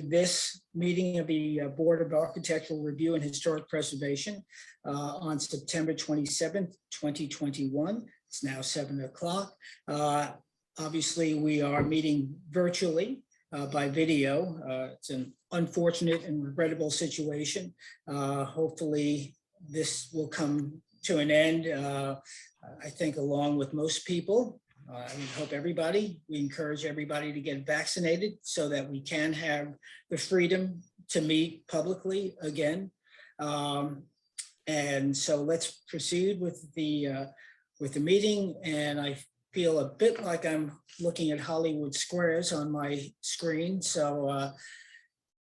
this meeting of the Board of Architectural Review and Historic Preservation on September 27th, 2021. It's now 7 o'clock. Obviously, we are meeting virtually by video. It's an unfortunate and regrettable situation. Hopefully, this will come to an end, I think, along with most people. We hope we encourage everybody to get vaccinated so that we can have the freedom to meet publicly again. And so let's proceed with the meeting. And I feel a bit like I'm looking at Hollywood Squares on my screen. So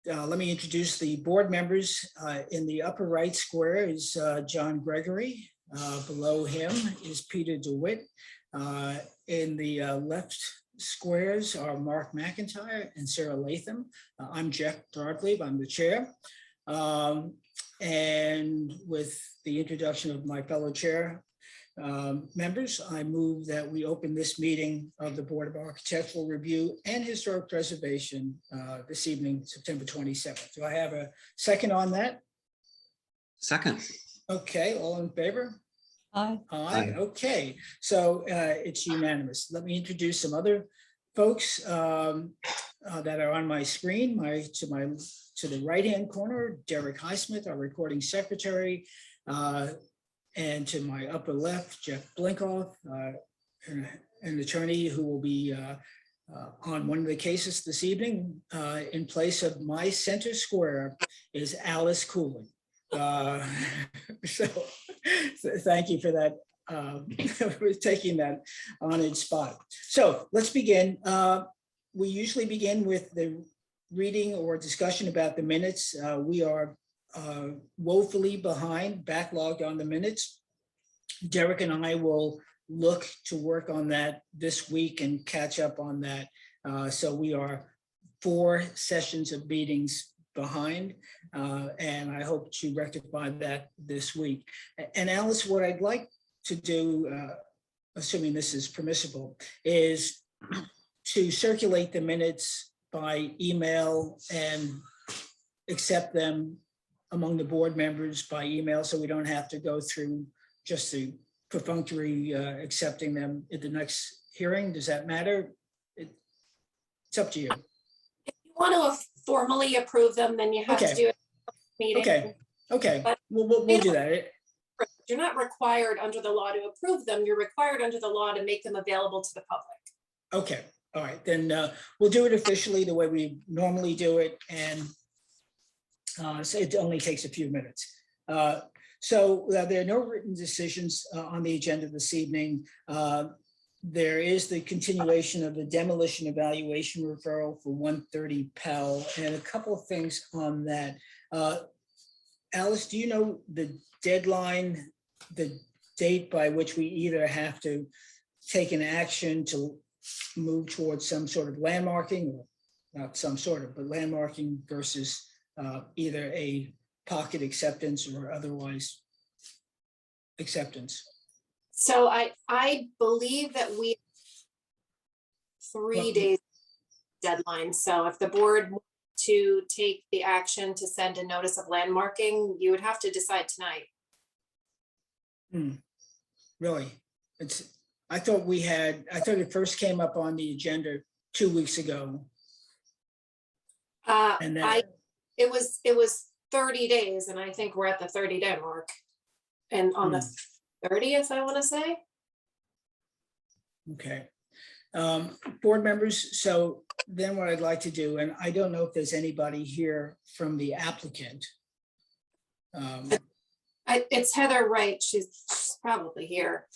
let me introduce the board members. In the upper right square is John Gregory. Below him is Peter DeWitt. In the left squares are Mark McIntyre and Sarah Latham. I'm Jeff Broadleaf, I'm the chair. And with the introduction of my fellow chair members, I move that we open this meeting of the Board of Architectural Review and Historic Preservation this evening, September 27th. Do I have a second on that? Second. Okay, all in favor? Aye. Aye. Okay, so it's unanimous. Let me introduce some other folks that are on my screen. To the right-hand corner, Derek Highsmith, our recording secretary, and to my upper left, Jeff Blinkoff, an attorney who will be on one of the cases this evening. In place of my center square is Alice Cooley. So thank you for that, for taking that honored spot. So let's begin. We usually begin with the reading or discussion about the minutes. We are woefully behind, backlogged on the minutes. Derek and I will look to work on that this week and catch up on that. So we are 4 sessions of meetings behind, and I hope to rectify that this week. And Alice, what I'd like to do, assuming this is permissible, is to circulate the minutes by email and accept them among the board members by email, so we don't have to go through just the perfunctory accepting them at the next hearing. Does that matter? It's up to you. If you want to formally approve them, then you have to do it at the meeting. Okay, But we'll do that. You're not required under the law to approve them. You're required under the law to make them available to the public. Okay, all right, then we'll do it officially the way we normally do it, and so it only takes a few minutes. So there are no written decisions on the agenda this evening. There is the continuation of the demolition evaluation referral for 130 Pell, and a couple of things on that. Alice, do you know the deadline, the date by which we either have to take an action to move towards some sort of landmarking, or not some sort of, but landmarking versus either a pocket acceptance or otherwise acceptance? So I believe that we have 3 days deadline. So if the board wanted to take the action to send a notice of landmarking, you would have to decide tonight. Really? I thought it first came up on the agenda 2 weeks ago. And then it was 30 days, and I think we're at the 30-day mark. And on the 30th, I want to say. Okay. Board members, so then what I'd like to do, and I don't know if there's anybody here from the applicant. It's Heather Wright. She's probably here.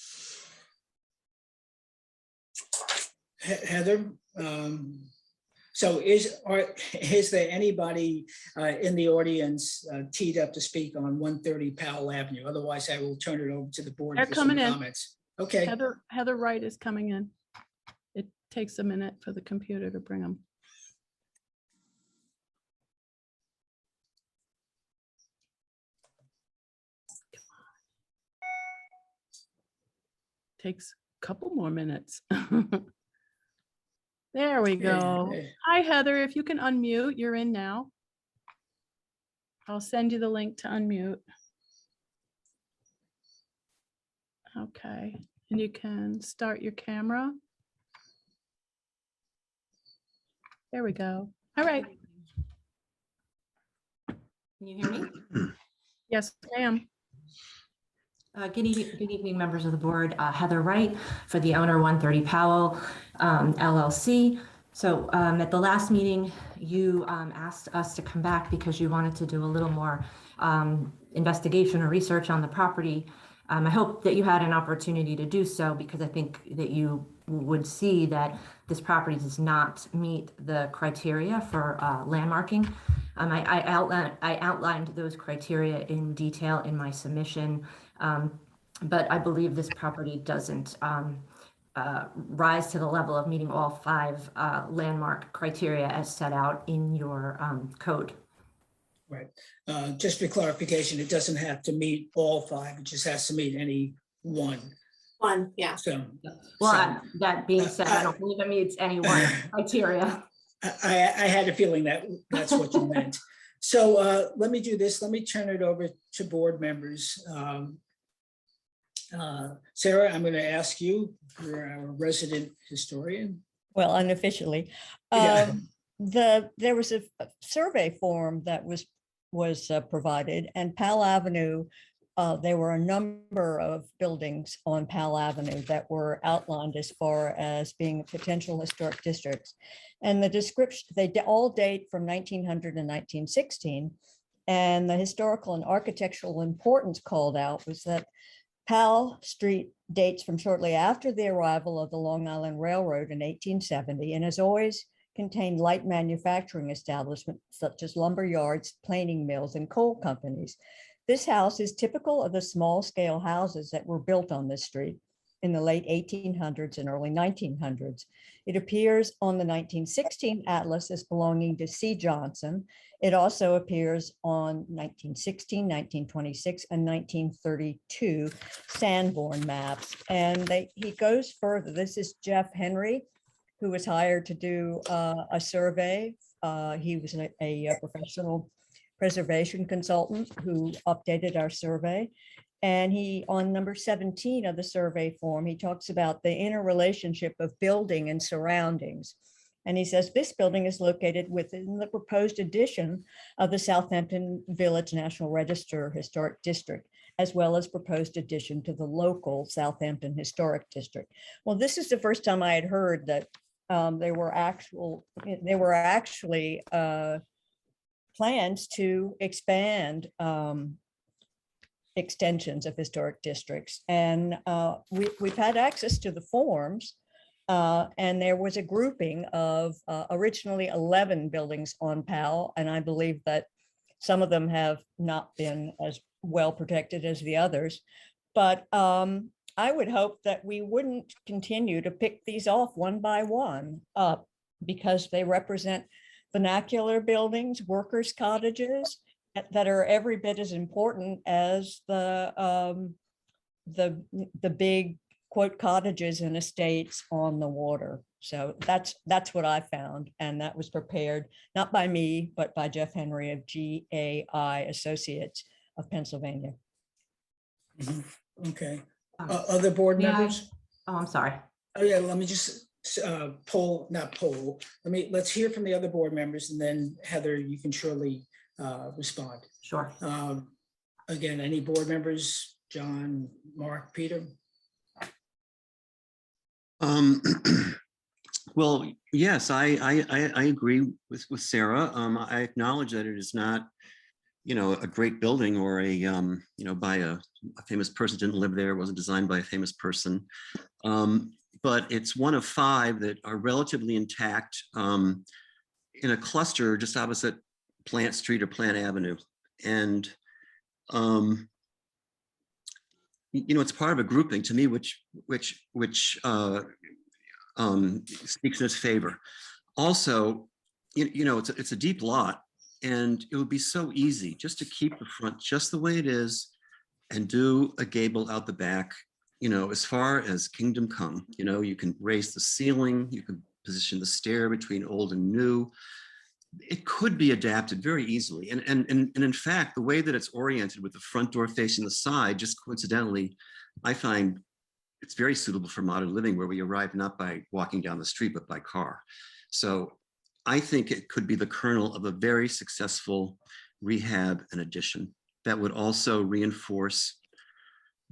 Heather, so is there anybody in the audience teed up to speak on 130 Powell Avenue? Otherwise, I will turn it over to the board They're for some coming in. comments. Okay. Heather Wright is coming in. It takes a minute for the computer to bring them. Takes a couple more minutes. There we Yeah, go. yeah. Hi, Heather. If you can unmute, you're in now. I'll send you the link to unmute. Okay, and you can start your camera. There we go. All right. Can you hear me? Yes, ma'am. Good evening, members of the board. Heather Wright for the owner 130 Powell LLC. So at the last meeting, you asked us to come back because you wanted to do a little more investigation or research on the property. I hope that you had an opportunity to do so because I think that you would see that this property does not meet the criteria for landmarking. I outlined those criteria in detail in my submission, but I believe this property doesn't rise to the level of meeting all 5 landmark criteria as set out in your code. Right. Just for clarification, it doesn't have to meet all 5, it just has to meet any one. One, yeah. So. Well, that being said, I don't believe it meets any one criteria. I had a feeling that that's what you meant. So let me do this. Let me turn it over to board members. Sarah, I'm going to ask you, you're our resident historian. Well, unofficially. Yeah. There was a survey form that was provided, and Powell Avenue, there were a number of buildings on Powell Avenue that were outlined as far as being potential historic districts. And the description, they all date from 1900 and 1916. And the historical and architectural importance called out was that Powell Street dates from shortly after the arrival of the Long Island Railroad in 1870 and has always contained light manufacturing establishments such as lumber yards, planing mills, and coal companies. This house is typical of the small scale houses that were built on this street in the late 1800s and early 1900s. It appears on the 1916 atlas as belonging to C. Johnson. It also appears on 1916, 1926, and 1932 Sanborn maps. And he goes further. This is Jeff Henry, who was hired to do a survey. He was a professional preservation consultant who updated our survey. And he, on number 17 of the survey form, he talks about the interrelationship of building and surroundings. And he says this building is located within the proposed addition of the Southampton Village National Register Historic District, as well as proposed addition to the local Southampton Historic District. Well, this is the first time I had heard that there were actually plans to expand extensions of historic districts. And we've had access to the forms, and there was a grouping of originally 11 buildings on Powell, and I believe that some of them have not been as well protected as the others. But I would hope that we wouldn't continue to pick these off one by one because they represent vernacular buildings, workers' cottages that are every bit as important as the big quote cottages and estates on the water. So that's what I found, and that was prepared not by me but by Jeff Henry of GAI Associates of Pennsylvania. Okay. Other board members? Oh, I'm sorry. Oh yeah, let me just let's hear from the other board members, and then Heather, you can surely respond. Sure. Again, any board members? John, Mark, Peter? Well, yes, I agree with Sarah. I acknowledge that it is not, a great building or a, by a famous person, didn't live there, wasn't designed by a famous person. But it's one of 5 that are relatively intact in a cluster just opposite Plant Street or Plant Avenue. And, it's part of a grouping to me, which speaks in its favor. Also, it's a deep lot, and it would be so easy just to keep the front just the way it is and do a gable out the back, as far as kingdom come. You can raise the ceiling, you can position the stair between old and new. It could be adapted very easily. And in fact, the way that it's oriented with the front door facing the side, just coincidentally, I find it's very suitable for modern living, where we arrive not by walking down the street, but by car. So I think it could be the kernel of a very successful rehab and addition that would also reinforce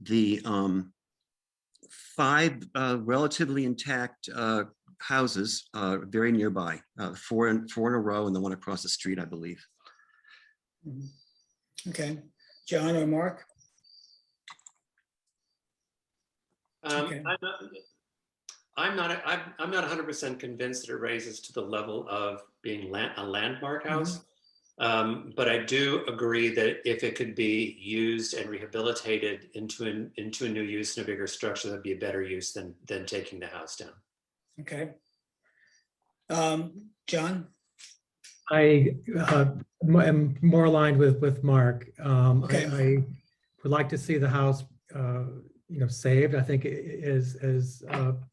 the 5 relatively intact houses very nearby, 4 in a row, and the one across the street, I believe. Mhm. Okay, John or Mark? Okay. I'm not 100% convinced that it raises to the level of being a landmark house. But I do agree that if it could be used and rehabilitated into a new use and a bigger structure, that'd be a better use than taking the house down. Okay. John? I am more aligned with Mark. Okay. I would like to see the house, saved. I think as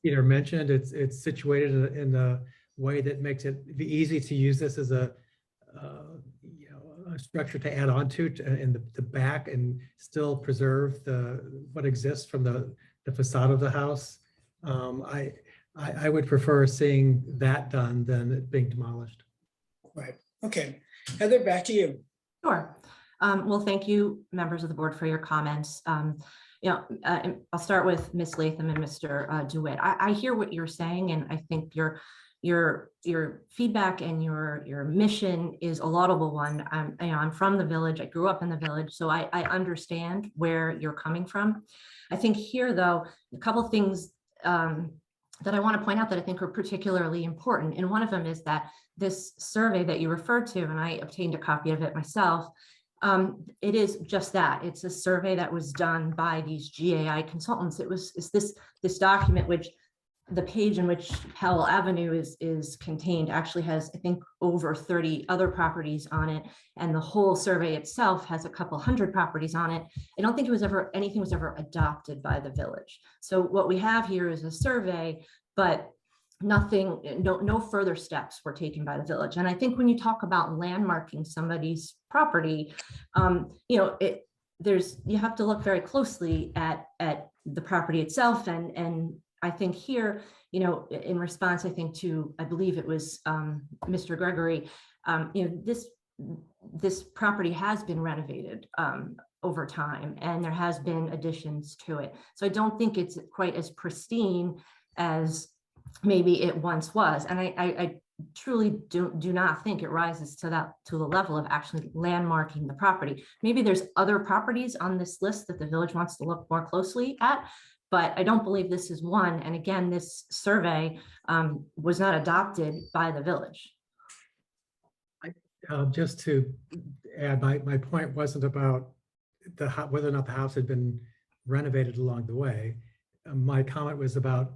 Peter mentioned, it's situated in a way that makes it be easy to use this as a structure to add on to in the back and still preserve what exists from the facade of the house. I would prefer seeing that done than it being demolished. Right. Okay. Heather, back to you. Sure. Well, thank you, members of the board, for your comments. I'll start with Ms. Latham and Mr. DeWitt. I hear what you're saying, and I think your feedback and your mission is a laudable one. I'm from the village. I grew up in the village, so I understand where you're coming from. I think here, though, a couple of things that I want to point out that I think are particularly important. And one of them is that this survey that you referred to, and I obtained a copy of it myself, it is just that. It's a survey that was done by these GAI consultants. It's this document, which the page in which Powell Avenue is contained actually has, I think, over 30 other properties on it. And the whole survey itself has a couple hundred properties on it. I don't think anything was ever adopted by the village. So what we have here is a survey, but no further steps were taken by the village. And I think when you talk about landmarking somebody's property, you have to look very closely at the property itself. And I think here, in response, I believe it was Mr. Gregory, this property has been renovated over time, and there has been additions to it. So I don't think it's quite as pristine as maybe it once was. And I truly do not think it rises to the level of actually landmarking the property. Maybe there's other properties on this list that the village wants to look more closely at, but I don't believe this is one. And again, this survey was not adopted by the village. Just to add, my point wasn't about whether or not the house had been renovated along the way. My comment was about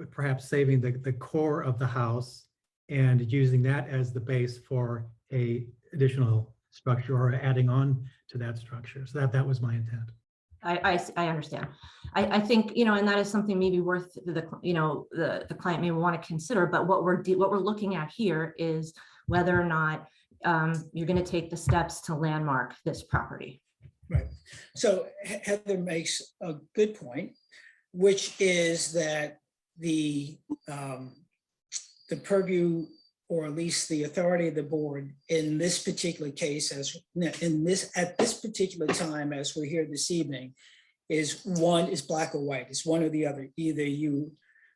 perhaps saving the core of the house and using that as the base for a additional structure or adding on to that structure. So that was my intent. I understand. I think, and that is something maybe worth the client may want to consider, but what we're looking at here is whether or not you're going to take the steps to landmark this property. Right. So Heather makes a good point, which is that the purview, or at least the authority of the board in this particular case, at this particular time, as we're here this evening, is black or white. It's one or the other. Either you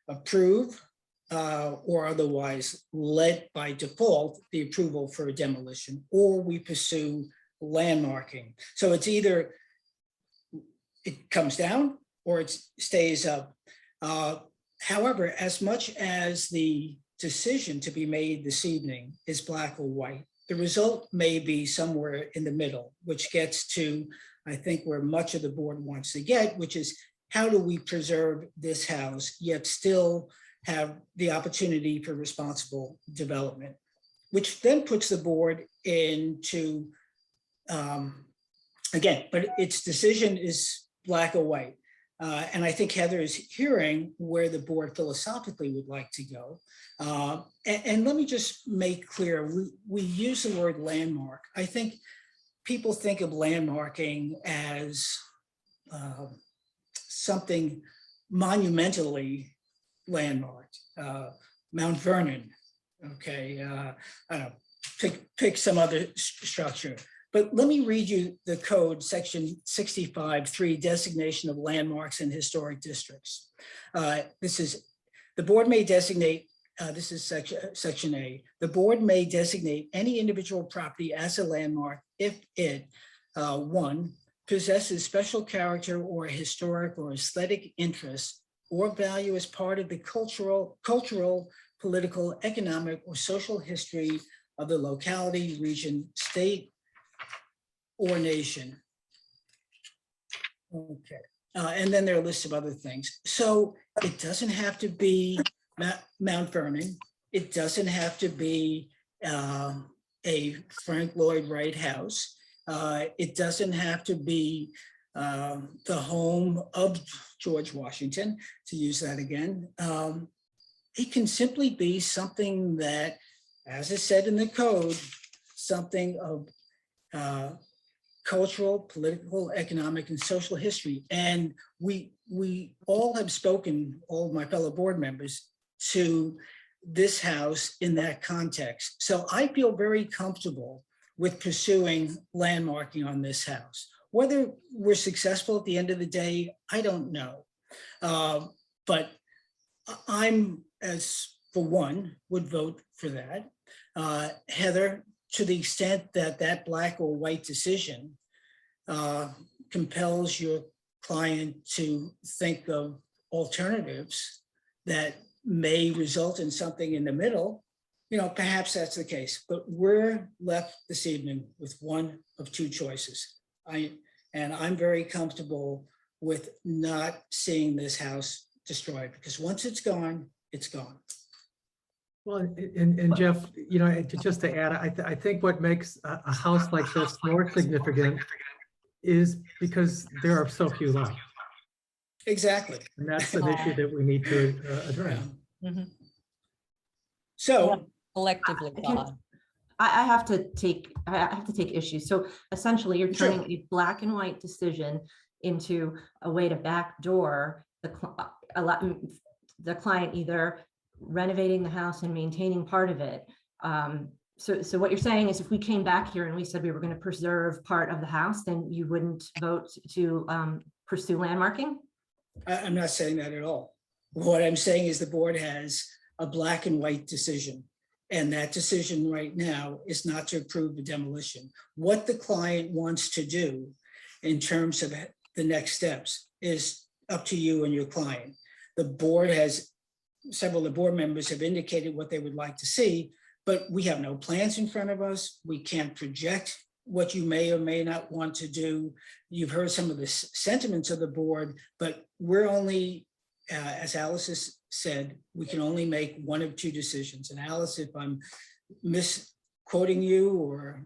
approve or otherwise let by default the approval for a demolition, or we pursue landmarking. So it's either it comes down or it stays up. However, as much as the decision to be made this evening is black or white, the result may be somewhere in the middle, which gets to, I think, where much of the board wants to get, which is how do we preserve this house yet still have the opportunity for responsible development, which then puts the board into, again, but its decision is black or white. And I think Heather is hearing where the board philosophically would like to go. And let me just make clear, we use the word landmark. I think people think of landmarking as something monumentally landmarked. Mount Vernon, okay, I don't know, pick some other structure. But let me read you the code, section 65.3, designation of landmarks in historic districts. This is, the board may designate, this is section A, the board may designate any individual property as a landmark if it, one, possesses special character or historic or aesthetic interest or value as part of the cultural, political, economic, or social history of the locality, region, state, or nation. Okay, and then there are lists of other things. So it doesn't have to be Mount Vernon. It doesn't have to be a Frank Lloyd Wright house. It doesn't have to be the home of George Washington, to use that again. It can simply be something that, as is said in the code, something of cultural, political, economic, and social history. And we all have spoken, all of my fellow board members, to this house in that context. So I feel very comfortable with pursuing landmarking on this house. Whether we're successful at the end of the day, I don't know. But I'm, as for one, would vote for that. Heather, to the extent that that black or white decision compels your client to think of alternatives that may result in something in the middle, you know, perhaps that's the case. But we're left this evening with one of two choices. And I'm very comfortable with not seeing this house destroyed, because once it's gone, it's gone. Well, and Jeff, you know, just to add, I think what makes a house like this more significant is because there are so few left. Exactly. And that's an issue that we need to address. So Collectively, God. I have to take issue. So essentially, you're Sure. turning a black and white decision into a way to backdoor the client either renovating the house and maintaining part of it. So what you're saying is, if we came back here and we said we were going to preserve part of the house, then you wouldn't vote to pursue landmarking? I'm not saying that at all. What I'm saying is the board has a black and white decision. And that decision right now is not to approve the demolition. What the client wants to do in terms of the next steps is up to you and your client. The board has, several of the board members have indicated what they would like to see, but we have no plans in front of us. We can't project what you may or may not want to do. You've heard some of the sentiments of the board, but we're only, as Alice has said, we can only make one of two decisions. And Alice, if I'm misquoting you, or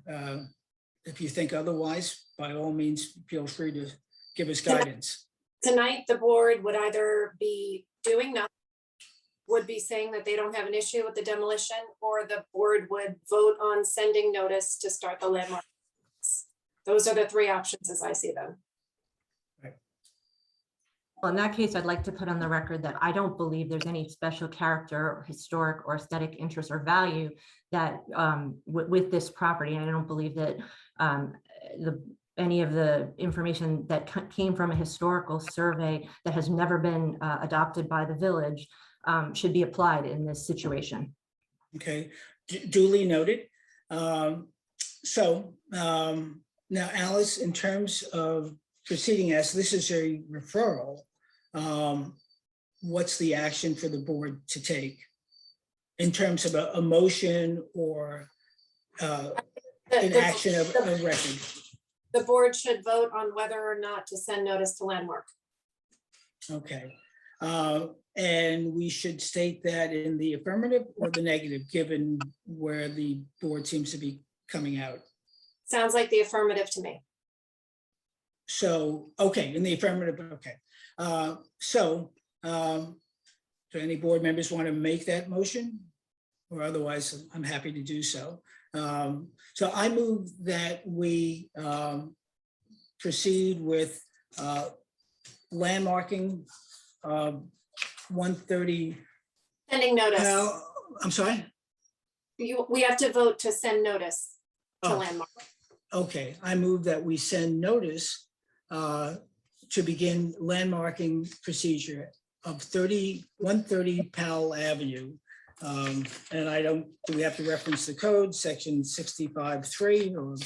if you think otherwise, by all means, feel free to give us guidance. Tonight, the board would either be doing nothing, would be saying that they don't have an issue with the demolition, or the board would vote on sending notice to start the landmark. Those are the three options as I see them. Well, in that case, I'd like to put on the record that I don't believe there's any special character or historic or aesthetic interest or value that with this property. And I don't believe that any of the information that came from a historical survey that has never been adopted by the village should be applied in this situation. Okay, duly noted. Now, Alice, in terms of proceeding as this is a referral, what's the action for the board to take in terms of a motion or an action of a record? The board should vote on whether or not to send notice to landmark. Okay. And we should state that in the affirmative or the negative, given where the board seems to be coming out. Sounds like the affirmative to me. So, okay, in the affirmative, okay. Do any board members want to make that motion? Or otherwise, I'm happy to do so. So I move that we proceed with landmarking 130 Sending notice. I'm sorry? We have to vote to send notice to Oh. landmark. Okay, I move that we send notice to begin landmarking procedure of 130 Powell Avenue. And I don't, do we have to reference the code, section 65.3, or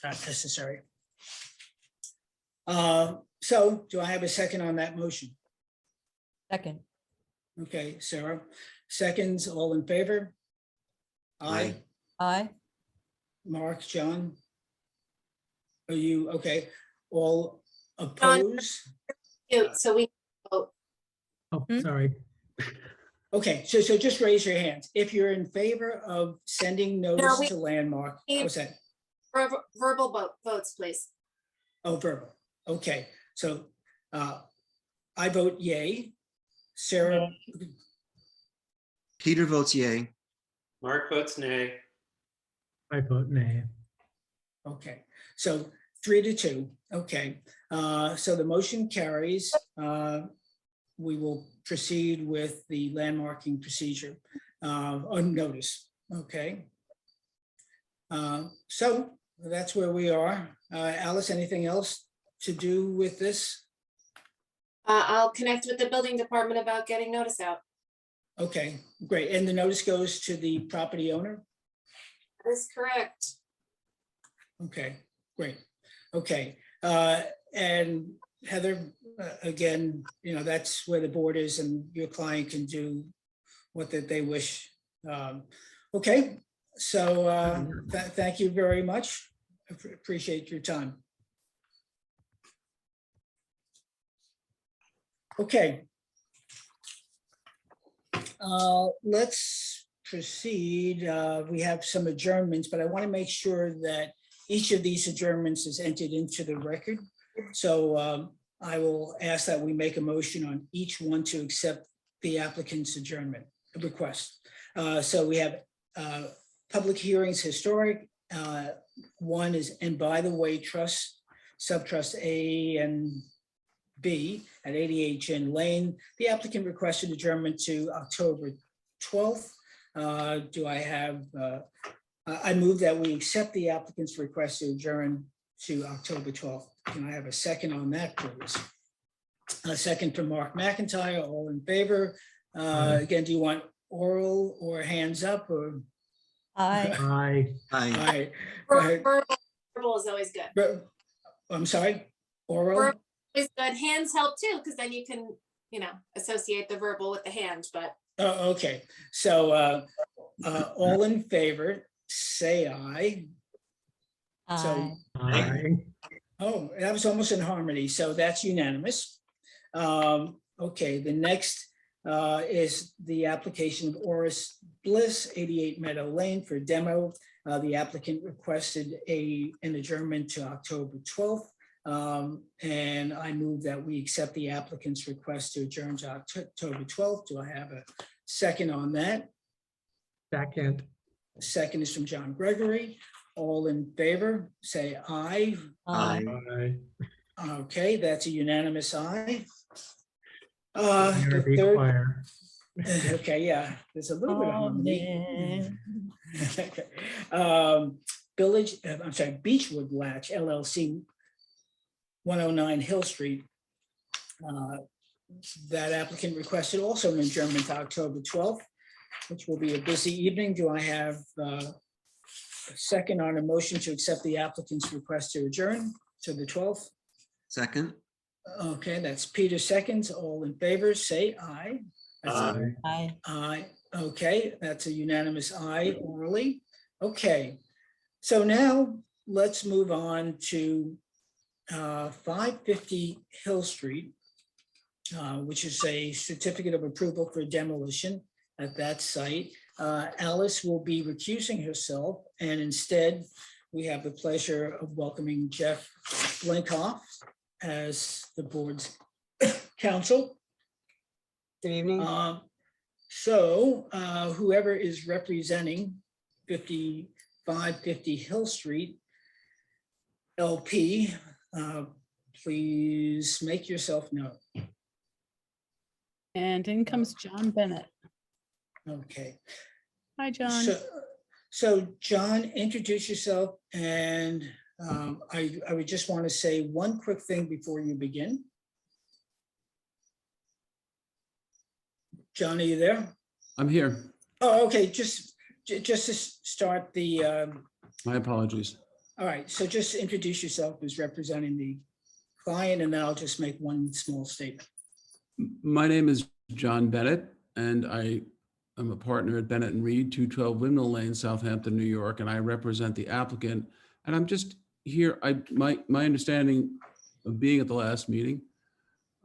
not necessary? So do I have a second on that motion? Second. Okay, Sarah, seconds, all in favor? Aye. Aye. Mark, John? Are you, okay, all opposed? So we vote. Oh, Hmm? sorry. Okay, so just raise your hands. If you're in favor of sending notice we- to landmark, what's that? Verbal votes, please. Oh, verbal. Okay, so I vote yay. Sarah, Peter votes yay. Mark votes nay. I vote nay. okay, so 3-2. Okay, so the motion carries. We will proceed with the landmarking procedure on notice. Okay. So that's where we are. Alice, anything else to do with this? I'll connect with the building department about getting notice out. Okay, great. And the notice goes to the property owner? That is correct. Okay, great. Okay, and Heather, again, you know, that's where the board is and your client can do what that they wish. Okay, so thank you very much. Appreciate your time. Okay. Let's proceed. We have some adjournments, but I want to make sure that each of these adjournments is entered into the record. So I will ask that we make a motion on each one to accept the applicant's adjournment request. So we have public hearings historic. One is, and by the way, trust, subtrust A and B at 88 Gin Lane. The applicant requested adjournment to October 12th. Do I have, I move that we accept the applicant's request to adjourn to October 12th. Can I have a second on that, please? A second from Mark McIntyre, all in favor. Again, do you want oral or hands up or? Aye. Aye. Aye. All right. Go ahead. Verbal is always good. I'm sorry, oral? Verbal is good. Hands help too, because then you can, associate the verbal with the hand, but. Oh, okay. So all in favor, say aye. Aye. Aye. Oh, that was almost in harmony. So that's unanimous. Okay, the next is the application of Oris Bliss, 88 Meadow Lane for demo. The applicant requested an adjournment to October 12th. And I move that we accept the applicant's request to adjourn to October 12th. Do I have a second on that? Second. Second is from John Gregory. All in favor, say aye. Aye. Aye. Okay, that's a unanimous aye. Mayor, The be third, choir. okay, yeah, there's a little bit of harmony. Amen. Okay. Village, I'm sorry, Beechwood Latch LLC, 109 Hill Street. That applicant requested also an adjournment to October 12th, which will be a busy evening. Do I have a second on a motion to accept the applicant's request to adjourn to the 12th? Second. Okay, that's Peter seconds. All in favor, say aye. That's a- Aye. Aye. Aye. Okay, that's a unanimous aye orally. Okay, so now let's move on to 550 Hill Street, which is a certificate of approval for demolition at that site. Alice will be recusing herself, and instead we have the pleasure of welcoming Jeff Flinkoff as the board's counsel. Good evening. So whoever is representing 5550 Hill Street LP, please make yourself known. And in comes John Bennett. Okay. Hi, John. So John, introduce yourself, and I would just want to say one quick thing before you begin. John, are you there? I'm here. Oh, okay, just to start the, My apologies. all right, so just introduce yourself as representing the client, and then I'll just make one small statement. My name is John Bennett, and I am a partner at Bennett and Reed, 212 Windmill Lane, Southampton, New York, and I represent the applicant. And I'm just here, my understanding of being at the last meeting,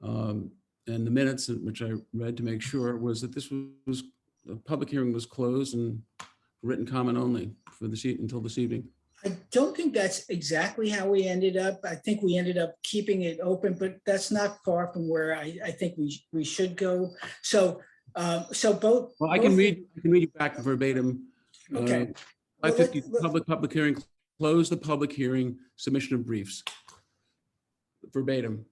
and the minutes which I read to make sure, was that this was, the public hearing was closed and written comment only for the seat until this evening. I don't think that's exactly how we ended up. I think we ended up keeping it open, but that's not far from where I think we should go. So, both. Well, I can read you back verbatim. Okay. 550 public hearing, close the public hearing, submission of briefs. Verbatim.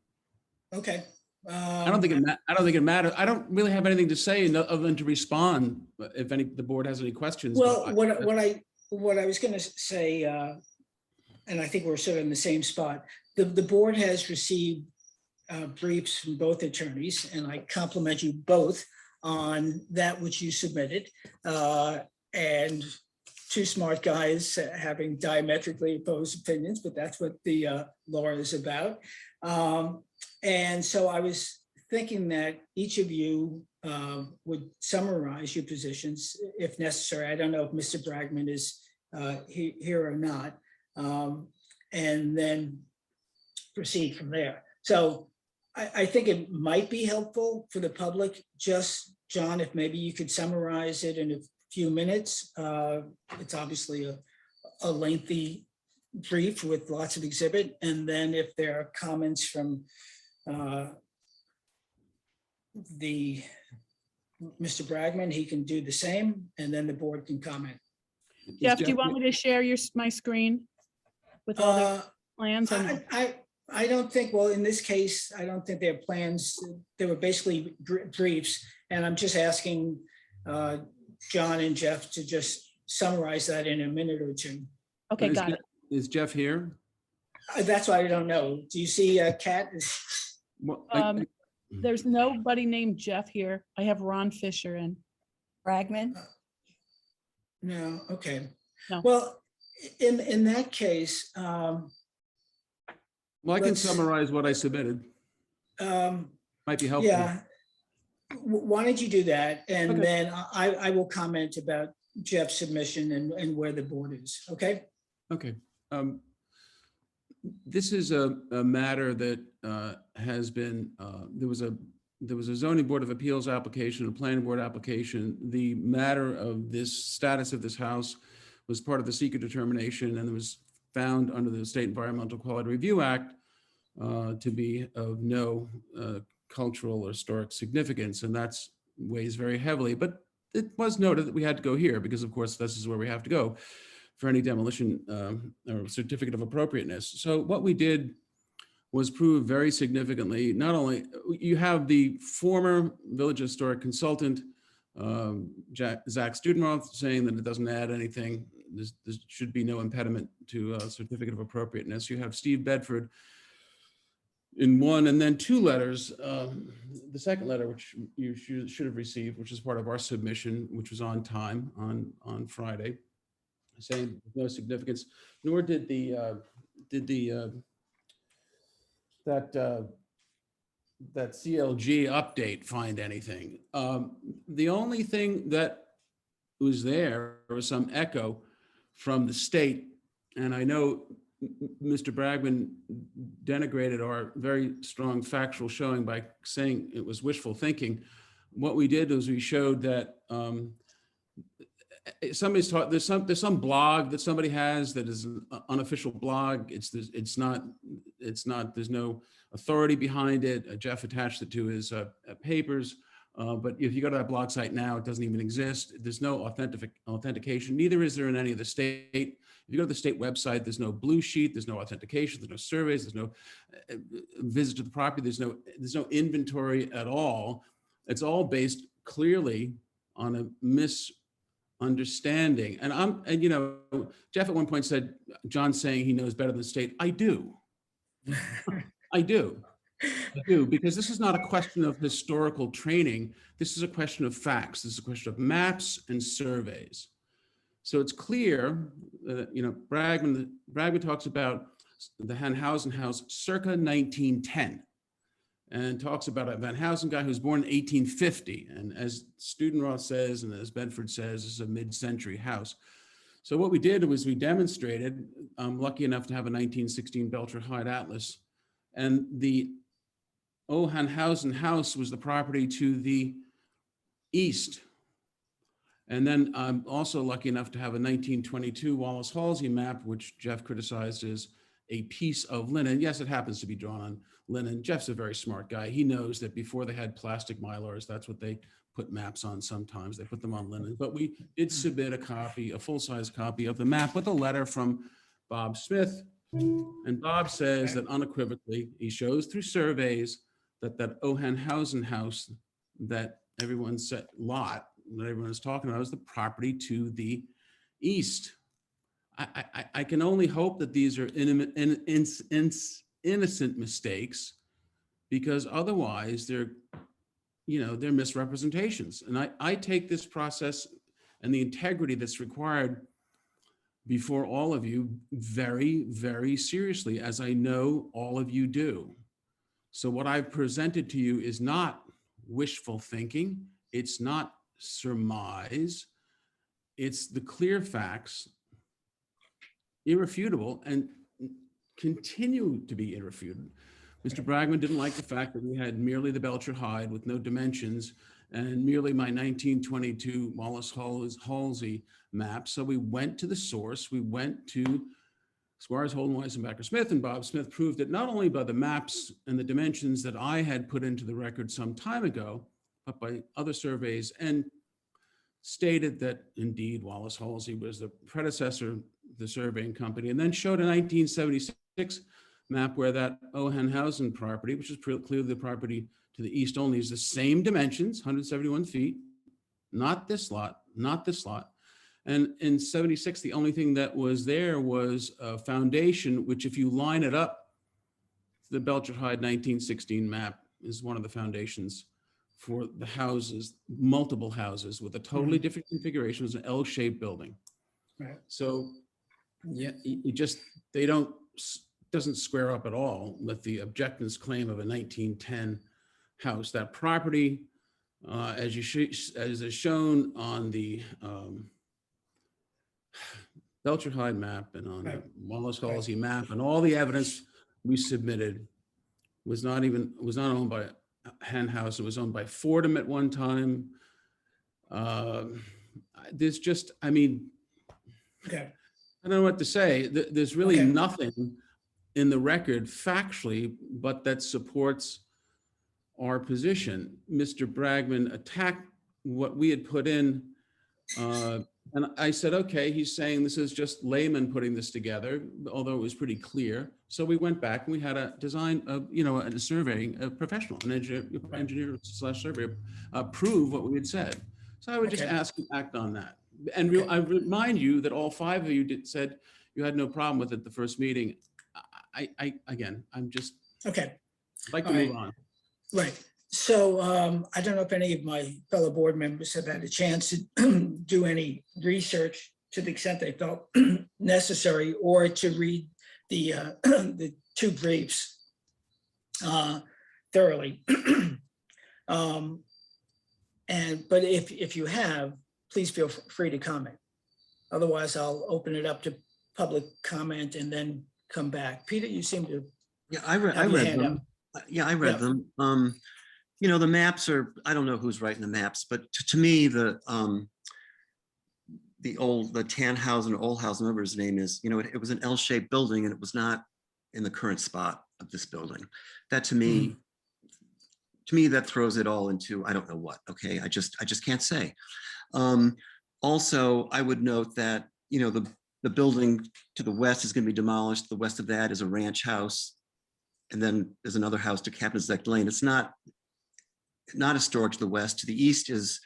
Okay. I don't think it matters. I don't really have anything to say other than to respond if the board has any questions. Well, what I was going to say, and I think we're sort of in the same spot. The board has received briefs from both attorneys, and I compliment you both on that which you submitted. And two smart guys having diametrically opposed opinions, but that's what the law is about. And so I was thinking that each of you would summarize your positions if necessary. I don't know if Mr. Bragman is here or not, and then proceed from there. So I think it might be helpful for the public, just John, if maybe you could summarize it in a few minutes. It's obviously a lengthy brief with lots of exhibit, and then if there are comments from Mr. Bragman, he can do the same, and then the board can comment. Jeff, do you want me to share my screen with all the plans? Or no? I don't think, well, in this case, I don't think there are plans. They were basically briefs, and I'm just asking John and Jeff to just summarize that in a minute or two. Okay, got it. Is Jeff here? That's why I don't know. Do you see Kat? Well, There's nobody named Jeff here. I have Ron Fisher in. Bragman? No, okay. No. Well, in that case, well, I can summarize what I submitted. Might be helpful. yeah. Why don't you do that? And Okay. then I will comment about Jeff's submission and where the board is, okay? Okay. This is a matter that has been, there was a zoning board of appeals application, a planning board application. The matter of this status of this house was part of the seeker determination, and it was found under the State Environmental Quality Review Act to be of no cultural or historic significance, and that's weighs very heavily. But it was noted that we had to go here because, of course, this is where we have to go for any demolition or certificate of appropriateness. So what we did was prove very significantly, not only, you have the former village historic consultant, Zach Studenroth, saying that it doesn't add anything. There should be no impediment to a certificate of appropriateness. You have Steve Bedford in one and then two letters. The second letter, which you should have received, which is part of our submission, which was on time on Friday, saying no significance, nor did that CLG update find anything. The only thing that was there was some echo from the state, and I know Mr. Bragman denigrated our very strong factual showing by saying it was wishful thinking. What we did was we showed that somebody's taught, there's some blog that somebody has that is an unofficial blog. It's not it's not, there's no authority behind it. Jeff attached it to his papers. But if you go to that blog site now, it doesn't even exist. There's no authentication. Neither is there in any of the state. If you go to the state website, there's no blue sheet, there's no authentication, there's no surveys, there's no visit to the property, there's no inventory at all. It's all based clearly on a misunderstanding. And you know, Jeff at one point said, John's saying he knows better than the state. I do. I do, because this is not a question of historical training. This is a question of facts. This is a question of maps and surveys. So it's clear that, you know, Bragman talks about the Hanhausen house circa 1910 and talks about a Van Housen guy who's born in 1850. And as Studenroth says, and as Bedford says, this is a mid-century house. So what we did was we demonstrated, I'm lucky enough to have a 1916 Belcher Hyde Atlas, and the Hanhausen house was the property to the east. And then I'm also lucky enough to have a 1922 Wallace Halsey map, which Jeff criticized as a piece of linen. Yes, it happens to be drawn on linen. Jeff's a very smart guy. He knows that before they had plastic Mylars, that's what they put maps on sometimes. They put them on linen. But we did submit a copy, a full-size copy of the map with a letter from Bob Smith. And Bob says that unequivocally, he shows through surveys that that Hanhausen house that everyone said lot, that everyone is talking about, is the property to the east. I can only hope that these are innocent mistakes, because otherwise they're, you know, they're misrepresentations. And I take this process and the integrity that's required before all of you very, very seriously, as I know all of you do. So what I've presented to you is not wishful thinking. It's not surmise. It's the clear facts, irrefutable, and continue to be irrefuted. Mr. Bragman didn't like the fact that we had merely the Belcher Hyde with no dimensions and merely my 1922 Wallace Halsey map. So we went to the source. We went to Squires, Holden, Weisenbacher, Smith, and Bob Smith proved that not only by the maps and the dimensions that I had put into the record some time ago, but by other surveys, and stated that indeed Wallace Halsey was the predecessor of the surveying company, and then showed a 1976 map where that Hanhausen property, which is clearly the property to the east only, is the same dimensions, 171 feet, not this lot, not this lot. And in 76, the only thing that was there was a foundation, which if you line it up, the Belcher Hyde 1916 map is one of the foundations for the houses, multiple houses with a totally different configuration. It was an L-shaped building. Right. So yeah, doesn't square up at all with the objectant's claim of a 1910 house. That property, as is shown on the Belcher Hyde map and on the Wallace Halsey map, and all the evidence we submitted was not owned by Hanhausen. It was owned by Fordham at one time. There's just, I mean, Okay. I don't know what to say. There's really nothing in the record factually, but that supports our position. Mr. Bragman attacked what we had put in, and I said, okay, he's saying this is just laymen putting this together, although it was pretty clear. So we went back and we had a design, a surveying, a professional, an engineer slash surveyor, prove what we had said. So I would just ask him to act on that. And I remind you that all five of you said you had no problem with it the first meeting. I'm just like to move on. Right. So I don't know if any of my fellow board members have had a chance to do any research to the extent they felt necessary, or to read the the two briefs thoroughly. But if you have, please feel free to comment. Otherwise, I'll open it up to public comment and then come back. Peter, you seem to. Yeah, I read them. Yeah, I read them. You know, the maps are, I don't know who's writing the maps, but to me, the Tannhausen, Olhausen, whatever his name is, you know, it was an L-shaped building and it was not in the current spot. of this building. That to me, that throws it all into, I don't know what, okay? I just can't say. Also, I would note that, you know, the building to the west is going to be demolished. The west of that is a ranch house. And then there's another house to Captain's Neck Lane. It's not historic to the west. To the east is,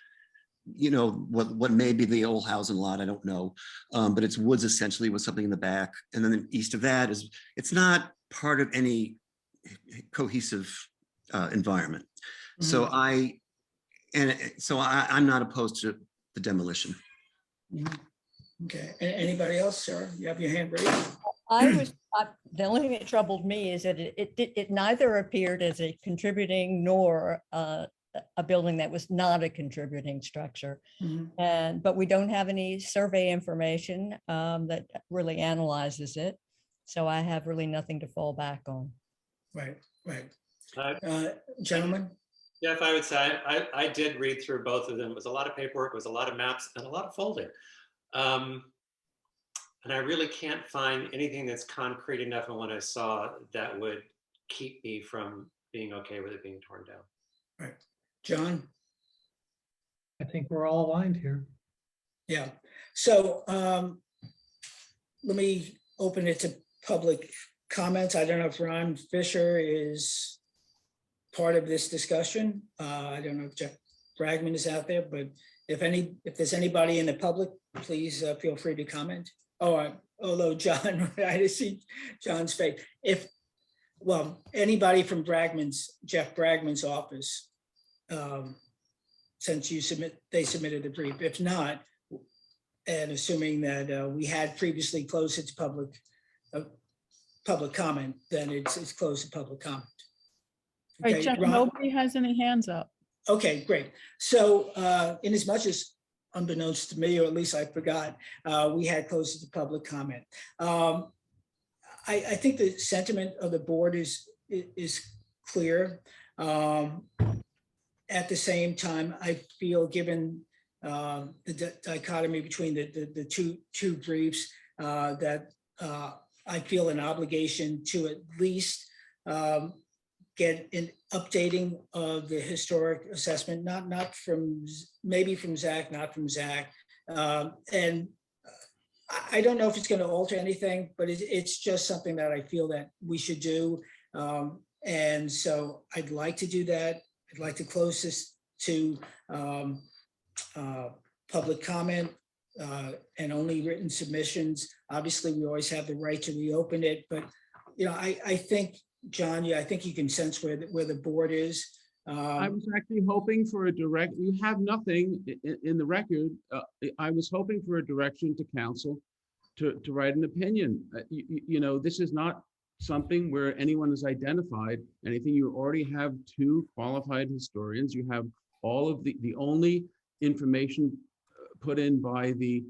you know, what may be the old housing lot, I don't know. But it's woods essentially with something in the back. And then east of that is, it's not part of any cohesive environment. So I'm not opposed to the demolition. Okay, anybody else, Sarah? You have your hand raised? The only thing that troubled me is that it neither appeared as a contributing nor a building that was not a contributing structure. But we don't have any survey information that really analyzes it. So I have really nothing to fall back on. Right. Uh, Gentlemen? Yeah, if I would say, I did read through both of them. It was a lot of paperwork, it was a lot of maps and a lot of folding. And I really can't find anything that's concrete enough in what I saw that would keep me from being okay with it being torn down. Right. John? I think we're all aligned here. Yeah. So let me open it to public comments. I don't know if Ron Fisher is part of this discussion. I don't know if Jeff Bragman is out there, but if there's anybody in the public, please feel free to comment. Oh, although John, I see John's face. Anybody from Jeff Bragman's office, since they submitted the brief. If not, and assuming that we had previously closed it to public comment, then it's closed to public comment. Right, Okay, Jeff, Ron? nobody has any hands up. Okay, great. So in as much as unbeknownst to me, or at least I forgot, we had closed it to public comment. I think the sentiment of the board is clear. At the same time, I feel given the dichotomy between the two briefs, that I feel an obligation to at least get an updating of the historic assessment, not from, maybe from Zach, not from Zach. And I don't know if it's going to alter anything, but it's just something that I feel that we should do. And so I'd like to do that. I'd like to close this to public comment and only written submissions. Obviously, we always have the right to reopen it, but I think, John, I think you can sense where the board is. I was actually hoping for a direct, you have nothing in the record. I was hoping for a direction to council to write an opinion. This is not something where anyone has identified anything. You already have two qualified historians. You have all of the only information put in by the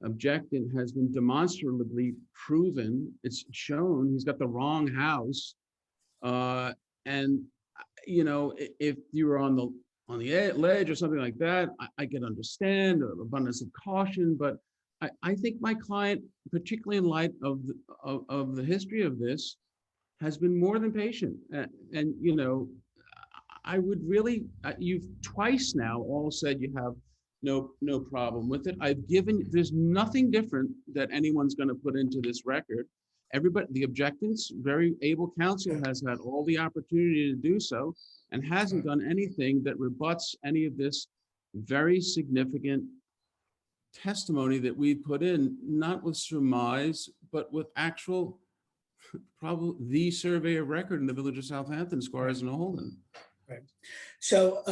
objectant has been demonstrably proven. It's shown he's got the wrong house. And if you were on the ledge or something like that, I can understand abundance of caution, but I think my client, particularly in light of the history of this, has been more than patient. And I would really, you've twice now all said you have no problem with it. There's nothing different that anyone's going to put into this record. Everybody, the objectants, very able counsel has had all the opportunity to do so and hasn't done anything that rebuts any of this very significant testimony that we put in, not with surmise, but with actual, probably the survey of record in the village of Southampton, Squires and Holden. Right. So,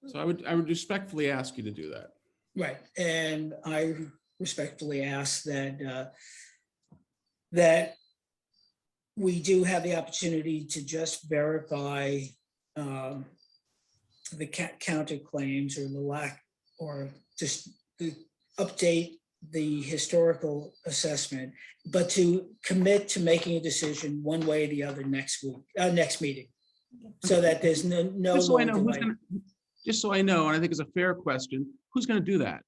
so I would respectfully ask you to do that. Right, and I respectfully ask that we do have the opportunity to just verify the counterclaims or the lack, or just update the historical assessment, but to commit to making a decision one way or the other next meeting, so that there's no Just so I know long who's delay. just so I know, and I think it's a fair question, who's going to do that?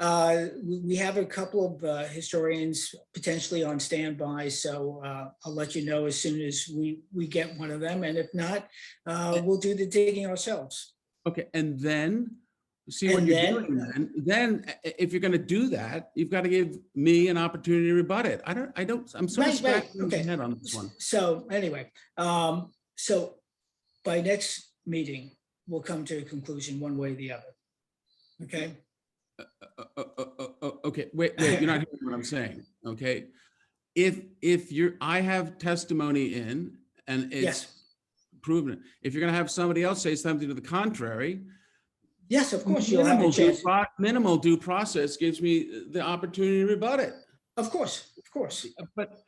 We have a couple of historians potentially on standby, so I'll let you know as soon as we get one of them. And if not, we'll do the digging ourselves. Okay, and then, see what And you're then- doing then, if you're gonna do that, you've got to give me an opportunity to rebut it. I'm sort of Right, right, scratching my okay. head on this one. So anyway, so by next meeting, we'll come to a conclusion one way or the other. Okay? Okay, wait, you're not hearing what I'm saying, okay? I have testimony in, and it's Yes, proven, if you're gonna have somebody else say something to the contrary, yes, of course, you'll have a chance. minimal due process gives me the opportunity to rebut it. Of course, of course. But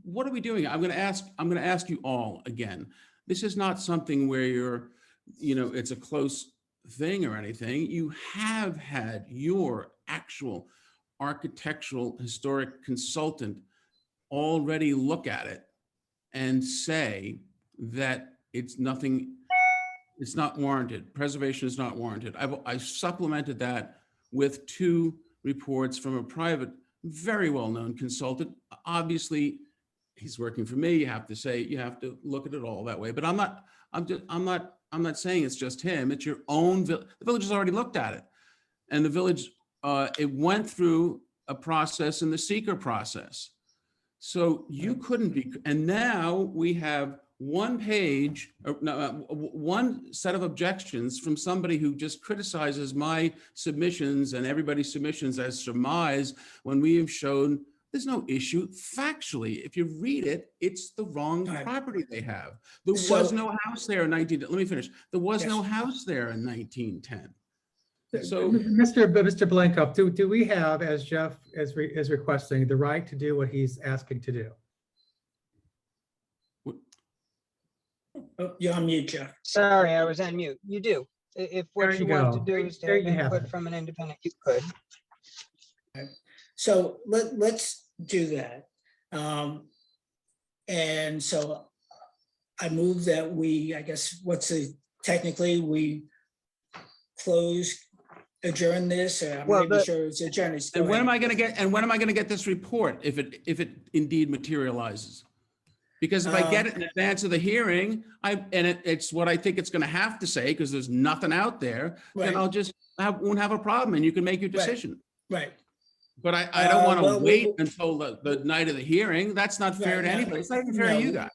what are we doing? I'm gonna ask you all again. This is not something where you're, it's a close thing or anything. You have had your actual architectural historic consultant already look at it and say that it's not warranted. Preservation is not warranted. I supplemented that with 2 reports from a private, very well-known consultant. Obviously, he's working for me. You have to look at it all that way. But I'm not saying it's just him. It's your own. The village has already looked at it, and the village it went through a process in the seeker process. So you couldn't be. And now we have one page, one set of objections from somebody who just criticizes my submissions and everybody's submissions as surmise, when we have shown there's no issue factually. If you read it, it's the wrong Right. property they have. There was So- no house there in let me finish. There was Yes. no house there in 1910. So Mr. Blanco, do we have, as Jeff is requesting, the right to do what he's asking to do? Oh, you're on mute, Jeff. Sorry, I was on mute. You do. If There what you you want go. to do is to There have you have input it. from an independent, you could. So let's do that. And so I move that I guess, technically we adjourn this, or I'm Well, not even the- sure it's adjourned. and when am I going to get this report if it indeed materializes? Because if I get it in advance of the hearing, it's what I think it's going to have to say, because there's nothing out there, then Right. I'll just won't have a problem, and you can make your decision. Right, But I don't want to well, wait until the night of the hearing. That's not fair Right, to no, anybody. It's not even fair to you no.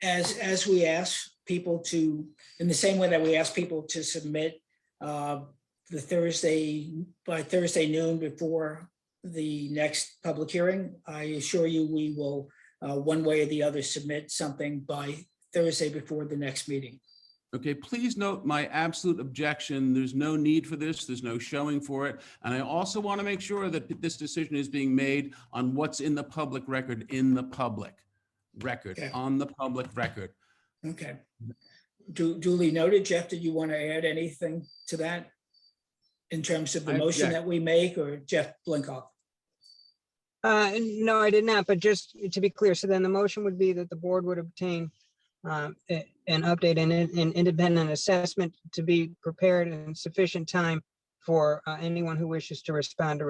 guys. as we ask people to, in the same way that we ask people to submit by Thursday noon before the next public hearing, I assure you we will, one way or the other, submit something by Thursday before the next meeting. Okay, please note my absolute objection. There's no need for this. There's no showing for it. And I also want to make sure that this decision is being made on what's in the public record, Okay. on the public record. Okay. Duly noted. Jeff, did you want to add anything to that in terms of the I motion object. that we make, or Jeff Blinkoff? No, I did not, but just to be clear, so then the motion would be that the board would obtain an update and an independent assessment to be prepared in sufficient time for anyone who wishes to respond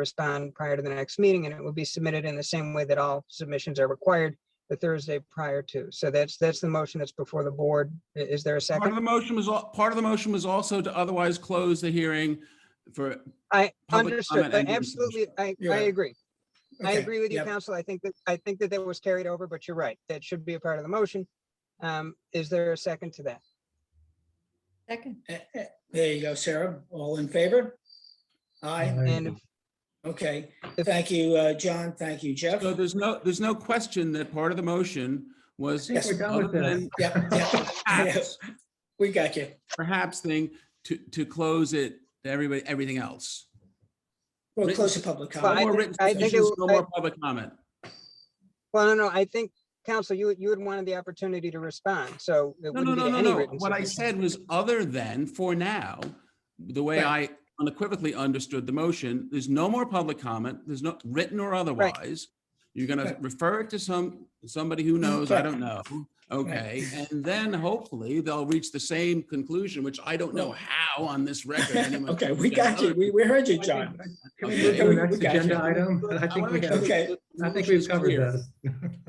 prior to the next meeting, and it will be submitted in the same way that all submissions are required the Thursday prior to. So that's the motion that's before the board. Is there a Part of second? the motion was also to otherwise close the hearing for I public understood, comment and but absolutely, I You're right. agree. I Okay, agree with you, yep. counsel. I think that was carried over, but you're right. That should be a part of the motion. Is there a second to that? Second. There you go, Sarah. All in favor? Aye. And if- Okay. Thank you, John. Thank you, Jeff. So there's no question that part of the motion was Yes, we're done with other than Yep. We got you. perhaps to close it to everything else. We'll close the public Well, No comment. more written I think it submissions, was- no more public comment. Well, no, I think, counsel, you had wanted the opportunity to respond, so it No, wouldn't be any no. written. What I submission. said was other than for now, the way I unequivocally understood the motion, there's no more public comment. There's no written or otherwise. You're gonna Right. refer it to somebody who knows, I Right. don't know. Okay, and then hopefully they'll reach the same conclusion, which I don't know Well- how on this record. anyone Okay, can we get got you. another- We heard you, John. Can we Okay. move to We- the we next got you. agenda item? I I think wanna we make have, sure Okay. that the I think motion we've is covered clear. this.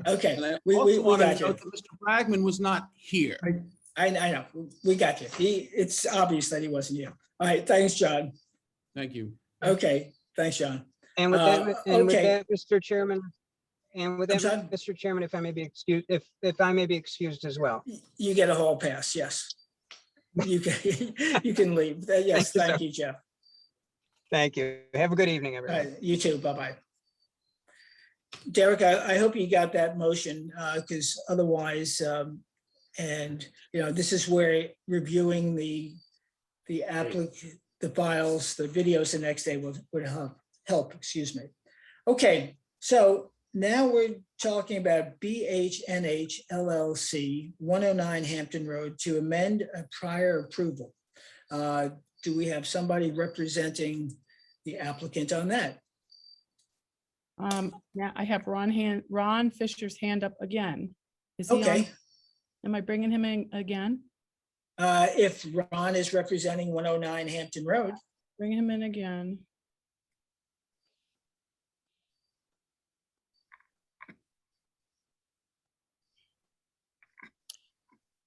Okay, And I we also want to got you. note that Mr. Bragman was not here. I know, we got you. It's obvious that he wasn't here. All right, thanks, John. Thank you. Okay, thanks, John. And with that, okay. Mr. Chairman, I'm sorry? Mr. Chairman, if I may be excused, if I may be excused as well. You get a hall pass, yes. You can, you can leave. Yes, Thank you, thank sir. you, Jeff. Thank you. Have a good evening, All everyone. right, you too, bye-bye. Derek, I hope you got that motion, because otherwise, and, this is where reviewing the the files, the videos the next day would help, excuse me. Okay, so now we're talking about BHNH LLC, 109 Hampton Road, to amend a prior approval. Do we have somebody representing the applicant on that? Now I have Ron Fisher's hand up again. Is he on? Okay, Am I bringing him in again? if Ron is representing 109 Hampton Road, Bring him in again.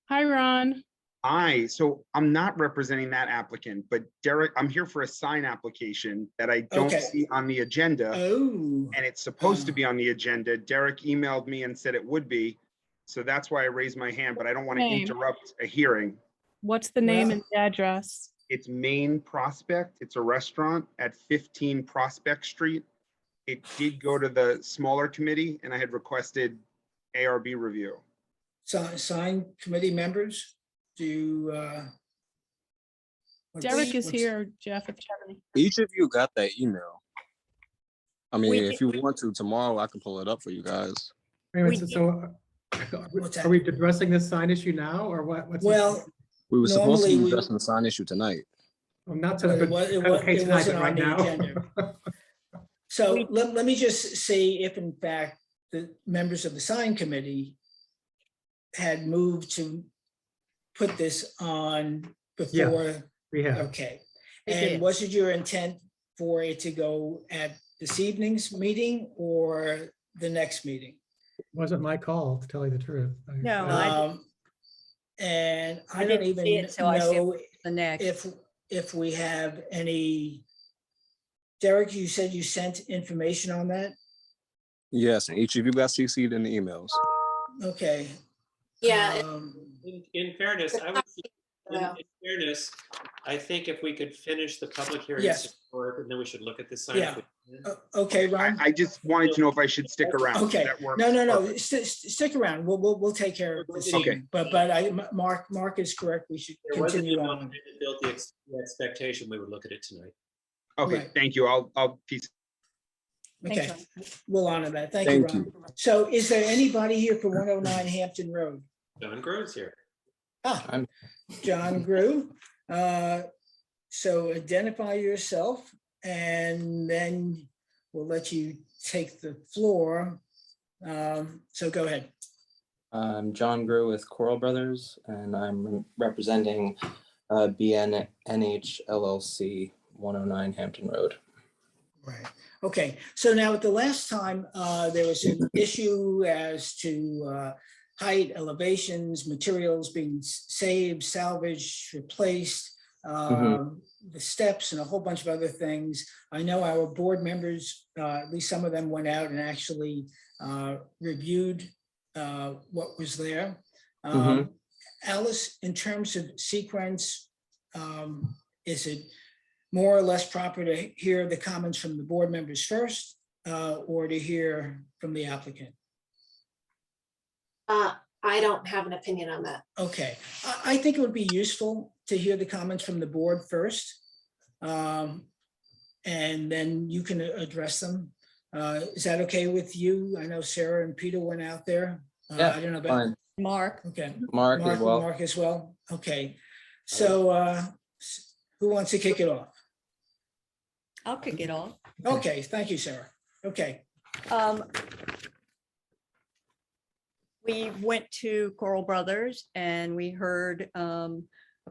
Hi, Ron. Hi, so I'm not representing that applicant, but Derek, I'm here for a sign application that I don't Okay. see on the agenda, oh, and it's supposed to be on the agenda. Derek emailed me and said it would be, so that's why I raised my hand, but I don't want to Name. interrupt a hearing. What's the name Well- and the address? It's Main Prospect. It's a restaurant at 15 Prospect Street. It did go to the smaller committee, and I had requested ARB review. sign committee members, do Derek is here, Jeff, if you have any. Each of you got that email. I mean, We if you want to, tomorrow I can pull it up for you guys. Wait a minute, We- so What's that? are we addressing this sign issue now or what? what's the- Well, We were supposed to Normally be we- addressing the sign issue tonight. Well, not Well, to, it was- it but wa- okay it tonight, wasn't but on right the now. agenda. So let me just see if in fact the members of the sign committee had moved to put this on before, We have. okay. We And did. was it your intent for it to go at this evening's meeting or the next meeting? Wasn't my call, to tell you the truth. No, I And I I don't didn't see even it, so I see it know the next. if we have any. Derek, you said you sent information on that? Yes, and each of you got CC'd in the emails. Okay. Yeah, In fairness, I would, Yeah. in fairness, I think if we could finish the public hearing, Yes. and then we should look at the sign. Yeah. Okay, Ron? I just wanted to know if I should stick around. Okay, That works no, perfect. stick around. We'll take care of this. Okay. evening. But Mark is correct. We should There wasn't continue enough on. to build the expectation we would look at it tonight. Okay, Right. thank you. I'll peace. Okay, Thanks, we'll honor that. Thank you, Thank Ron. So is there anybody here for 109 Hampton Road? John Grove's here. Ah, I'm- John Grew. So identify yourself and then we'll let you take the floor. So go ahead. I'm John Grew with Coral Brothers, and I'm representing BNH LLC, 109 Hampton Road. Right. Okay. So now at the last time, there was an issue as to height, elevations, materials being saved, salvaged, replaced, the steps and a whole bunch of other things. I know our board members, at least some of them went out and actually reviewed what was there. Alice, in terms of sequence, is it more or less proper to hear the comments from the board members first or to hear from the applicant? I don't have an opinion on that. Okay, I think it would be useful to hear the comments from the board first. And then you can address them. Is that okay with you? I know Sarah and Peter went out there. Yeah, I don't know about, Fine. Mark, okay. Mark as well. Mark as well, okay. So who wants to kick it off? I'll kick it off. Okay, thank you, Sarah. Okay, We went to Coral Brothers and we heard a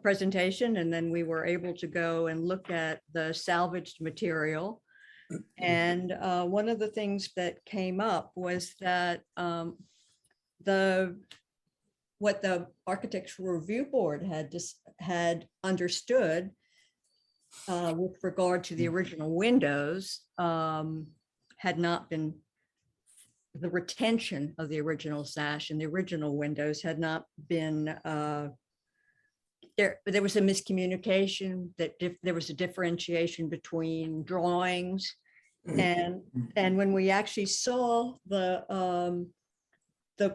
presentation, and then we were able to go and look at the salvaged material. And one of the things that came up was that what the Architectural Review Board had understood with regard to the original windows had not been, the retention of the original sash and the original windows had not been, there was a miscommunication, that there was a differentiation between drawings. And when we actually saw the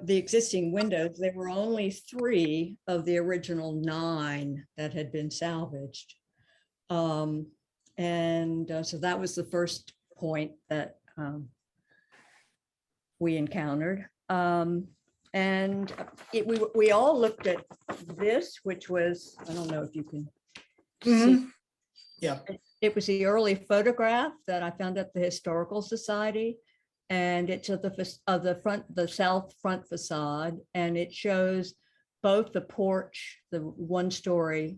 existing windows, there were only 3 of the original 9 that had been salvaged. So that was the first point that we encountered. We all looked at this, which was, I don't know if you can see. Yeah. It was the early photograph that I found at the Historical Society. And it's of the south front facade, and it shows both the porch, the 1-story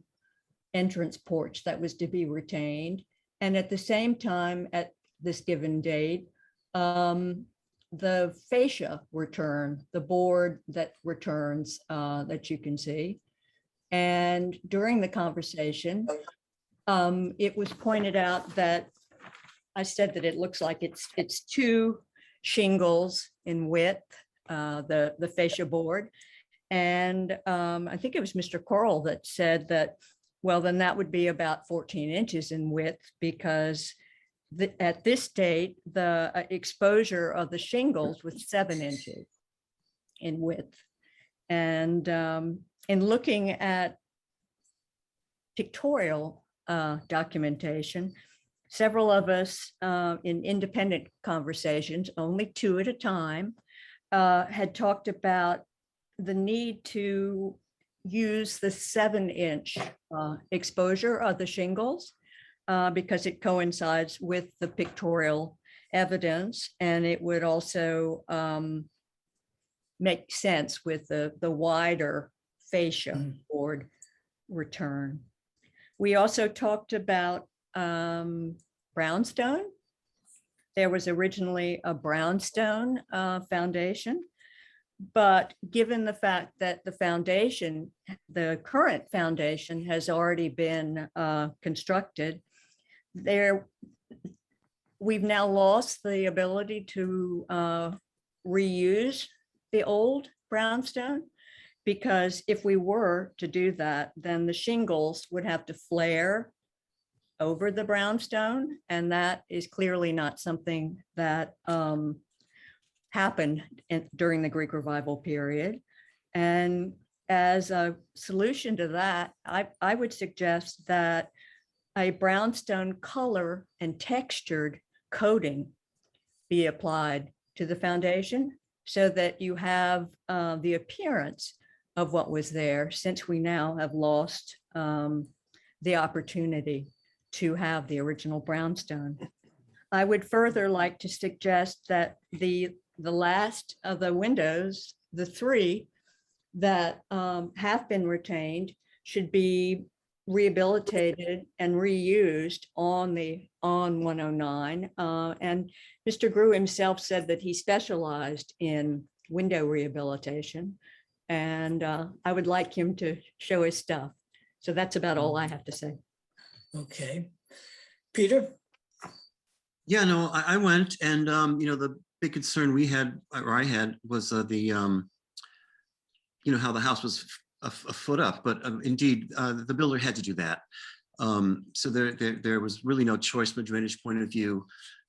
entrance porch that was to be retained, and at the same time, at this given date, the fascia return, the board that returns that you can see. And during the conversation, it was pointed out that I said that it looks like it's 2 shingles in width, the fascia board. And I think it was Mr. Coral that said that, well, then that would be about 14 inches in width, because at this date, the exposure of the shingles was 7 inches in width. And in looking at pictorial documentation, several of us in independent conversations, only 2 at a time, had talked about the need to use the 7-inch exposure of the shingles because it coincides with the pictorial evidence, and it would also make sense with the wider fascia board return. We also talked about brownstone. There was originally a brownstone foundation, but given the fact that the foundation, the current foundation has already been constructed, we've now lost the ability to reuse the old brownstone, because if we were to do that, then the shingles would have to flare over the brownstone, and that is clearly not something that happened during the Greek Revival period. And as a solution to that, I would suggest that a brownstone color and textured coating be applied to the foundation, so that you have the appearance of what was there, since we now have lost the opportunity to have the original brownstone. I would further like to suggest that the last of the windows, the 3 that have been retained, should be rehabilitated and reused on 109. And Mr. Grew himself said that he specialized in window rehabilitation, and I would like him to show his stuff. So that's about all I have to say. Okay. Peter? Yeah, no, I went, and the big concern we had, or I had, was how the house was a foot up, but indeed the builder had to do that. So there was really no choice from a drainage point of view.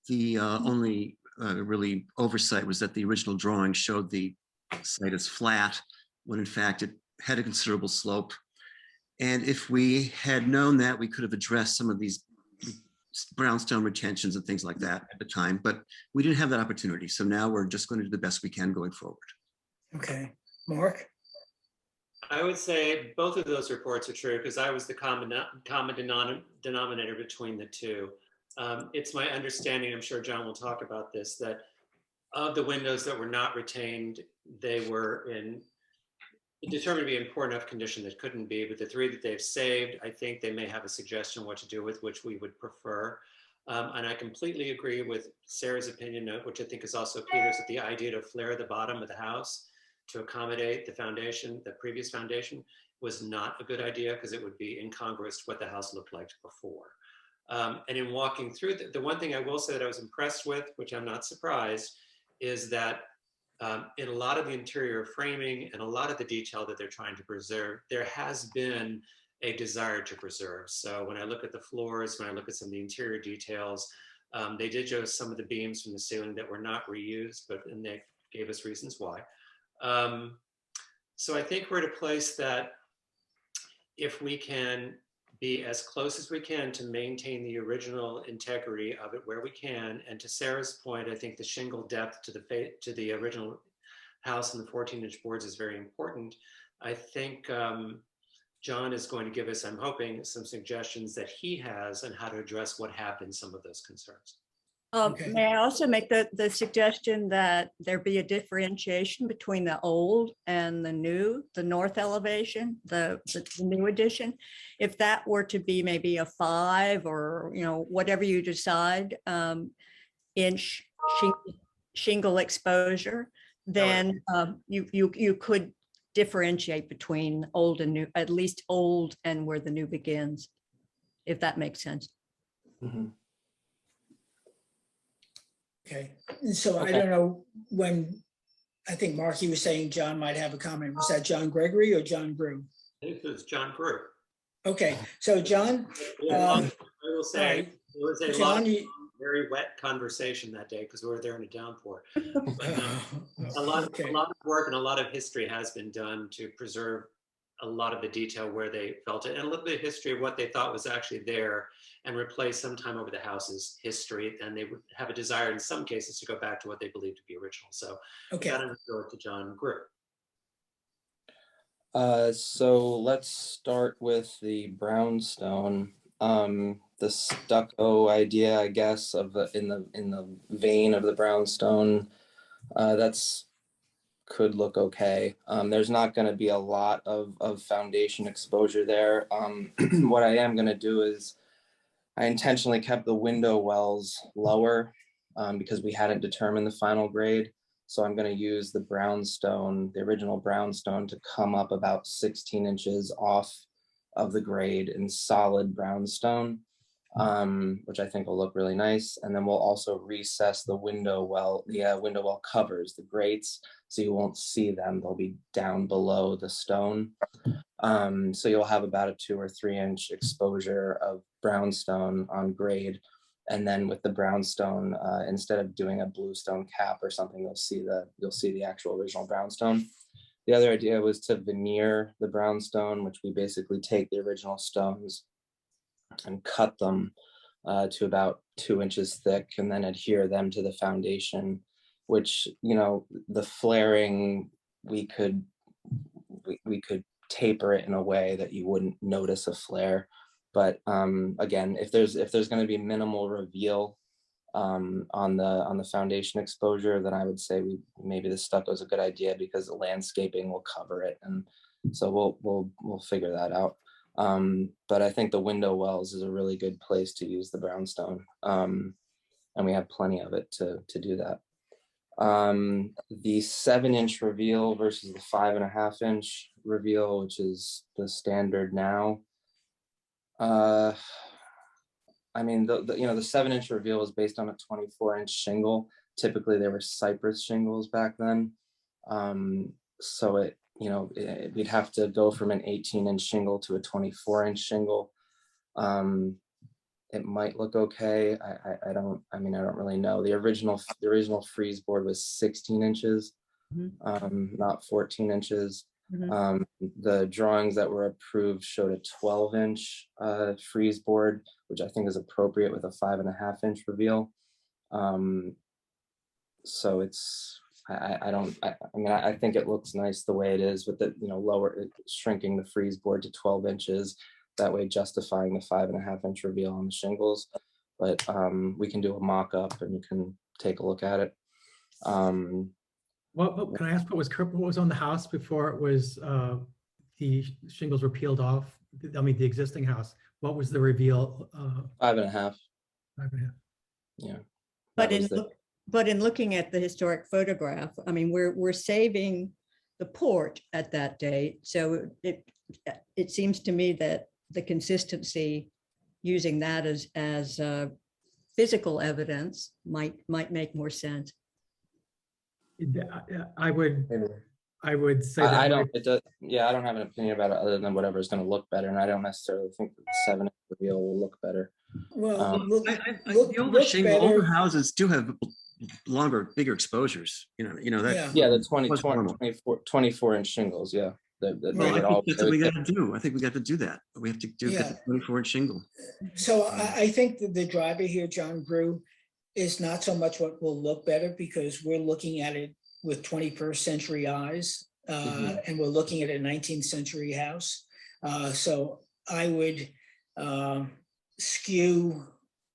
The only really oversight was that the original drawing showed the site as flat, when in fact it had a considerable slope. And if we had known that, we could have addressed some of these brownstone retentions and things like that at the time, but we didn't have that opportunity. So now we're just going to do the best we can going forward. Okay. Mark? I would say both of those reports are true, because I was the common denominator between the 2. It's my understanding, I'm sure John will talk about this, that of the windows that were not retained they were determined to be in poor enough condition that couldn't be, but the 3 that they've saved, I think they may have a suggestion what to do with, which we would prefer. And I completely agree with Sarah's opinion, which I think is also Peter's, that the idea to flare the bottom of the house to accommodate the foundation, the previous foundation, was not a good idea because it would be incongruous to what the house looked like before. And in walking through, the one thing I will say that I was impressed with, which I'm not surprised, is that in a lot of the interior framing and a lot of the detail that they're trying to preserve, there has been a desire to preserve. So when I look at the floors, when I look at some of the interior details, they did show some of the beams from the ceiling that were not reused, and they gave us reasons why. So I think we're at a place that if we can be as close as we can to maintain the original integrity of it where we can, and to Sarah's point, I think the shingle depth to the original house and the 14-inch boards is very important. I think John is going to give us, I'm hoping, some suggestions that he has on how to address what have been some of those concerns. Okay. May I also make the suggestion that there be a differentiation between the old and the new, the north elevation, the new addition? If that were to be maybe a 5 or, whatever you decide, inch shingle exposure, then you could differentiate between old and new, at least old and where the new begins, if that makes sense. Mm-hmm. Okay, and so I don't know when, I think Marky was saying John might have a comment. Was that John Gregory or John Grew? I think it was John Grew. Okay, so John. I will say, right. there was a John, lot of very wet conversation that day because we were there in a downpour. But, a lot of work and a lot of history has been done to preserve a lot of the detail where they felt it, and a little bit of history of what they thought was actually there, and replace sometime over the house's history. And they would have a desire in some cases to go back to what they believed to be original. So okay, I'm going to go to John Grew. So let's start with the brownstone. The stucco idea, I guess, of in the vein of the brownstone, that's could look okay. There's not going to be a lot of foundation exposure there. What I am going to do is I intentionally kept the window wells lower because we hadn't determined the final grade. So I'm going to use the brownstone, the original brownstone, to come up about 16 inches off of the grade in solid brownstone, which I think will look really nice. And then we'll also recess the window well covers, the grates, so you won't see them. They'll be down below the stone. So you'll have about a 2 or 3 inch exposure of brownstone on grade. And then with the brownstone, instead of doing a bluestone cap or something, you'll see the actual original brownstone. The other idea was to veneer the brownstone, which we basically take the original stones and cut them to about 2 inches thick, and then adhere them to the foundation, which, the flaring, we could taper it in a way that you wouldn't notice a flare. But again, if there's going to be minimal reveal on the foundation exposure, then I would say maybe the stucco is a good idea because the landscaping will cover it, and so we'll figure that out. But I think the window wells is a really good place to use the brownstone, and we have plenty of it to do that. The 7-inch reveal versus the 5.5 inch reveal, which is the standard now. I mean, the 7-inch reveal is based on a 24-inch shingle. Typically, they were cypress shingles back then. So we'd have to go from an 18-inch shingle to a 24-inch shingle. It might look okay. I don't really know. The original frieze board was 16 inches, not 14 inches. The drawings that were approved showed a 12-inch frieze board, which I think is appropriate with a 5.5 inch reveal. So it's, I think it looks nice the way it is with the, shrinking the frieze board to 12 inches, that way justifying the 5.5 inch reveal on the shingles. But we can do a mock-up and you can take a look at it. Can I ask what was on the house before it was, the shingles were peeled off? I mean, the existing house, what was the reveal? 5.5. 5.5. Yeah. But that was in, the- but in looking at the historic photograph, I mean, we're saving the port at that date. So it seems to me that the consistency using that as physical evidence might make more sense. I would say that. I don't, it does, yeah, I don't have an opinion about it other than whatever is going to look better. And I don't necessarily think that the 7-inch reveal will look better. Well, The older houses do have longer, bigger exposures, that. Yeah. Yeah, the 24-inch shingles, yeah. Well, make it I all think that's what very we thick. got to do. I think we got to do that. We have to get Yeah. the 24-inch shingle. So I think that the driver here, John Brew, is not so much what will look better because we're looking at it with 21st century eyes, and we're looking at a 19th century house. So I would skew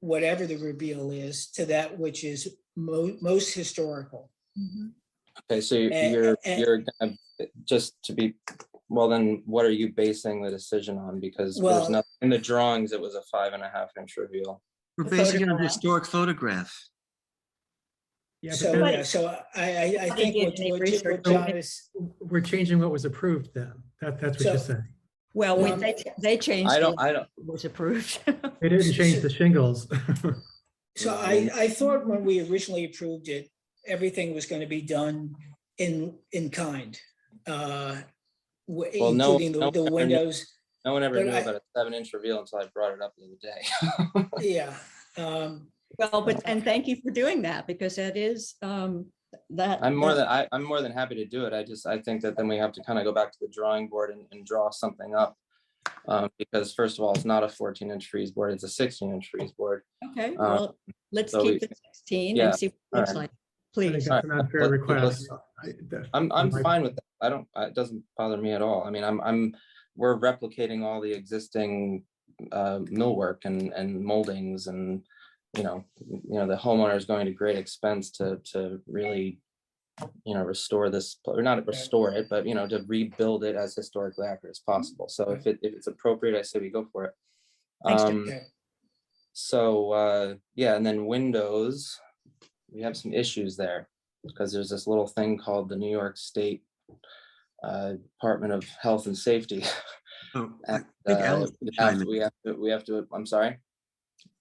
whatever the reveal is to that which is most historical. Okay, so And- you're gonna, just to be, well, then what are you basing the decision on? Because Well- there's nothing, in the drawings, it was a 5.5-inch reveal. We're The basing it on a photograph. historic photograph. Yeah, but So, then yeah, so I think did what any what research. John is, we're changing what was approved then. That's what So- you're saying. Well, Well, they changed. I it, don't, it was approved. They didn't change the shingles. so I thought when we originally approved it, everything was going to be done in kind. Well, Including the ever knew- windows, no one ever but knew I- about a 7-inch reveal until I brought it up the other day. yeah. Well, and thank you for doing that because that is that. I'm more than happy to do it. I think that then we have to kind of go back to the drawing board and draw something up. Because first of all, it's not a 14-inch freeze board, it's a 16-inch freeze board. Okay, well, let's so keep we- the 16 yeah, and see what it looks all right. like. I think Please. that's an unfair Let's- request. I'm fine with that. I don't, it doesn't bother me at all. I mean, we're replicating all the existing millwork and moldings and, the homeowner is going to great expense to really, restore this, or not restore it, but, to rebuild it as historically accurate as possible. So if it's appropriate, I say we go for it. Thanks, Jim. Okay. So, yeah, and then windows, we have some issues there because there's this little thing called the New York State Department of Health and Safety. Oh, I And, think Alice can chime in. we have to, I'm sorry.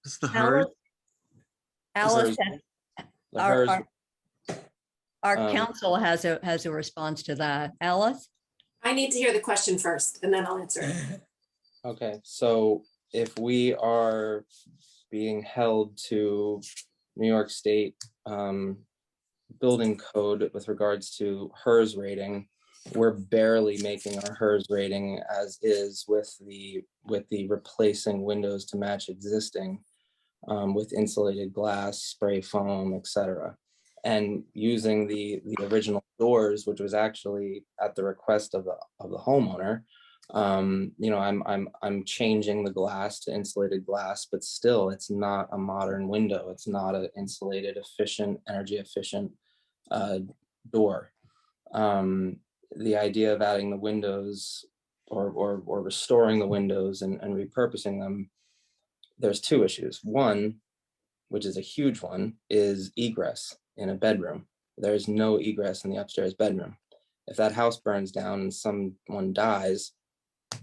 It's the herd. Alice, The our, HERS, our um, council has a response to that. Alice? I need to hear the question first and then I'll answer it. okay, so if we are being held to New York State building code with regards to HERS rating, we're barely making our HERS rating as is with the replacing windows to match existing with insulated glass, spray foam, etc. And using the original doors, which was actually at the request of the homeowner. I'm changing the glass to insulated glass, but still it's not a modern window. It's not an insulated, efficient, energy efficient door. The idea of adding the windows or restoring the windows and repurposing them, there's two issues. One, which is a huge one, is egress in a bedroom. There's no egress in the upstairs bedroom. If that house burns down and someone dies,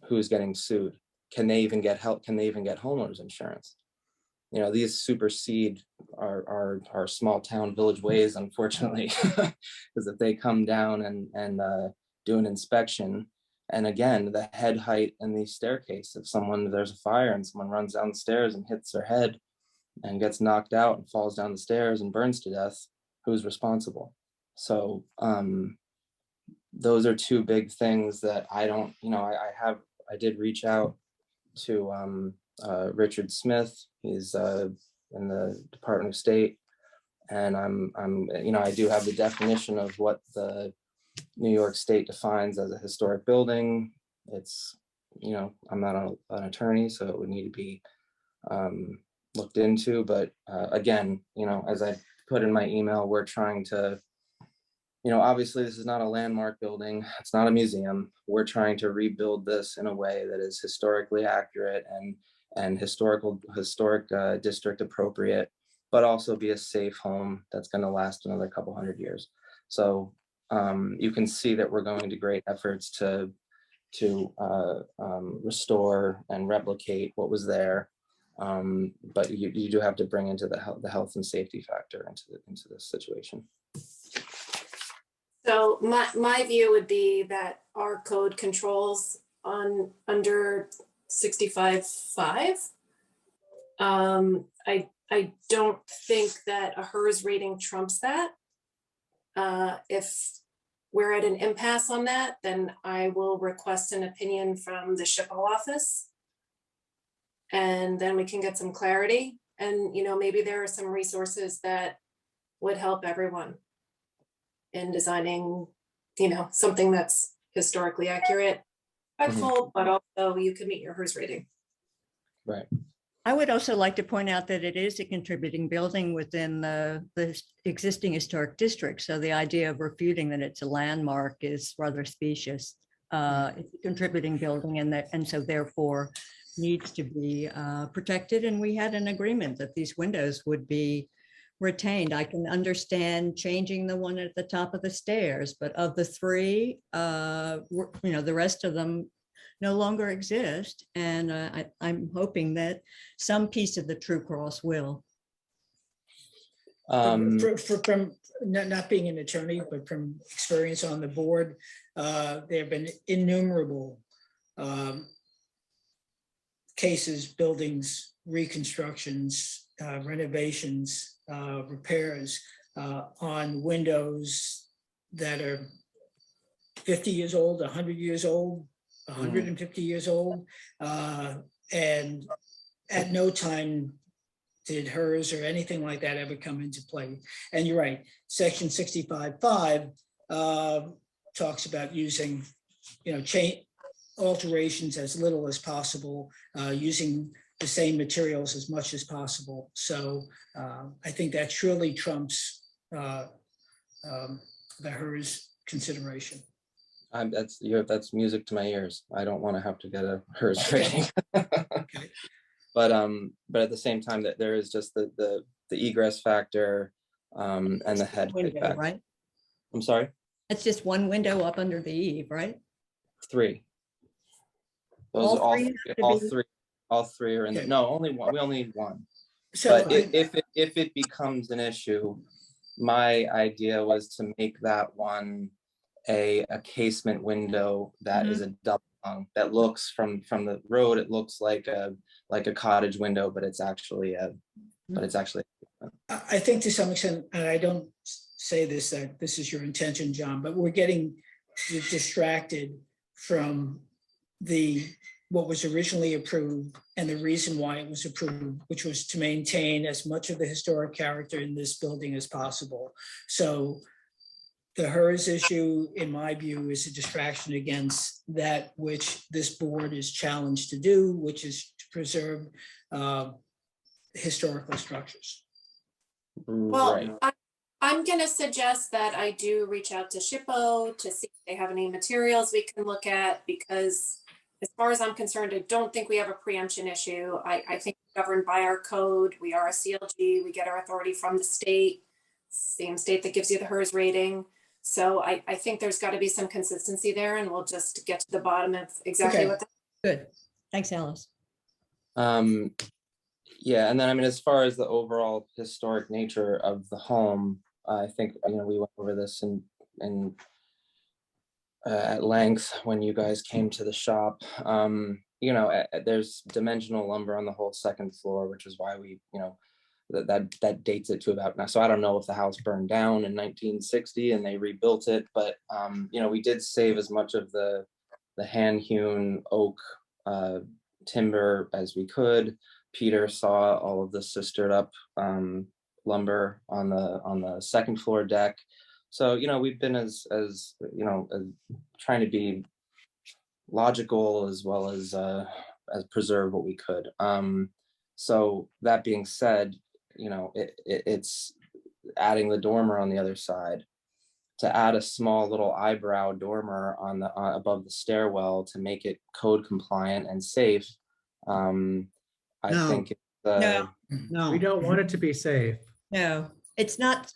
who's getting sued? Can they even get help? Can they even get homeowners insurance? These supersede our small town village ways, unfortunately, because if they come down and do an inspection, and again, the head height in the staircase, if there's a fire and someone runs down the stairs and hits their head and gets knocked out and falls down the stairs and burns to death, who's responsible? So those are two big things that I don't, I did reach out to Richard Smith. He's in the Department of State, and I do have the definition of what the New York State defines as a historic building. It's, I'm not an attorney, so it would need to be looked into. But again, as I put in my email, we're trying to Obviously this is not a landmark building. It's not a museum. We're trying to rebuild this in a way that is historically accurate and historic district appropriate, but also be a safe home that's going to last another couple hundred years. So you can see that we're going to great efforts to restore and replicate what was there. But you do have to bring into the health and safety factor into this situation. So my view would be that our code controls on under 65.5. I don't think that a HERS rating trumps that. If we're at an impasse on that, then I will request an opinion from the SHPO office. And then we can get some clarity. And, maybe there are some resources that would help everyone in designing, something that's historically accurate, respectful, but also you can meet your HERS rating. Right. I would also like to point out that it is a contributing building within the existing historic district. So the idea of refuting that it's a landmark is rather specious. It's a contributing building and so therefore needs to be protected. And we had an agreement that these windows would be retained. I can understand changing the one at the top of the stairs, but of the three, the rest of them no longer exist. And I'm hoping that some piece of the True Cross will. From not being an attorney, but from experience on the board, there have been innumerable cases, buildings, reconstructions, renovations, repairs on windows that are 50 years old, 100 years old, 150 years old, and at no time did HERS or anything like that ever come into play. And you're right, section 65.5 talks about using, change alterations as little as possible, using the same materials as much as possible. So I think that surely trumps the HERS consideration. That's music to my ears. I don't want to have to get a HERS rating. Okay. But at the same time, that there is just the egress factor and the head Window, factor. right? I'm sorry? It's just one window up under the eave, right? 3. Those All all three three, have to all be- three, all three are in Okay. no, only one. We only need one. So But if it becomes an issue, my idea was to make that one a casement window that is a double hung, that looks from the road, it looks like a cottage window, but it's actually I think to some extent, and I don't say this, that this is your intention, John, but we're getting distracted from what was originally approved and the reason why it was approved, which was to maintain as much of the historic character in this building as possible. So the HERS issue, in my view, is a distraction against that which this board is challenged to do, which is to preserve historical structures. Well, right. I'm going to suggest that I do reach out to SHPO to see if they have any materials we can look at, because as far as I'm concerned, I don't think we have a preemption issue. I think we're governed by our code. We are a CLG. We get our authority from the state, same state that gives you the HERS rating. So I think there's got to be some consistency there, and we'll just get to the bottom of exactly Okay. what the Good. Thanks, Alice. Yeah, and then I mean, as far as the overall historic nature of the home, I think we went over this in at length when you guys came to the shop. There's dimensional lumber on the whole second floor, which is why we that dates it to about now. So I don't know if the house burned down in 1960 and they rebuilt it, but we did save as much of the hand-hewn oak timber as we could. Peter saw all of the sistered up lumber on the second floor deck. So we've been as trying to be logical as well as preserve what we could. So that being said, it's adding the dormer on the other side to add a small little eyebrow dormer on the above the stairwell to make it code compliant and safe. I No. think it's, No. No. We don't want it to be safe. No, it's not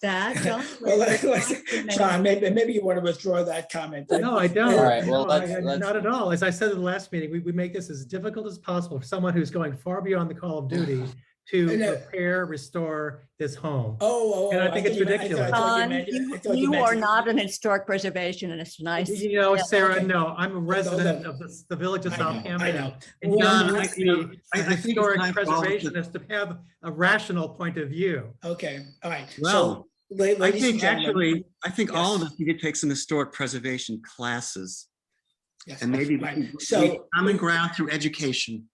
that, John. Well, John, maybe you want to withdraw that comment. No, I don't. All right, well, No, let's- not at all. As I said in the last meeting, we make this as difficult as possible for someone who's going far beyond the call of duty to No. repair, restore this home. Oh, And I think it's thought you meant- ridiculous. I thought you John, meant- I you thought you meant are to- not an historic preservation and it's nice. You know, Yeah, Sarah, okay. no, I'm a resident no. of the village of I know, Southampton. I know. And you John, don't I- have to you know, be I a think it's historic time for all of us to- preservationist to have a rational point of view. Okay, all right. Well, So, I ladies and think gentlemen, I think all of Yes. us need to take some historic preservation classes, yes, and maybe we right. can So- create common ground through education.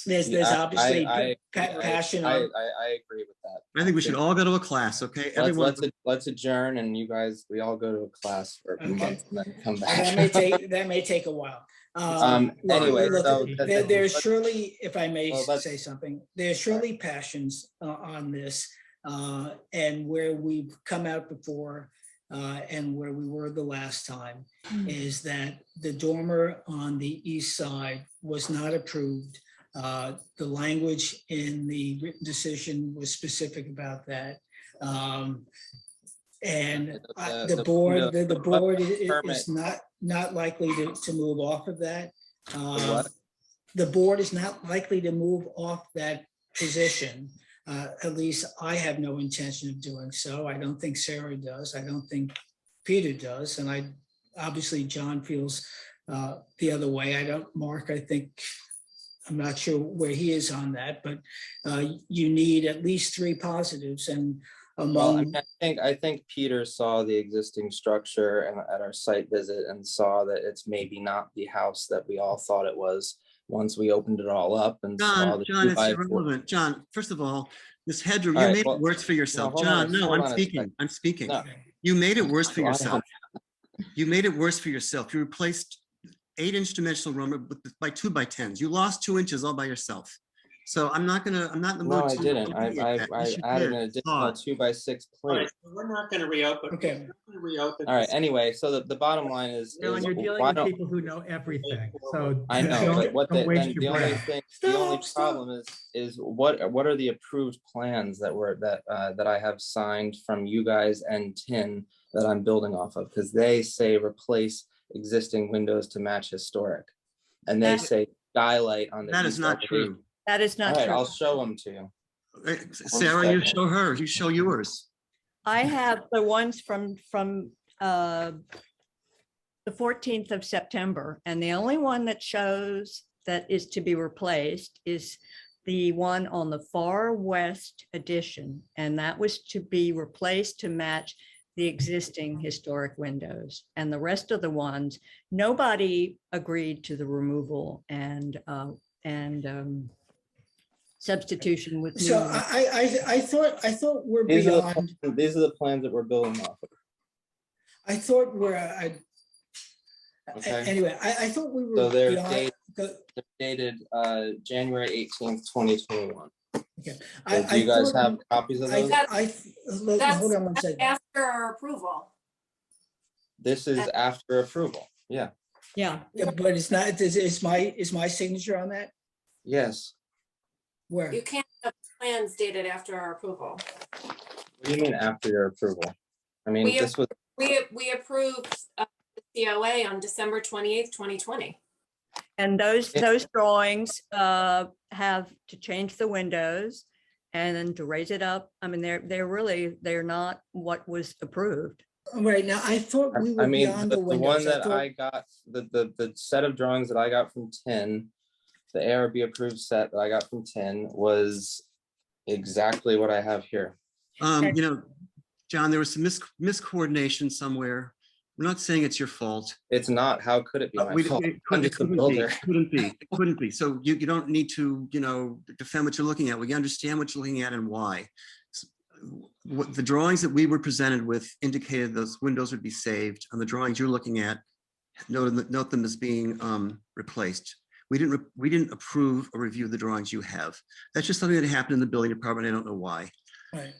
there's Yeah, obviously I passion I on. agree with that. I think we should all go to a class, okay? Let's, Everyone, let's adjourn and you guys, we all go to a class for a Okay. month and then come That back. may take a while. Anyway, look, so there's surely, if I may Well, let's- say something, there's surely passions on this, and where we've come out before, and where we were the last time, is that the dormer on the east side was not approved. The language in the written decision was specific about that. And the board is not likely to move off of that. what? The board is not likely to move off that position. At least I have no intention of doing so. I don't think Sarah does. I don't think Peter does. And obviously John feels the other way. Mark, I'm not sure where he is on that, but you need at least 3 positives, and Well, among, I think Peter saw the existing structure and at our site visit and saw that it's maybe not the house that we all thought it was once we opened it all up and saw the John, it's 2x4. irrelevant. John, first of all, this headroom, All you right, made well, it worse for yourself. hold on John, no, hold I'm on a speaking. second. I'm speaking. No. You made it worse for Well, I yourself. You made it worse for yourself. You replaced 8-inch dimensional room by 2x10s. You lost 2 inches all by yourself. So I'm not in the mood. No, I to didn't. remediate I that. Yes, you added did. an I additional saw it. 2x6 All right, plate. so we're not going to reopen. Okay. We're not gonna reopen All right, this. anyway, so the bottom line is John, you're dealing why with don't, people who know everything, so. I know, but what don't waste then your the only breath. thing, the only Stop. problem is what are the approved plans that I have signed from you guys and Tin that I'm building off of? Because they say replace existing windows to match historic. And they That- say skylight on the That is east not elevation. true. That is All not right, true. I'll show them to you. Sarah, you second. show her. You show yours. I have the ones from the 14th of September, and the only one that shows that is to be replaced is the one on the far west addition, and that was to be replaced to match the existing historic windows. And the rest of the ones, nobody agreed to the removal and substitution with So new. I thought we're These are beyond, the plans that we're building off of. I thought Okay. anyway, I thought we So were they're beyond. They're dated January 18th, 2021. Okay. So do you guys have copies of those? Hold on one second. After our approval. This is after approval. Yeah, Yeah, Yeah, but it's not, is my signature on that? yes. Where? You can't have plans dated after our approval. What do you mean after your approval? I mean, We this was, We approved the COA on December 28th, 2020. and those drawings have to change the windows and then to raise it up. I mean, they're not what was approved. Right now, I thought we I were mean, beyond the the one windows. that I got, the set of drawings that I got from Tin, the ARB approved set that I got from Tin was exactly what I have here. You know, John, there was some miscoordination somewhere. We're not saying it's your fault. It's not, how could it be my fault? It I'm couldn't just a be. builder. It couldn't be. It couldn't be. So you don't need to, defend what you're looking at. We understand what you're looking at and why. What the drawings that we were presented with indicated those windows would be saved. On the drawings you're looking at, note them as being replaced. We didn't approve or review the drawings you have. That's just something that happened in the building department. I don't know why. Right.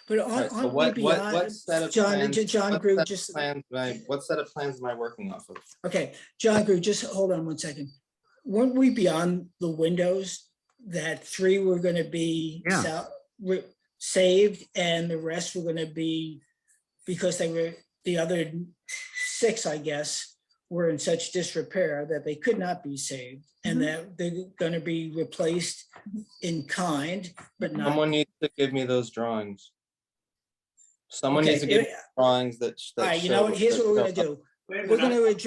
But Right, so aren't we what beyond, set of John, plans? John what Grew, set of just, plans what set of plans am I working off of? okay, John Grew, just hold on one second. Weren't we beyond the windows that 3 were gonna be Yeah. saved and the rest were gonna be, because they were, the other 6, I guess, were in such disrepair that they could not be saved, and that they're gonna be replaced in kind, but not. Someone needs to give me those drawings. Someone Okay, needs to give me drawings that All that right, you know what, here's that what we're gonna show- do. Wait a We're minute,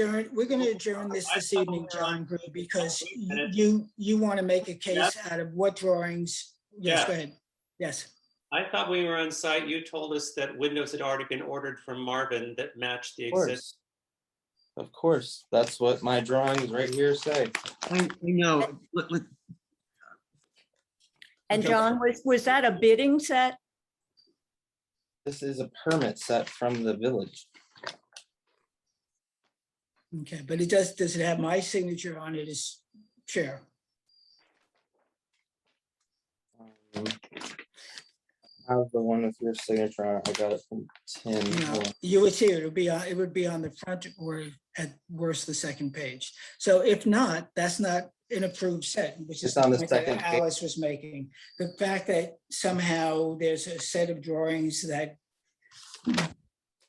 gonna adjourn this I thought we evening, were John on- Grew, because Wait a minute. you want to make a case out of what drawings. Yes, Yeah. go ahead. Yes. I thought we were on site. You told us that windows had already been ordered from Marvin that matched the Of exist. course. Of course, that's what my drawings right here say. I know. And Okay. John, was that a bidding set? This is a permit set from the village. Okay, but does it have my signature on it as chair? I have the one with your signature on it. I got it from Tim. No, you would see it. It would be on the front or at worst, the second page. So if not, that's not an approved set, which is It's on the point that second page. Alice was making. The fact that somehow there's a set of drawings that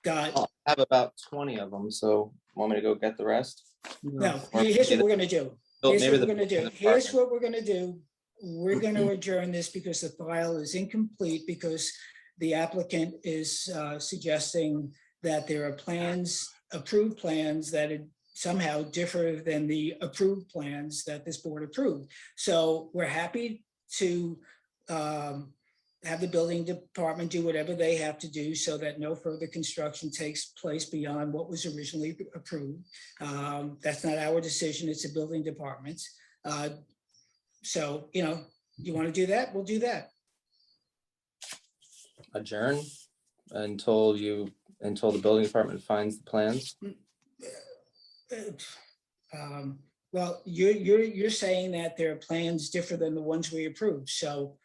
got, I have about 20 of them, so want me to go get the rest? no, Or here's what maybe we're gonna do. Maybe Here's what the we're gonna do. building Here's department. what we're gonna do. We're gonna adjourn this because the file is incomplete, because the applicant is suggesting that there are plans, approved plans that somehow differ than the approved plans that this board approved. So we're happy to have the building department do whatever they have to do so that no further construction takes place beyond what was originally approved. That's not our decision, it's a building department's. So, you want to do that? We'll do that. Adjourn until the building department finds the plans. Well, you're saying that their plans differ than the ones we approved, so.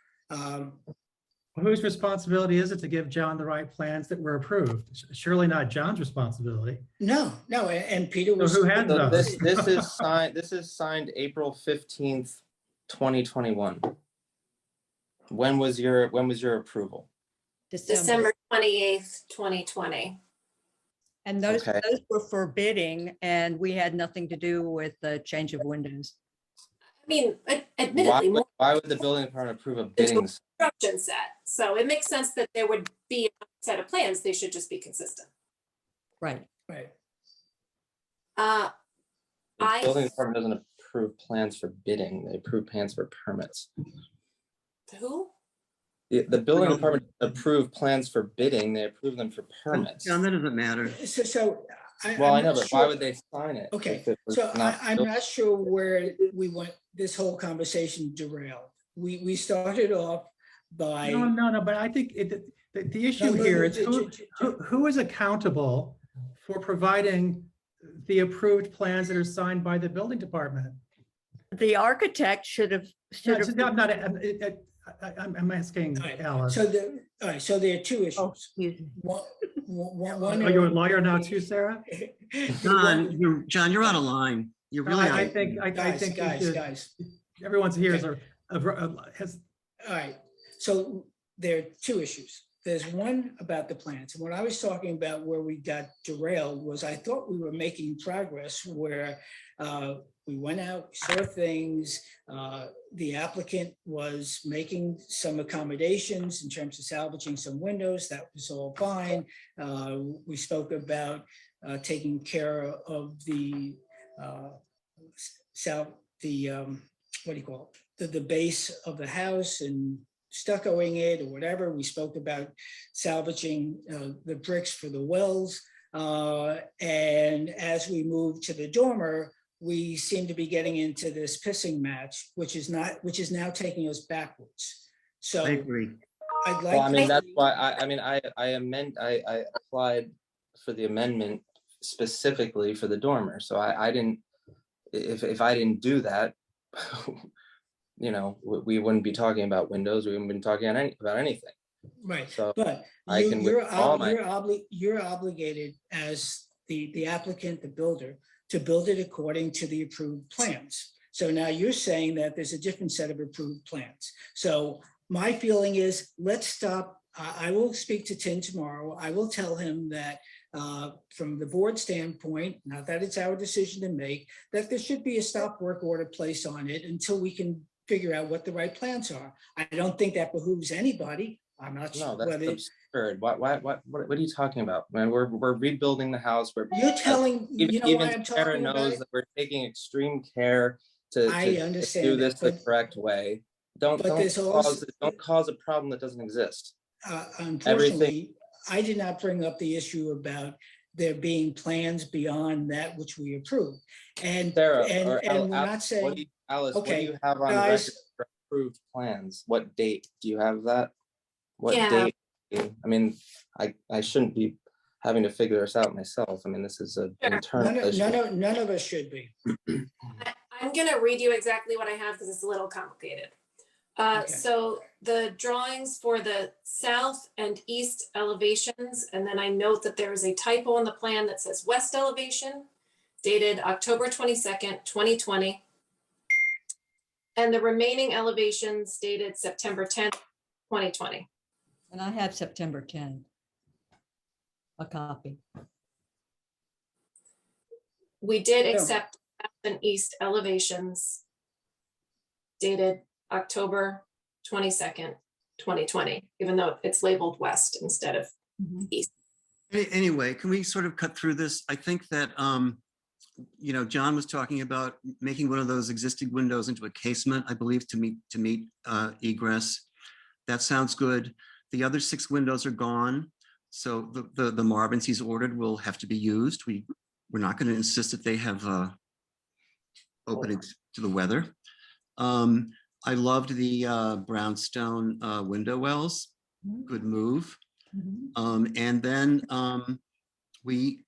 Whose responsibility is it to give John the right plans that were approved? Surely not John's responsibility. No, and Peter So was. who had So those? this is signed April 15th, 2021. When was your approval? December 28th, 2020. And those Okay. were for bidding, and we had nothing to do with the change of windows. I mean, admittedly, more Why would the building department approve a bidding? construction set. So it makes sense that there would be a set of plans. They should just be consistent. Right. Right. Uh, The I- building department doesn't approve plans for bidding. They approve plans for permits. Who? The building department approved plans for bidding. They approve them for permits. John, that doesn't matter. So. Well, I I'm know, not but why sure- would they sign it? Okay, if it was so not I'm built? not sure where we went, this whole conversation derailed. We started off by. No, but I think the issue here is who is accountable for providing the approved plans that are signed by the building department? The architect should have. I'm asking All right, Alice. All right, so there are two Oh, issues. excuse me. One. Are you a lawyer now too, Sarah? John, you're out of line. You're really I out. think you should- Guys. everyone's here has All right, so there are two issues. There's one about the plans. And what I was talking about where we got derailed was I thought we were making progress where we went out, saw things. The applicant was making some accommodations in terms of salvaging some windows. That was all fine. We spoke about taking care of the what do you call it? The base of the house and stuccoing it or whatever. We spoke about salvaging the bricks for the wells. And as we moved to the dormer, we seem to be getting into this pissing match, which is now taking us backwards. So I agree. I'd like. Well, I mean, to- that's why I applied for the amendment specifically for the dormer. So I didn't, if I didn't do that, we wouldn't be talking about windows. We wouldn't be talking about anything. Right, So but I can withdraw my- you're obligated as the applicant, the builder, to build it according to the approved plans. So now you're saying that there's a different set of approved plans. So my feeling is, let's stop. I will speak to Tim tomorrow. I will tell him that from the board standpoint, not that it's our decision to make, that there should be a stop work order placed on it until we can figure out what the right plans are. I don't think that behooves anybody. I'm not No, sure that's whether absurd. What are you talking about? Man, we're rebuilding the house. you're telling, you know why even I'm Sarah talking about knows it? that we're taking extreme care to I understand do this that, the correct way. Don't there's also, cause a problem that doesn't exist. unfortunately, I did not bring up the issue about there being plans beyond that which we approved. And, Sarah, and, or and we're Al- not saying, Alice, what do okay, you have on the guys, record for approved plans? What date? Do you have that? What Yeah. date? I mean, I shouldn't be having to figure this out myself. I mean, this is an Sure. internal issue. none of us should be. I'm gonna read you exactly what I have because it's a little complicated. Okay. So the drawings for the south and east elevations, and then I note that there is a typo on the plan that says west elevation dated October 22nd, 2020. And the remaining elevations dated September 10th, 2020. And I have September 10, a copy. We did Yeah. accept south and east elevations dated October 22nd, 2020, even though it's labeled west instead of east. Anyway, can we sort of cut through this? I think that, you know, John was talking about making one of those existing windows into a casement, I believe, to meet egress. That sounds good. The other 6 windows are gone. So the Marvins he's ordered will have to be used. We're not going to insist that they have openings to the weather. I loved the brownstone window wells. Good move. And then we,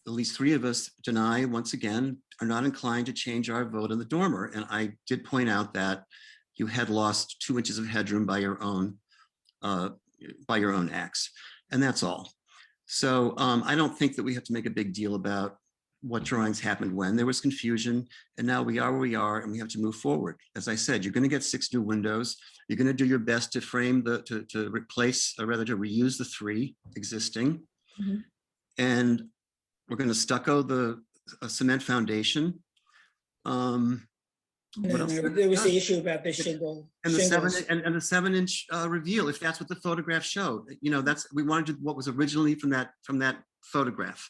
at least 3 of us, Denai, once again, are not inclined to change our vote on the dormer. And I did point out that you had lost 2 inches of headroom by your own acts, and that's all. So I don't think that we have to make a big deal about what drawings happened when. There was confusion, and now we are where we are, and we have to move forward. As I said, you're going to get 6 new windows. You're going to do your best to frame to replace, or rather to reuse the 3 existing. And we're going to stucco the cement foundation. What else? There was the issue about the shingle. And the shingles. 7-inch reveal, if that's what the photograph showed. You know, we wanted to do what was originally from that photograph.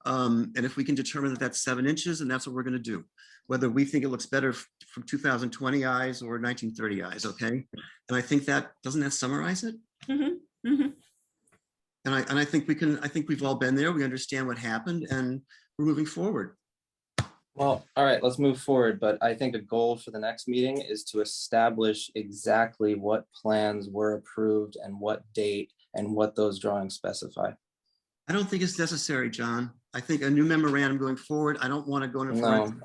And if we can determine that that's 7 inches, and that's what we're going to do, whether we think it looks better from 2020 eyes or 1930 eyes. Okay. And I think doesn't that summarize it? And I think we've all been there. We understand what happened, and we're moving forward. Well, all right, let's move forward. But I think a goal for the next meeting is to establish exactly what plans were approved and what date and what those drawings specify. I don't think it's necessary, John. I think a new memorandum going forward. I don't want to go in front.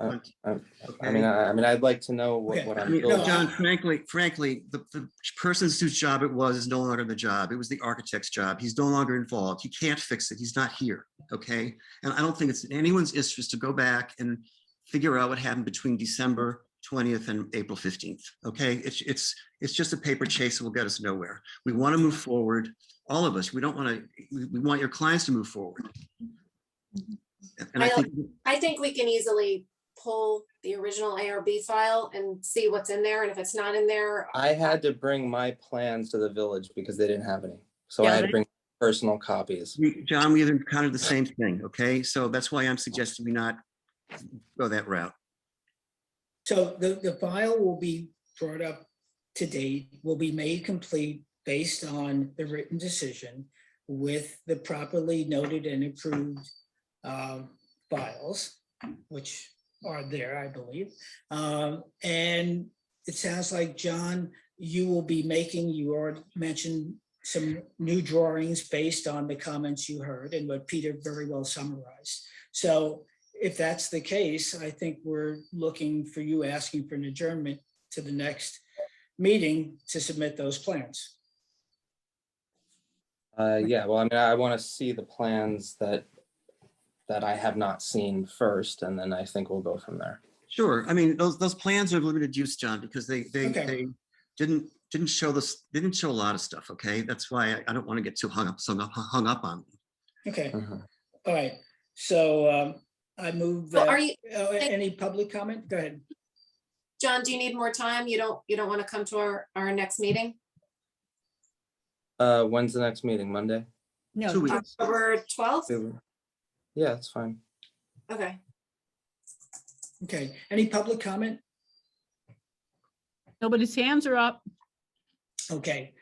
I mean, I'd like to know what Okay. I'm I mean, building. John, frankly, the person whose job it was is no longer the job. It was the architect's job. He's no longer involved. He can't fix it. He's not here. Okay. And I don't think it's in anyone's interest to go back and figure out what happened between December 20th and April 15th. Okay. It's just a paper chase that will get us nowhere. We want to move forward. All of us. We want your clients to move forward. And I think we can easily pull the original ARB file and see what's in there. And if it's not in there, I had to bring my plans to the village because they didn't have any. So I had to bring personal copies. John, we have encountered the same thing. Okay. So that's why I'm suggesting we not go that route. So the file will be brought up to date, will be made complete based on the written decision with the properly noted and approved files, which are there, I believe. And it sounds like, John, you will be making, you already mentioned some new drawings based on the comments you heard and what Peter very well summarized. So if that's the case, I think we're looking for you asking for an adjournment to the next meeting to submit those plans. Yeah, well, I mean, I want to see the plans that I have not seen first, and then I think we'll go from there. Sure. I mean, those plans are limited use, John, because they Okay. didn't show this, they didn't show a lot of stuff. Okay, that's why I don't want to get too hung up on them. Okay, Mhm. all right. So I move So that, are you, any public comment? Go ahead. John, do you need more time? You don't want to come to our next meeting? When's the next meeting? Monday? No, 2 weeks. October 12th? Yeah, that's fine. Okay. Okay, any public comment? Nobody's hands are up. Okay.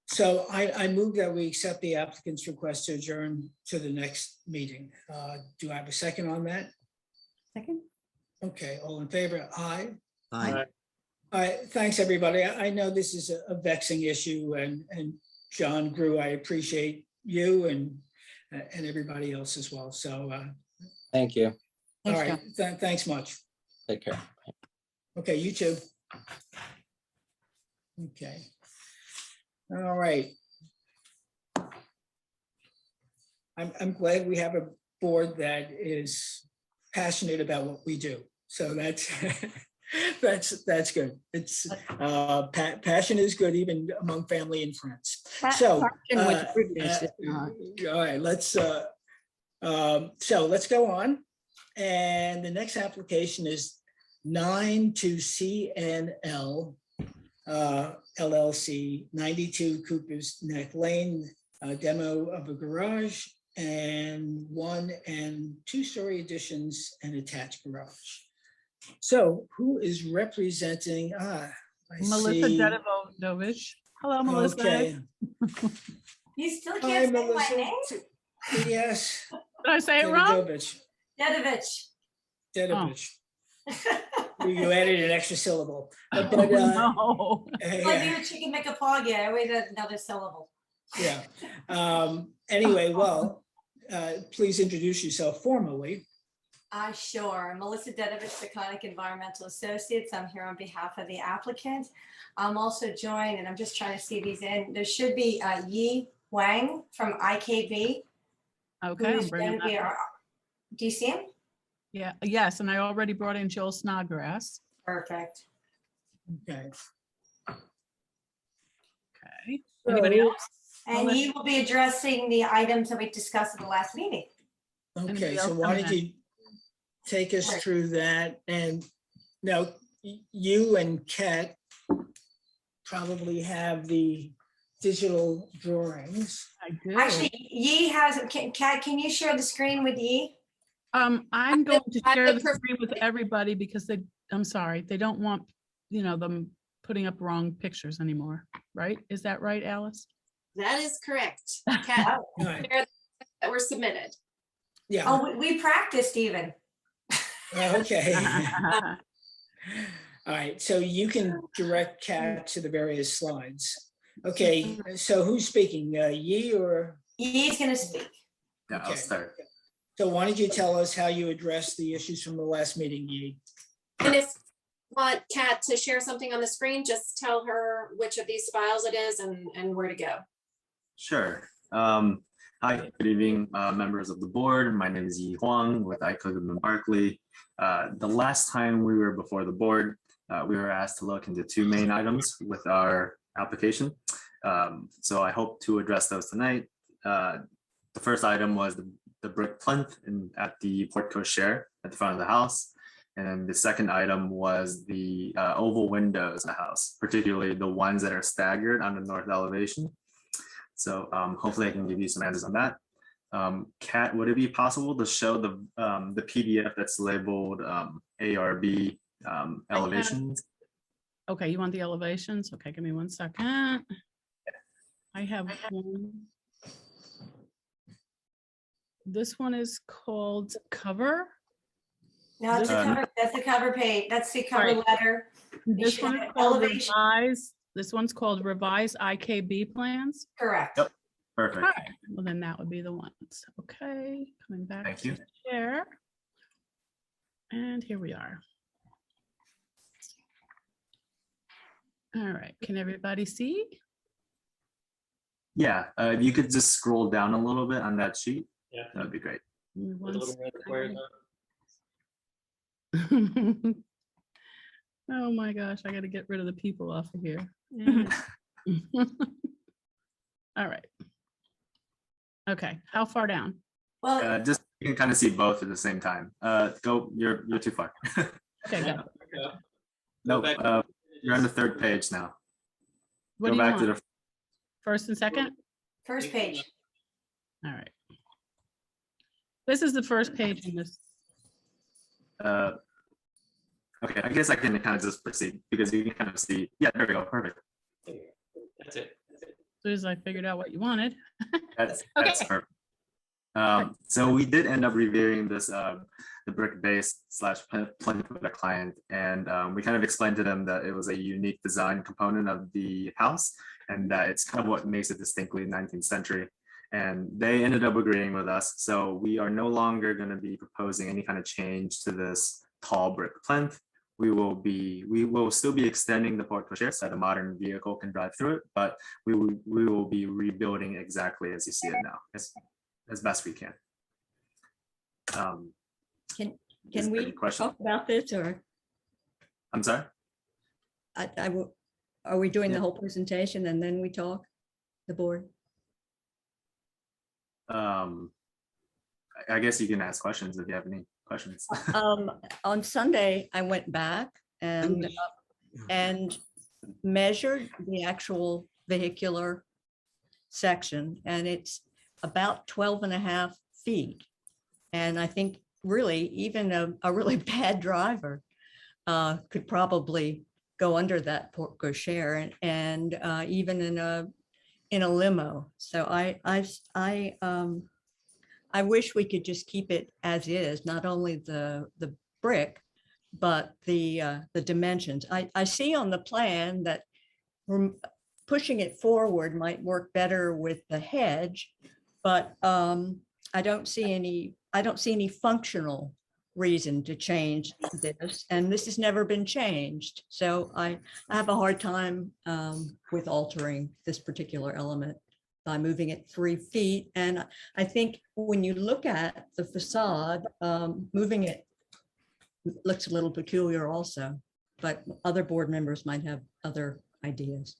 So I move that we accept the applicant's request to adjourn to the next meeting. Do I have a second on that? second. Okay, all in favor? Aye. Fine. All right, thanks, everybody. I know this is a vexing issue, and John Grew, I appreciate you and everybody else as well. So, Thank you. all Thanks, right, John. thanks much. Take care. Okay, you too. Okay. All right. I'm glad we have a board that is passionate about what we do. So that's that's good. It's passion is good even among family and friends. So Passion with goodness is not. all right, let's so let's go on. And the next application is 9 to CNL LLC, 92 Cooper's Neck Lane, demo of a garage and 1 and 2-story additions and attached garage. So who is representing? I Melissa see. Dedovich. Hello, Melissa. Okay. You still Hi, can't say my Melissa. name? Yes. Did I say it wrong? Dedovich. Dedovich. Dedovich. You added an extra syllable. But, Oh, no. Like yeah. you chicken make a pog, I waited another syllable. Yeah. Anyway, well, please introduce yourself formally. Sure. Melissa Dedovich, Taconic Environmental Associates. I'm here on behalf of the applicant. I'm also joined, and I'm just trying to see these in. There should be Yi Wang from IKB. Okay, who's I'm bringing gonna be that. our- Do you see him? Yeah, yes, and I already brought in Jill Snodgrass. Perfect. Okay. Okay. Anybody So- else? And he will be addressing the items that we discussed at the last meeting. Okay, Anybody so else why coming don't you take us through that? And now you and Kat probably have the digital drawings. I do. Actually, Yi has, Kat, can you share the screen with Yi? I'm going to I share would the prefer- screen with everybody because I'm sorry, they don't want, them putting up wrong pictures anymore, right? Is that right, Alice? That is correct. Kat, All right, that were submitted. yeah, Oh, we practiced even. okay. All right, so you can direct Kat to the various slides. Okay, so who's speaking, Yi or? Yi's gonna speak. Yeah, I'll Okay. start. So why don't you tell us how you addressed the issues from the last meeting, Yi? And if you want Kat to share something on the screen, just tell her which of these files it is and where to go. Sure. Hi, good evening, members of the board. My name is Yi Huang with iCodeman Barkley. The last time we were before the board, we were asked to look into 2 main items with our application. So I hope to address those tonight. The first item was the brick plinth at the portico share at the front of the house. And then the second item was the oval windows in the house, particularly the ones that are staggered on the north elevation. So hopefully I can give you some answers on that. Kat, would it be possible to show the PDF that's labeled ARB elevations? Okay, you want the elevations? Okay, give me 1 second. I have one. This one is called cover. No, it's This- that's the cover page. That's the cover Right. letter. This should one have is called elevation. revise. This one's called revise IKB plans. Correct. Yep. Perfect. All right, well then that would be the ones. Okay, coming back Thank to you. the share. And here we are. All right, can everybody see? Yeah, if you could just scroll down a little bit on that sheet, Yeah. that would be great. With a little red squares up. Oh my gosh, I gotta get rid of the people off of here. Yeah. All right. Okay, how far down? Well, Just you can kind of see both at the same time. You're too far. Okay, go. No, back. you're on the third page now. What Go do you back to want? the First and second? first page. All right. This is the first page in this. okay, I guess I can kind of just proceed because you can kind of see. Yeah, there we go. Perfect. That's it. That's it. As soon as I figured out what you wanted. That's Okay. perfect. So we did end up reviewing this, the brick base / plinth with a client, and we kind of explained to them that it was a unique design component of the house, and that it's kind of what makes it distinctly 19th century. And they ended up agreeing with us. So we are no longer going to be proposing any kind of change to this tall brick plinth. We will still be extending the porte cochere so that a modern vehicle can drive through it, but we will be rebuilding exactly as you see it now, as best we can. Is Can there we any question? talk about this, or I'm sorry? are we doing Yeah. the whole presentation and then we talk, the board? I guess you can ask questions if you have any questions. On Sunday, I went back and measured the actual vehicular section, and it's about 12 and a half feet. And I think really even a really bad driver could probably go under that porte cochere, and even in a limo. So I wish we could just keep it as is, not only the brick, but the dimensions. I see on the plan that pushing it forward might work better with the hedge, but I don't see any functional reason to change this, and this has never been changed. So I have a hard time with altering this particular element by moving it 3 feet. And I think when you look at the facade, moving it looks a little peculiar also, but other board members might have other ideas.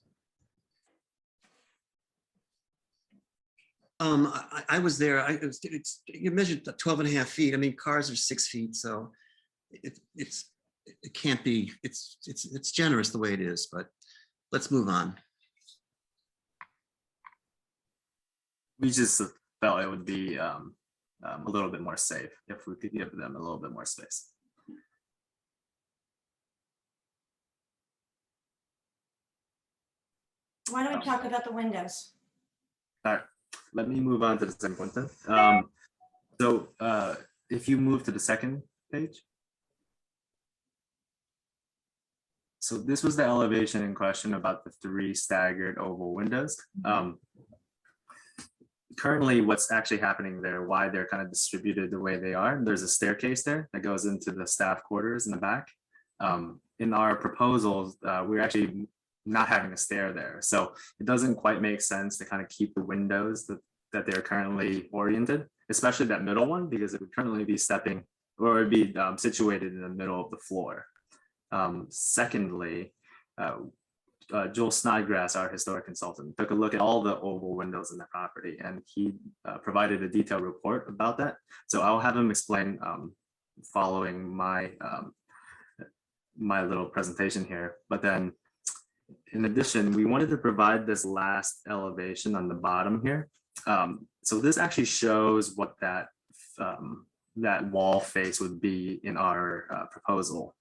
I was there. You measured 12 and a half feet. I mean, cars are 6 feet, so it can't be, it's generous the way it is, but let's move on. We just felt it would be a little bit more safe if we could give them a little bit more space. Why don't we talk about the windows? All right, let me move on to the second point then. So if you move to the second page. So this was the elevation in question about the 3 staggered oval windows. Currently, what's actually happening there, why they're kind of distributed the way they are, there's a staircase there that goes into the staff quarters in the back. In our proposals, we're actually not having a stair there. So it doesn't quite make sense to kind of keep the windows that they're currently oriented, especially that middle one, because it would currently be stepping or it'd be situated in the middle of the floor. Secondly, Joel Snodgrass, our historic consultant, took a look at all the oval windows in the property, and he provided a detailed report about that. So I'll have him explain following my my little presentation here. But then, in addition, we wanted to provide this last elevation on the bottom here. So this actually shows what that that wall face would be in our proposal.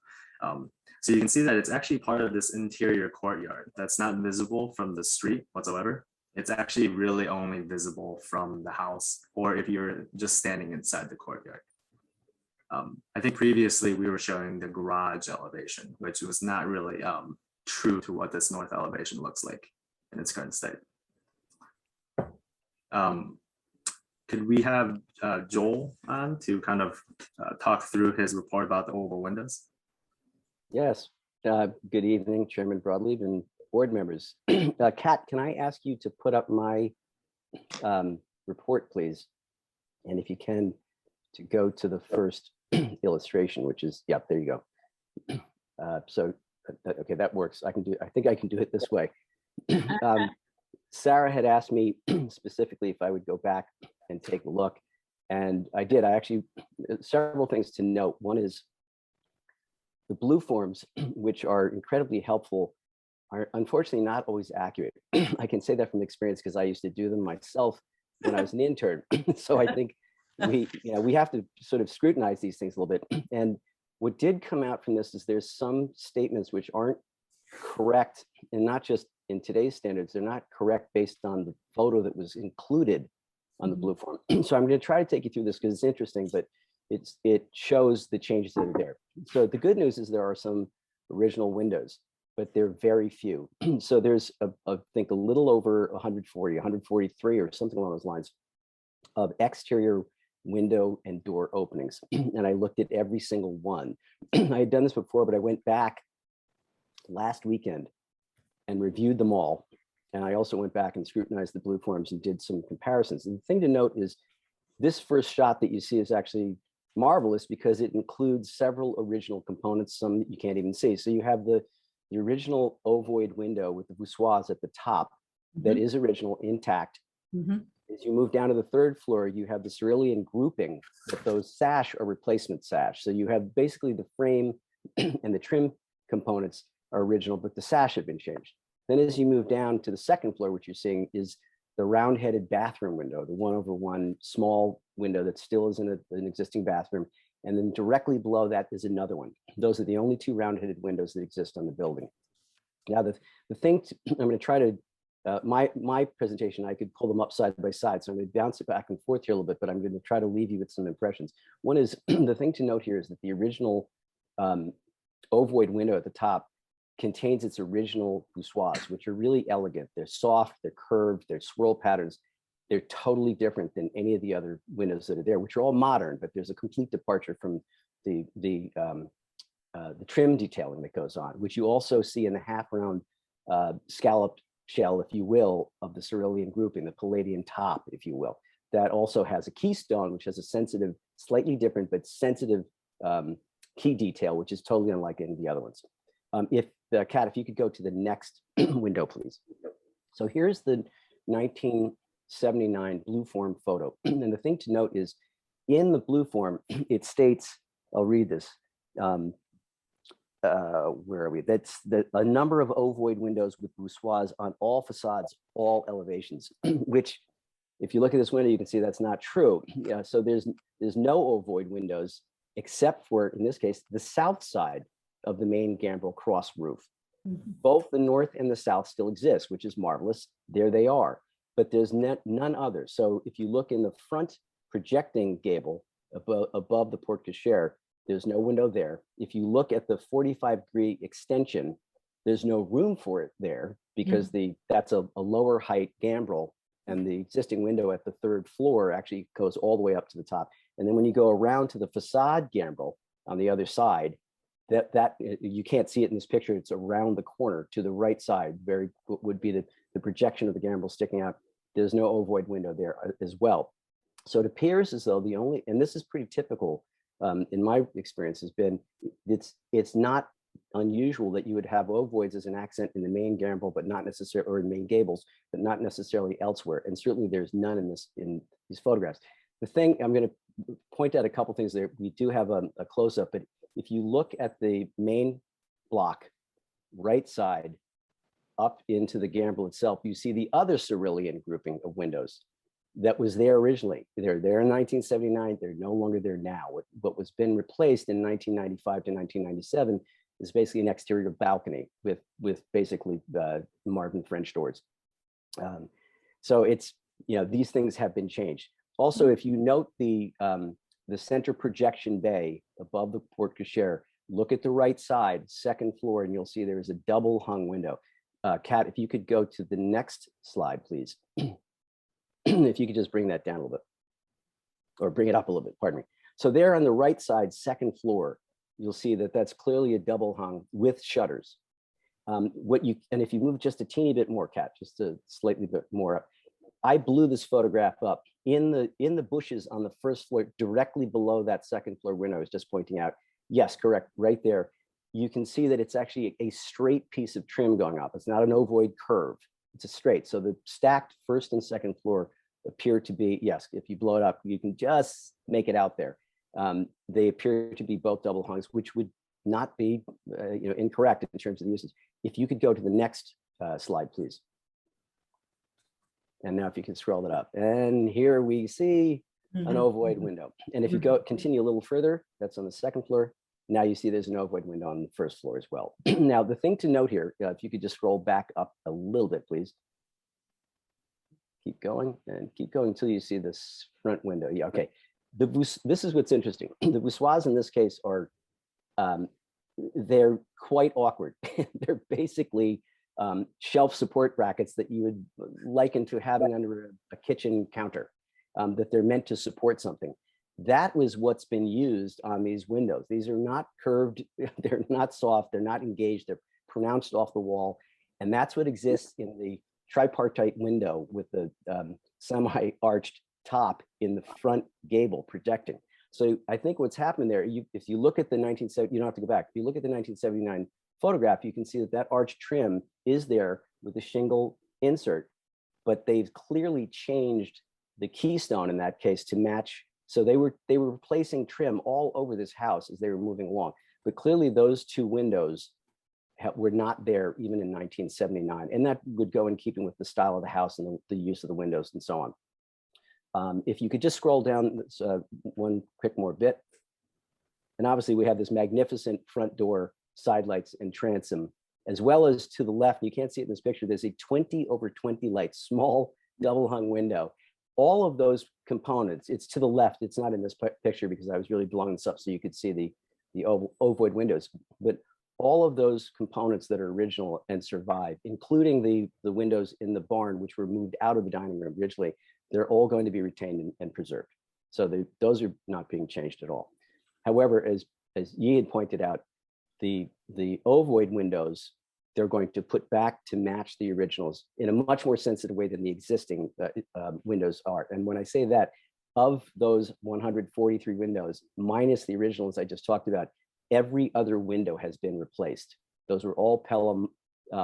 So you can see that it's actually part of this interior courtyard that's not visible from the street whatsoever. It's actually really only visible from the house, or if you're just standing inside the courtyard. I think previously we were showing the garage elevation, which was not really true to what this north elevation looks like in its current state. Could we have Joel on to kind of talk through his report about the oval windows? Yes. Good evening, Chairman Broadleaf and board members. Kat, can I ask you to put up my report, please. And if you can, to go to the first illustration, which is, yep, there you go. Okay, that works. I think I can do it this way. Sarah had asked me specifically if I would go back and take a look, and I did. I actually, several things to note. One is the blue forms, which are incredibly helpful, are unfortunately not always accurate. I can say that from experience because I used to do them myself when I was an intern. So I think we have to sort of scrutinize these things a little bit. And what did come out from this is there's some statements which aren't correct, and not just in today's standards, they're not correct based on the photo that was included on the blue form. So I'm going to try to take you through this because it's interesting, but it shows the changes that are there. So the good news is there are some original windows, but they're very few. So there's, I think, a little over 140, 143 or something along those lines of exterior window and door openings. And I looked at every single one. I had done this before, but I went back last weekend and reviewed them all. And I also went back and scrutinized the blue forms and did some comparisons. And the thing to note is this first shot that you see is actually marvelous because it includes several original components, some that you can't even see. So you have the original ovoid window with the voussoirs at the top that is original, intact. As you move down to the third floor, you have the cerulean grouping, but those sash are replacement sash. So you have basically the frame and the trim components are original, but the sash have been changed. Then as you move down to the second floor, what you're seeing is the round-headed bathroom window, the 1/1 small window that still is in an existing bathroom. And then directly below that is another one. Those are the only two round-headed windows that exist on the building. Now, the thing I'm going to try to, my presentation, I could pull them up side by side. So I'm going to bounce it back and forth here a little bit, but I'm going to try to leave you with some impressions. One is, the thing to note here is that the original ovoid window at the top contains its original voussoirs, which are really elegant. They're soft, they're curved, they're swirl patterns. They're totally different than any of the other windows that are there, which are all modern, but there's a complete departure from the trim detailing that goes on, which you also see in the half-round scalloped shell, if you will, of the cerulean grouping, the Palladian top, if you will. That also has a keystone, which has a sensitive, slightly different, but sensitive key detail, which is totally unlike any of the other ones. Kat, if you could go to the next window, please. So here's the 1979 blue form photo. And the thing to note is in the blue form, it states, I'll read this. Where are we? That's a number of ovoid windows with voussoirs on all facades, all elevations, which if you look at this window, you can see that's not true. So there's no ovoid windows except for, in this case, the south side of the main gambrel cross roof. Both the north and the south still exist, which is marvelous. There they are, but there's none other. So if you look in the front projecting gable above the porte cochere, there's no window there. If you look at the 45-degree extension, there's no room for it there because that's a lower height gambrel, and the existing window at the third floor actually goes all the way up to the top. And then when you go around to the facade gambrel on the other side, that you can't see it in this picture. It's around the corner to the right side. Would be the projection of the gambrel sticking out. There's no ovoid window there as well. So it appears as though the only, and this is pretty typical in my experience, has been it's not unusual that you would have ovoids as an accent in the main gambrel, but not necessarily, or in main gables, but not necessarily elsewhere. And certainly there's none in these photographs. The thing I'm going to point out a couple things there. We do have a close-up, but if you look at the main block, right side, up into the gambrel itself, you see the other cerulean grouping of windows that was there originally. They're there in 1979. They're no longer there now. What was been replaced in 1995 to 1997 is basically an exterior balcony with basically Marvin French doors. So it's, these things have been changed. Also, if you note the center projection bay above the porte cochere, look at the right side, second floor, and you'll see there is a double hung window. Kat, if you could go to the next slide, please. If you could just bring that down a little bit, or bring it up a little bit, pardon me. So there on the right side, second floor, you'll see that that's clearly a double hung with shutters. And if you move just a teeny bit more, Kat, just a slightly bit more up, I blew this photograph up in the bushes on the first floor, directly below that second floor window I was just pointing out. Yes, correct, right there. You can see that it's actually a straight piece of trim going up. It's not an ovoid curve. It's a straight. So the stacked first and second floor appear to be, yes, if you blow it up, you can just make it out there. They appear to be both double hungs, which would not be incorrect in terms of the usage. If you could go to the next slide, please. And now if you can scroll it up. And here we see an ovoid window. And if you continue a little further, that's on the second floor. Now you see there's an ovoid window on the first floor as well. Now, the thing to note here, if you could just scroll back up a little bit, please. Keep going and keep going until you see this front window. Yeah, okay. This is what's interesting. The voussoirs in this case are, they're quite awkward. They're basically shelf support brackets that you would liken to having under a kitchen counter, that they're meant to support something. That was what's been used on these windows. These are not curved, they're not soft, they're not engaged, they're pronounced off the wall. And that's what exists in the tripartite window with the semi-arched top in the front gable protecting. So I think what's happened there, if you look at the 1970, you don't have to go back. If you look at the 1979 photograph, you can see that that arch trim is there with the shingle insert, but they've clearly changed the keystone in that case to match. So they were replacing trim all over this house as they were moving along. But clearly those two windows were not there even in 1979. And that would go in keeping with the style of the house and the use of the windows and so on. If you could just scroll down one quick more bit. And obviously we have this magnificent front door, side lights and transom, as well as to the left, you can't see it in this picture, there's a 20/20 light, small double hung window. All of those components, it's to the left, it's not in this picture because I was really blowing this up so you could see the ovoid windows, but all of those components that are original and survive, including the windows in the barn, which were moved out of the dining room originally, they're all going to be retained and preserved. So those are not being changed at all. However, as Yi had pointed out, the ovoid windows, they're going to put back to match the originals in a much more sensitive way than the existing windows are. And when I say that, of those 143 windows, minus the originals I just talked about, every other window has been replaced. Those were all Pella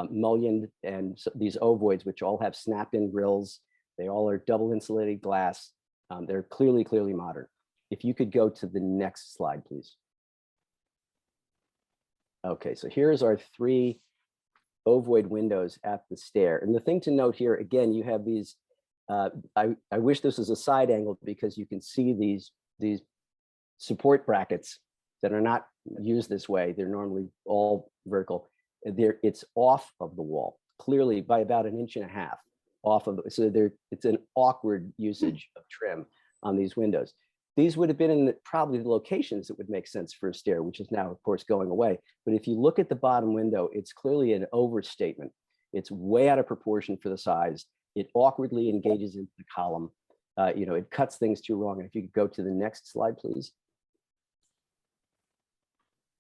mullioned, and so these ovoids, which all have snap-in grills, they all are double insulated glass. They're clearly modern. If you could go to the next slide, please. Okay, so here's our three ovoid windows at the stair. And the thing to note here, again, you have these, I wish this was a side angle because you can see these support brackets that are not used this way. They're normally all vertical. It's off of the wall, clearly by about 1.5 inches off of it. So it's an awkward usage of trim on these windows. These would have been in probably the locations that would make sense for a stair, which is now, of course, going away. But if you look at the bottom window, it's clearly an overstatement. It's way out of proportion for the size. It awkwardly engages into the column. It cuts things too wrong. And if you could go to the next slide, please.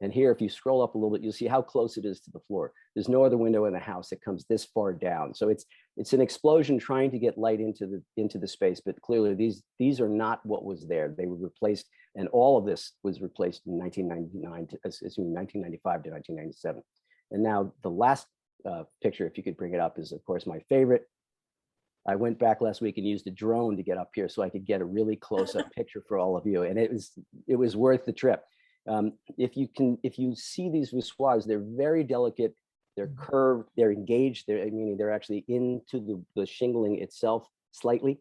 And here, if you scroll up a little bit, you'll see how close it is to the floor. There's no other window in the house that comes this far down. So it's an explosion trying to get light into the space, but clearly these are not what was there. They were replaced, and all of this was replaced in 1995 to 1997. And now the last picture, if you could bring it up, is of course my favorite. I went back last week and used a drone to get up here so I could get a really close-up picture for all of you, and it was worth the trip. If you see these voussoirs, they're very delicate, they're curved, they're engaged, meaning they're actually into the shingling itself slightly.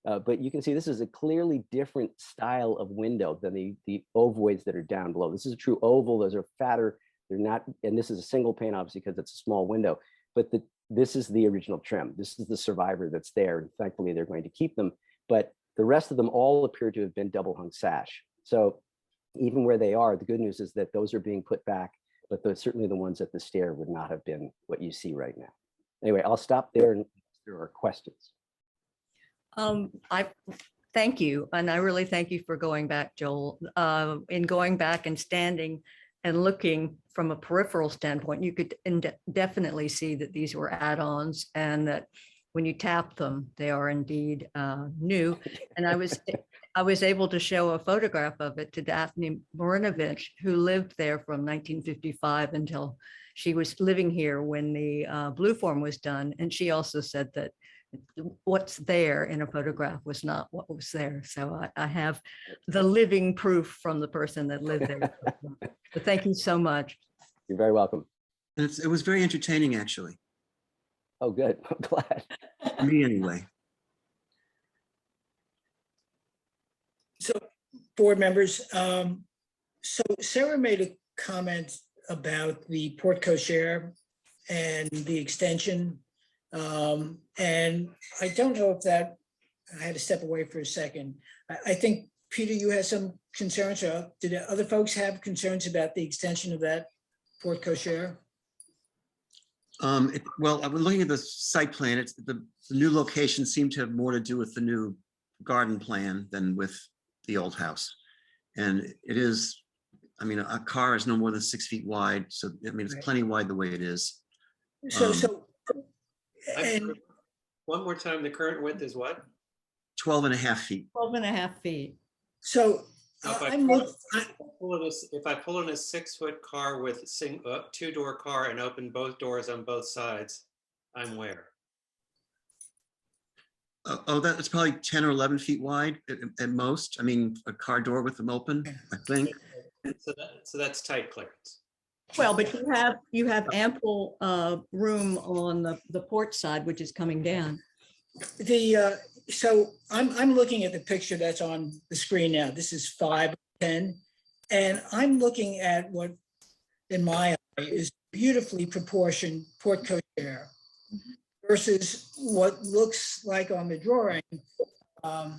But you can see this is a clearly different style of window than the ovoids that are down below. This is a true oval, those are fatter, they're not, and this is a single pane obviously because it's a small window, but this is the original trim. This is the survivor that's there, and thankfully they're going to keep them. But the rest of them all appear to have been double hung sash. So even where they are, the good news is that those are being put back, but certainly the ones at the stair would not have been what you see right now. Anyway, I'll stop there and there are questions. I thank you. And I really thank you for going back, Joel. In going back and standing and looking from a peripheral standpoint, you could definitely see that these were add-ons and that when you tap them, they are indeed new. And I was able to show a photograph of it to Daphne Marinovich, who lived there from 1955 until she was living here when the blue form was done. And she also said that what's there in a photograph was not what was there. So I have the living proof from the person that lived there. So thank you so much. You're very welcome. And it was very entertaining, actually, Oh, good. I'm glad. for me anyway. So, board members, so Sarah made a comment about the porte cochere and the extension. And I don't know if that, I had to step away for a second. I think, Peter, you had some concerns, or did other folks have concerns about the extension of that porte cochere? Well, I was looking at the site plan. It's the new location seemed to have more to do with the new garden plan than with the old house. And it is, I mean, a car is no more than 6 feet wide. So, I mean, it's Right. plenty wide the way it is. And One more time, the current width is what? 12 and a half feet. 12 and a half feet. so So if I I'm pull- look- If I pull in a 6-foot car with two-door car and open both doors on both sides, I'm where? Oh, that's probably 10 or 11 feet wide at most. I mean, a car door with them open, I think. So that's tight clearance. Well, but you have ample room on the porch side, which is coming down. So I'm looking at the picture that's on the screen now. This is 510. And I'm looking at what, in my eye, is beautifully proportioned porte cochere versus what looks like on the drawing, I'll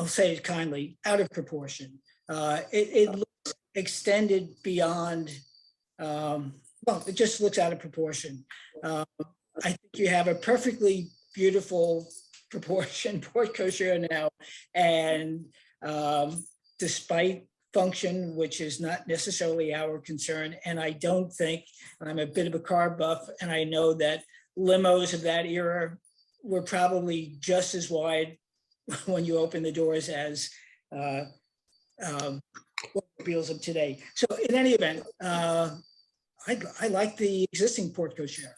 say it kindly, out of proportion. It looks extended beyond, well, it just looks out of proportion. I think you have a perfectly beautiful proportion porte cochere now, and despite function, which is not necessarily our concern, and I don't think, and I'm a bit of a car buff, and I know that limos of that era were probably just as wide when you open the doors as automobiles of today. So in any event, I like the existing porte cochere.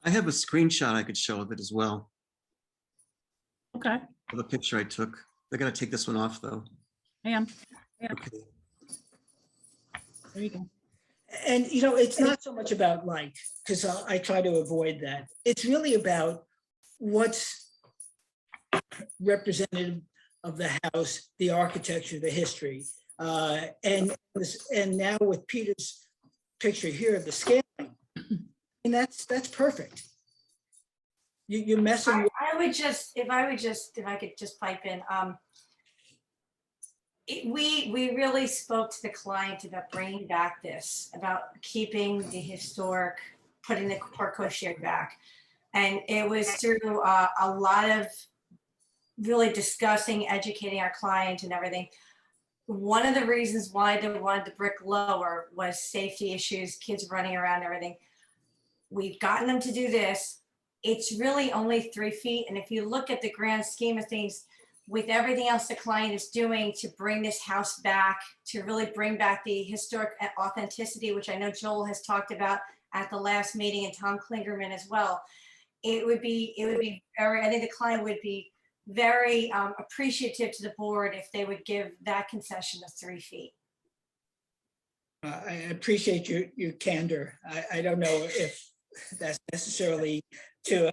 I have a screenshot I could show of it as well, Okay, of the picture I took. They're gonna take this one off though. I am. Okay. There you go. And, you know, it's not so much about light, because I try to avoid that. It's really about what's representative of the house, the architecture, the history. And now with Peter's picture here of the scaling, and that's perfect. You're messing with. I would just, if I could just pipe in, we really spoke to the client about bringing back this, about keeping the historic, putting the porte cochere back. And it was through a lot of really discussing, educating our client and everything. One of the reasons why they wanted the brick lower was safety issues, kids running around and everything. We've gotten them to do this. It's really only 3 feet. And if you look at the grand scheme of things, with everything else the client is doing to bring this house back, to really bring back the historic authenticity, which I know Joel has talked about at the last meeting, and Tom Klingerman as well, it would be very, I think the client would be very appreciative to the board if they would give that concession of 3 feet. I appreciate your candor. I don't know if that's necessarily to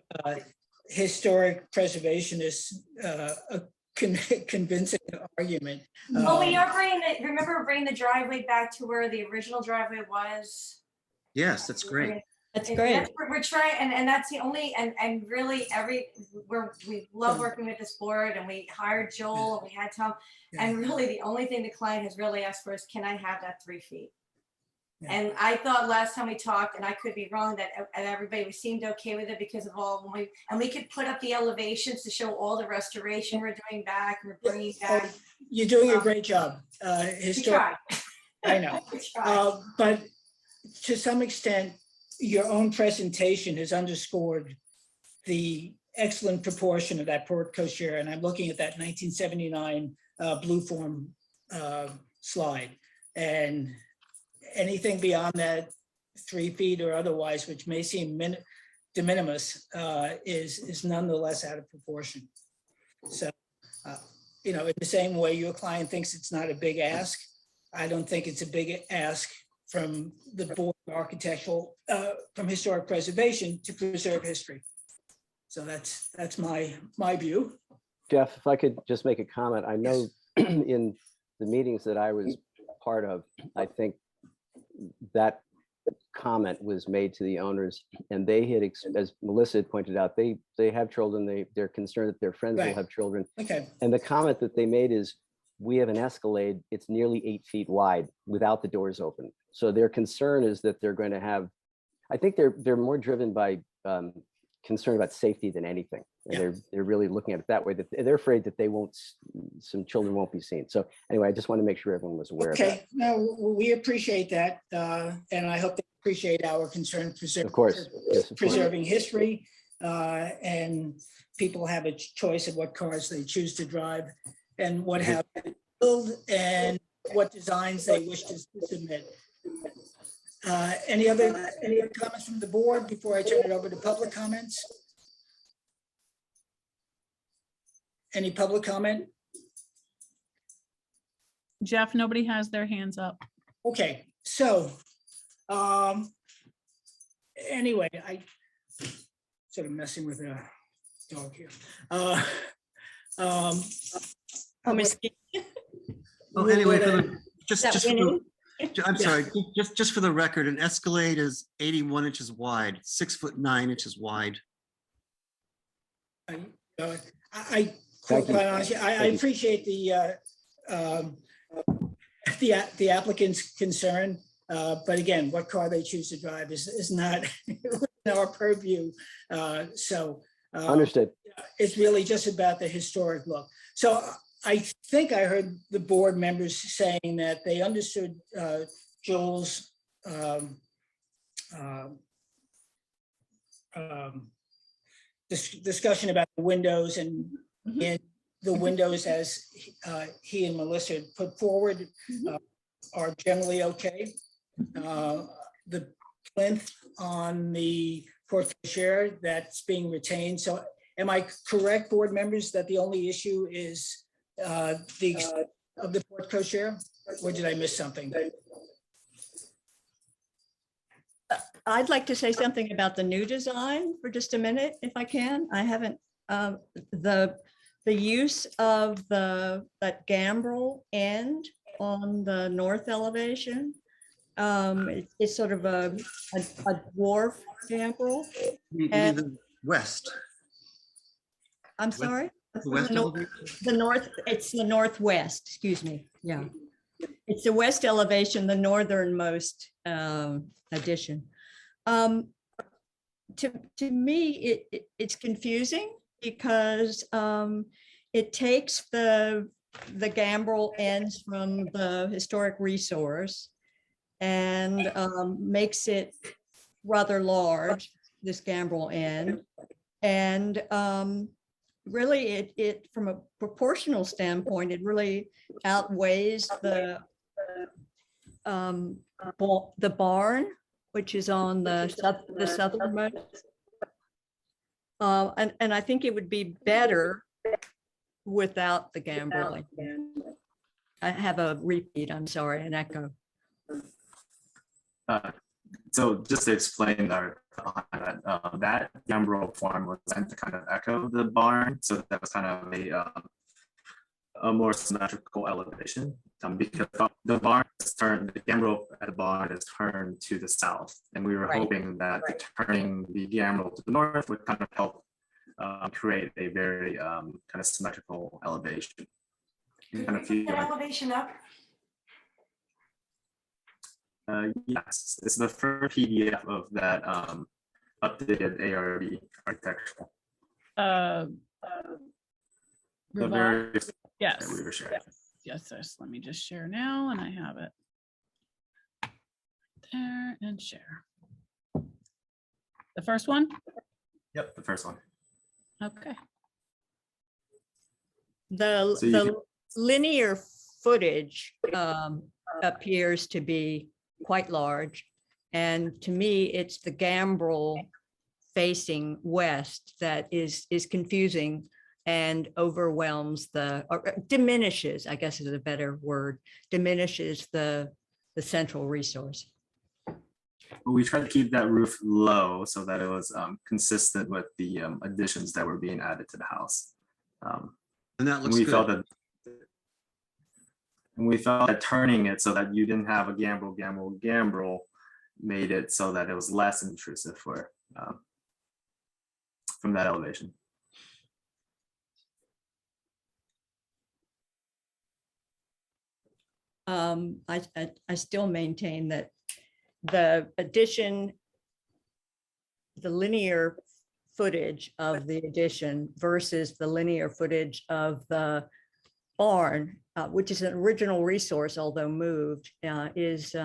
historic preservationists a convincing argument. Well, we are bringing the, remember bringing the driveway back to where the original driveway was? Yes, that's great. That's And great. that's what we're trying, and that's the only, and really we love working with this board, and we hired Joel and we had Tom. And really the only thing the client has really asked for is, can I have that 3 feet? Yeah. And I thought last time we talked, and I could be wrong, that everybody seemed okay with it because of all, and we could put up the elevations to show all the restoration we're doing back, we're bringing back. You're doing a great job. We tried. I know. We tried. But to some extent, your own presentation has underscored the excellent proportion of that port cochere, and I'm looking at that 1979 blue form slide. And anything beyond that 3 feet or otherwise, which may seem de minimis, is nonetheless out of proportion. So, you know, in the same way your client thinks it's not a big ask, I don't think it's a big ask from the Board of Architectural, from Historic Preservation to preserve history. So that's my view. Jeff, if I could just make a comment, I know in the meetings that I was part of, I think that comment was made to the owners, and they had, as Melissa had pointed out, they have children, they're concerned that their friends will have children. Okay. And the comment that they made is, we have an Escalade, it's nearly 8 feet wide without the doors open. So their concern is that they're going to have, I think they're more driven by concern about safety than anything. And they're really looking at it that way, that they're afraid that some children won't be seen. So anyway, I just want to make sure everyone was aware of that. Okay, no, we appreciate that. And I hope they appreciate our concern Of course. Yes, of course. preserving history. And people have a choice of what cars they choose to drive and what have they build and what designs they wish to submit. Any other comments from the board before I turn it over to public comments? Any public comment? Jeff, nobody has their hands up. Okay, so anyway, I sort of messing with a dog here. Well, anyway, I'm Yeah. sorry, just for the record, an Escalade is 81 inches wide, 6'9" wide. Thank you. Quite honestly, I appreciate the applicant's concern, but again, what car they choose to drive is not in our purview. Understood. It's really just about the historic look. So I think I heard the board members saying that they understood Joel's discussion about the windows and the windows as he and Melissa had put forward are generally okay. The plinth on the porte cochere, that's being retained. So am I correct, board members, that the only issue is of the porte cochere, or did I miss something? I'd like to say something about the new design for just a minute, if I can. I haven't, the use of that gambrel end on the north elevation. It's sort of a dwarf gambrel. And The west. I'm sorry? The west elevation? It's the northwest, excuse me. Yeah. It's the west elevation, the northernmost addition. To me, it's confusing because it takes the gambrel ends from the historic resource and makes it rather large, this gambrel end. And really, it from a proportional standpoint, it really outweighs the barn, which is on the southernmost. And I think it would be better without the gambrel. I have a repeat, I'm sorry, an echo. So just to explain that gambrel form was meant to kind of echo the barn, so that was kind of a more symmetrical elevation, because the barn is turned, the gambrel at the barn is turned to the south, and we were hoping that turning the gambrel to the north would kind of help create a very kind of symmetrical elevation. Kind of feel That like, elevation up. yes, it's the first PDF of that updated ARB architectural. The very Yes. that we were sharing. Yes, let me just share now, and I have it there and share. The first one? Yep, the first one. Okay. The, So you the can- linear footage appears to be quite large. And to me, it's the gambrel facing west that is confusing and overwhelms or diminishes, I guess is a better word, diminishes the central resource. We tried to keep that roof low so that it was consistent with the additions that were being added to the house. And that And looks we good. felt that turning it so that you didn't have a gambrel made it so that it was less intrusive for from that elevation. I still maintain that the addition, the linear footage of the addition versus the linear footage of the barn, which is an original resource, although moved, is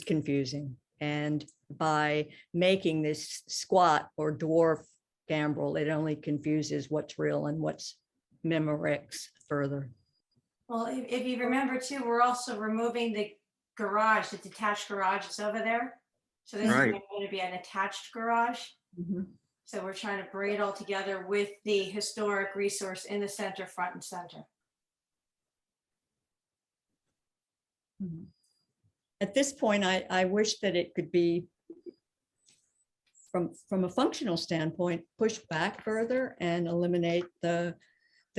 confusing. And by making this squat or dwarf gambrel, it only confuses what's real and what's memorex further. Well, if you remember too, we're also removing the garage, the detached garage is over there. So this is Right. going to be an attached garage. So we're trying to bring it all together with the historic resource in the center, front and center. At this point, I wish that it could be, from a functional standpoint, pushed back further and eliminate the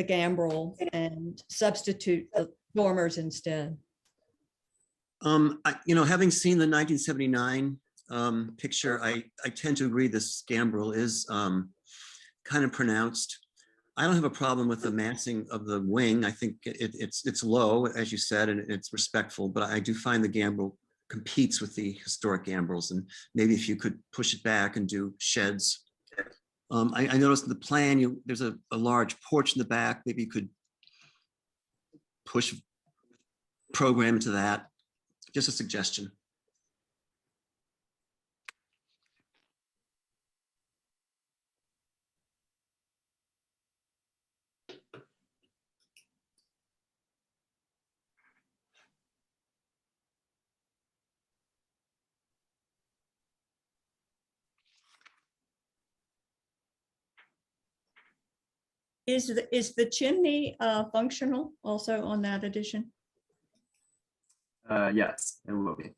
gambrel and substitute the dormers instead. Having seen the 1979 picture, I tend to agree this gambrel is kind of pronounced. I don't have a problem with the massing of the wing. I think it's low, as you said, and it's respectful, but I do find the gambrel competes with the historic gambrels, and maybe if you could push it back and do sheds. I noticed in the plan, there's a large porch in the back. Maybe you could push program into that. Just a suggestion. Is the chimney functional also on that addition? Yes, it will be.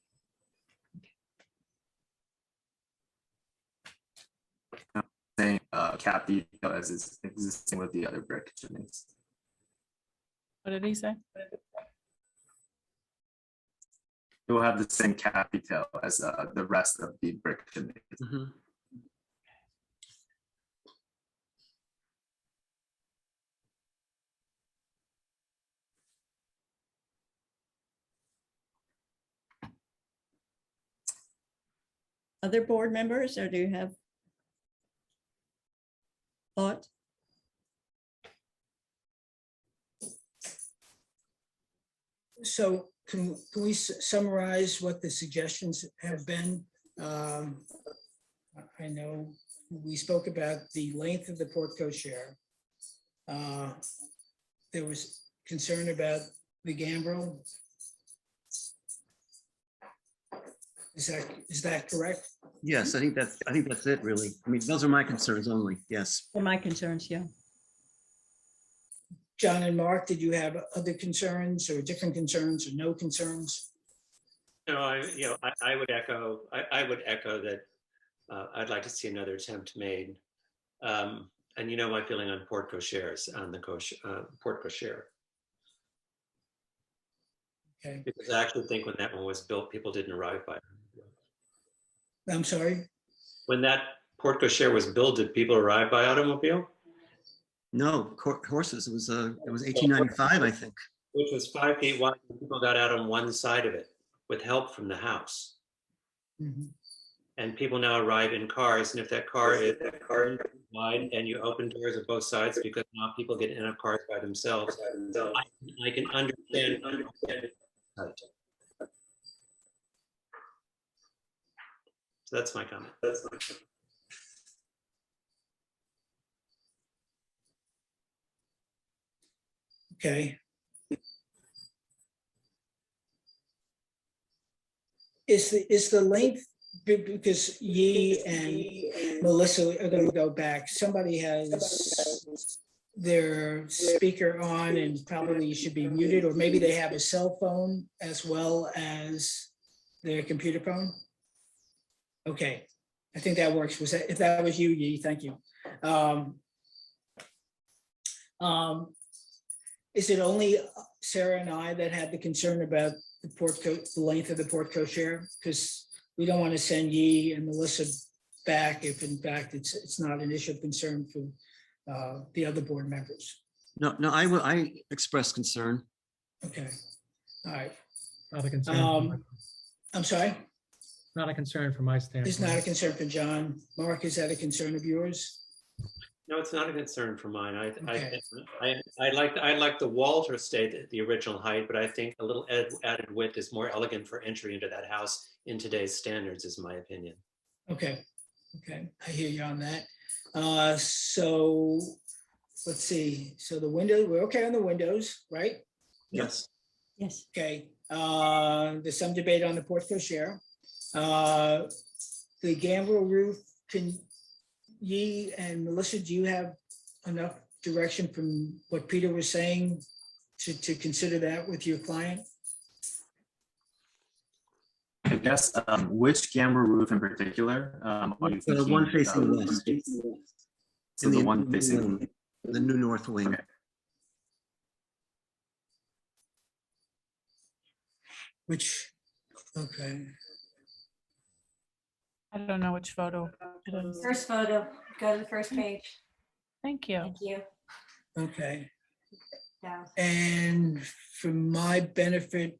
Same cap detail as is existing with the other brick chimneys. What did he say? It will have the same cap detail as the rest of the brick chimneys. Other board members, or do you have thoughts? So can we summarize what the suggestions have been? I know we spoke about the length of the porte cochere. There was concern about the gambrel. Is that correct? Yes, I think that's it, really. I mean, those are my concerns only. Yes. For my concerns, yeah. John and Mark, did you have other concerns or different concerns or no concerns? No, I would echo that. I'd like to see another attempt made. And you know my feeling on porte cocheres, on the porte cochere. Okay. Because I actually think when that one was built, people didn't arrive by it. I'm sorry? When that porte cochere was built, did people arrive by automobile? No, horses. It was 1895, I think. Which was 5 feet wide. And people got out on one side of it with help from the house. And people now arrive in cars, and if that car is wide and you open doors at both sides, because now people get in cars by themselves, I can understand. So that's my comment. Okay. Is the length, because Yi and Melissa are going to go back, somebody has their speaker on and probably should be muted, or maybe they have a cell phone as well as their computer phone? Okay, I think that works. Was that, if that was you, Yi, thank you. Is it only Sarah and I that had the concern about the the length of the porte cochere? Because we don't want to send Yi and Melissa back if in fact it's not an issue of concern for the other board members. No, I express concern. Okay, all right. Not a concern. I'm sorry? Not a concern from my standpoint. It's not a concern for John. Mark, is that a concern of yours? No, it's not a concern for mine. Okay. I like the wall to stay at the original height, but I think a little added width is more elegant for entry into that house in today's standards, is my opinion. Okay, okay, I hear you on that. So let's see. So the window, we're okay on the windows, right? Yes. Yes. Okay. There's some debate on the porte cochere. The gambrel roof, can Yi and Melissa, do you have enough direction from what Peter was saying to consider that with your client? I guess which gambrel roof in particular? Are you The thinking, one facing west. So the one facing the new north wing. Okay. Which, okay. I don't know which photo it is. First photo, go to the first page. Thank you. Thank you. Okay. Yeah. And for my benefit,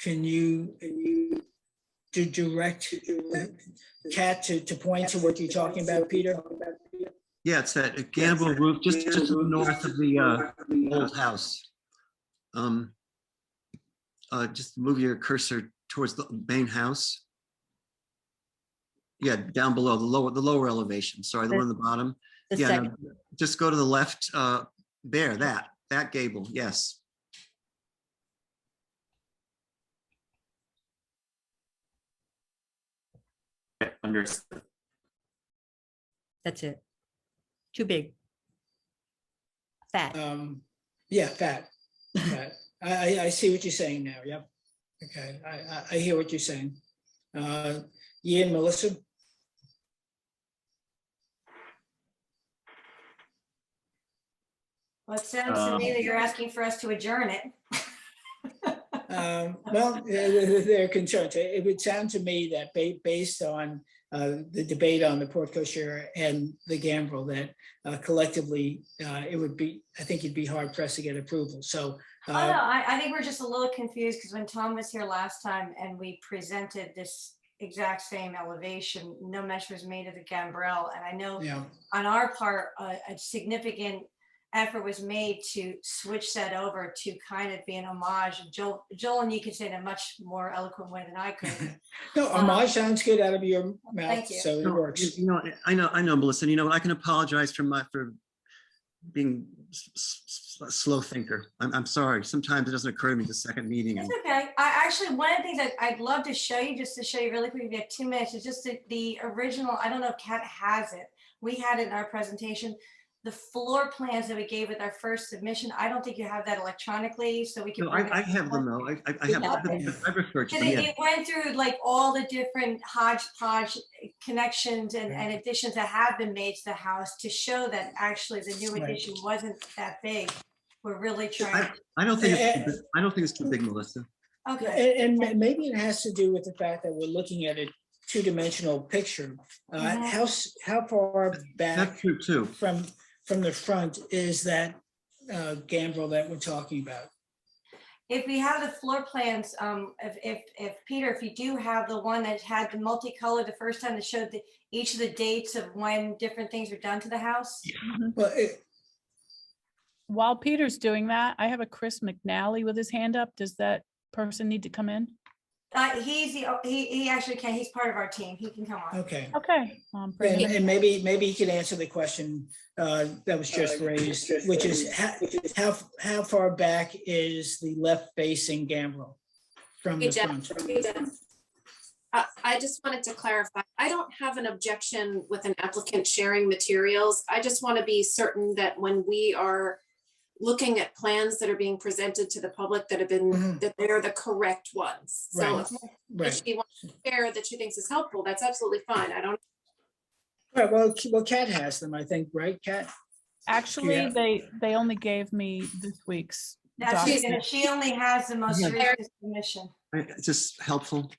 can you direct Kat to point to what you're talking about, Peter? Yeah, it's that gambrel roof just to the north of the old house. Just move your cursor towards the main house. Yeah, down below the lower elevation. Sorry, the one on the bottom. The Yeah, second. no, just go to the left. There, that gable. Yes. Okay, understood. That's it. Too big. Fat. Yeah, fat. I see what you're saying now. Yep. Okay, I hear what you're saying. Ian, Melissa? Well, it sounds to me that you're asking for us to adjourn it. Well, they're concerned. It would sound to me that based on the debate on the porte cochere and the gambrel, that collectively it would be, I think you'd be hard pressed to get approval. So. Oh, no, I think we're just a little confused because when Tom was here last time and we presented this exact same elevation, no mention was made of the gambrel. And I know on our part, a significant effort was made to switch that over to kind of be an homage. Joel and you can say it in a much more eloquent way than I could. No, homage sounds good out of your mouth, Thank you. so it works. You know, I know, Melissa. You know, I can apologize for being a slow thinker. I'm sorry. Sometimes it doesn't occur to me the second meeting. It's okay. I actually, one of the things I'd love to show you, just to show you really quick, if you have 2 minutes, is just the original. I don't know if Kat has it. We had it in our presentation. The floor plans that we gave with our first submission. I don't think you have that electronically, so we can. No, I have them though. I have. I referred to them. Yeah. It went through like all the different hodgepodge connections and additions that have been made to the house to show that actually the new addition wasn't that big. We're really trying. I don't think it's too big, Melissa. Okay. And maybe it has to do with the fact that we're looking at a two-dimensional picture. How far back? That's true too. From the front is that gambrel that we're talking about? If we have the floor plans, if Peter, if you do have the one that had the multicolor the first time that showed each of the dates of when different things were done to the house. Well, While Peter's doing that, I have a Chris McNally with his hand up. Does that person need to come in? He actually can, he's part of our team. He can come on. Okay. Okay. bring And, it. and maybe he could answer the question that was just raised, which is how far back is the left facing gambrel from Hey, the Jeff. front? Hey, Jeff. I just wanted to clarify, I don't have an objection with an applicant sharing materials. I just want to be certain that when we are looking at plans that are being presented to the public that have been, Mhm. that they're the correct ones. So Right. if Right. she wants to share that she thinks is helpful, that's absolutely fine. I don't. Right, well, Kat has them, I think, right, Kat? Actually, Yeah. they only gave me this week's That's document. she only has the most Yeah. recent submission. It's just helpful.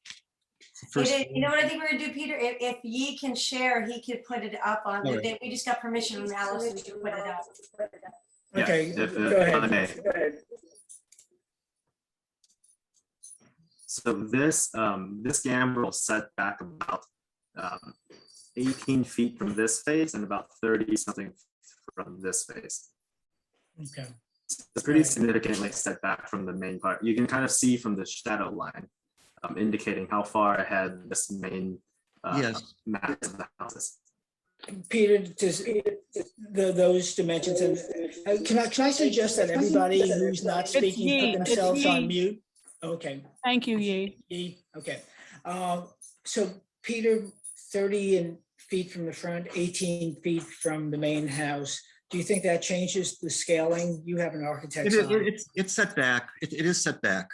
It First, is, you know what I think we're gonna do, Peter? If Yi can share, he could put it up on, All right. we just got permission from Allison to put it up. Yeah, Okay, if go I ahead. may. So this gambrel set back about 18 feet from this face and about 30 something from this face. Okay. It's pretty Right. significantly set back from the main part. You can kind of see from the shadow line, indicating how far ahead this main Yes. mass of the house is. Peter, does those dimensions, and can I suggest that everybody who's not speaking Yi, put it's themselves on Yi. mute? Okay. Thank you, Yi. Okay. So Peter, 30 feet from the front, 18 feet from the main house. Do you think that changes the scaling? You have an architect's eye. It's set back. It is set back.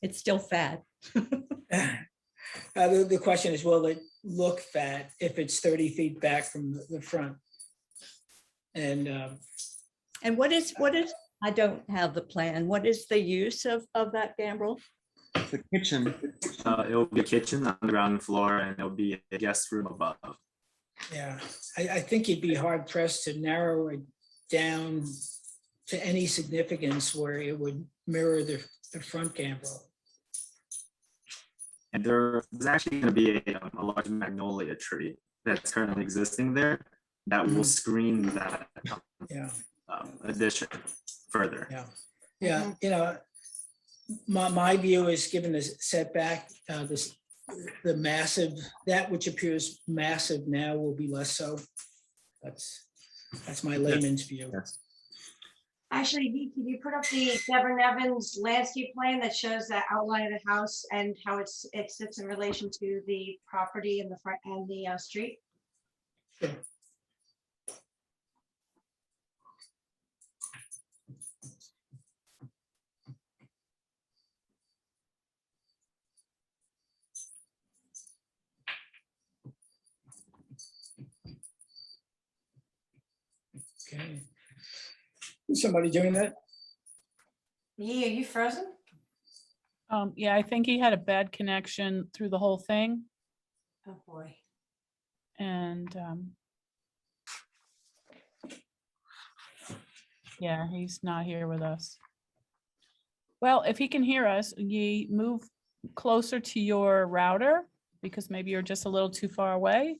It's still fat. The question is, will it look fat if it's 30 feet back from the front? And what is, I don't have the plan. What is the use of that gambrel? The kitchen. It will be a kitchen on the ground floor, and it will be a guest room above. yeah, I think you'd be hard pressed to narrow it down to any significance where it would mirror the front gambrel. And there's actually going to be a large magnolia tree that's currently existing there that will screen that Yeah. addition further. Yeah, yeah, you know, my view is, given the setback, the massive, that which appears massive now will be less so. That's my layman's view. Yes. Actually, Yi, can you put up the Devon Evans landscape plan that shows the outline of the house and how it sits in relation to the property in the front and the street? Sure. Okay. Is somebody doing that? Yi, are you frozen? Yeah, I think he had a bad connection through the whole thing, Oh, boy. and yeah, he's not here with us. Well, if he can hear us, Yi, move closer to your router, because maybe you're just a little too far away.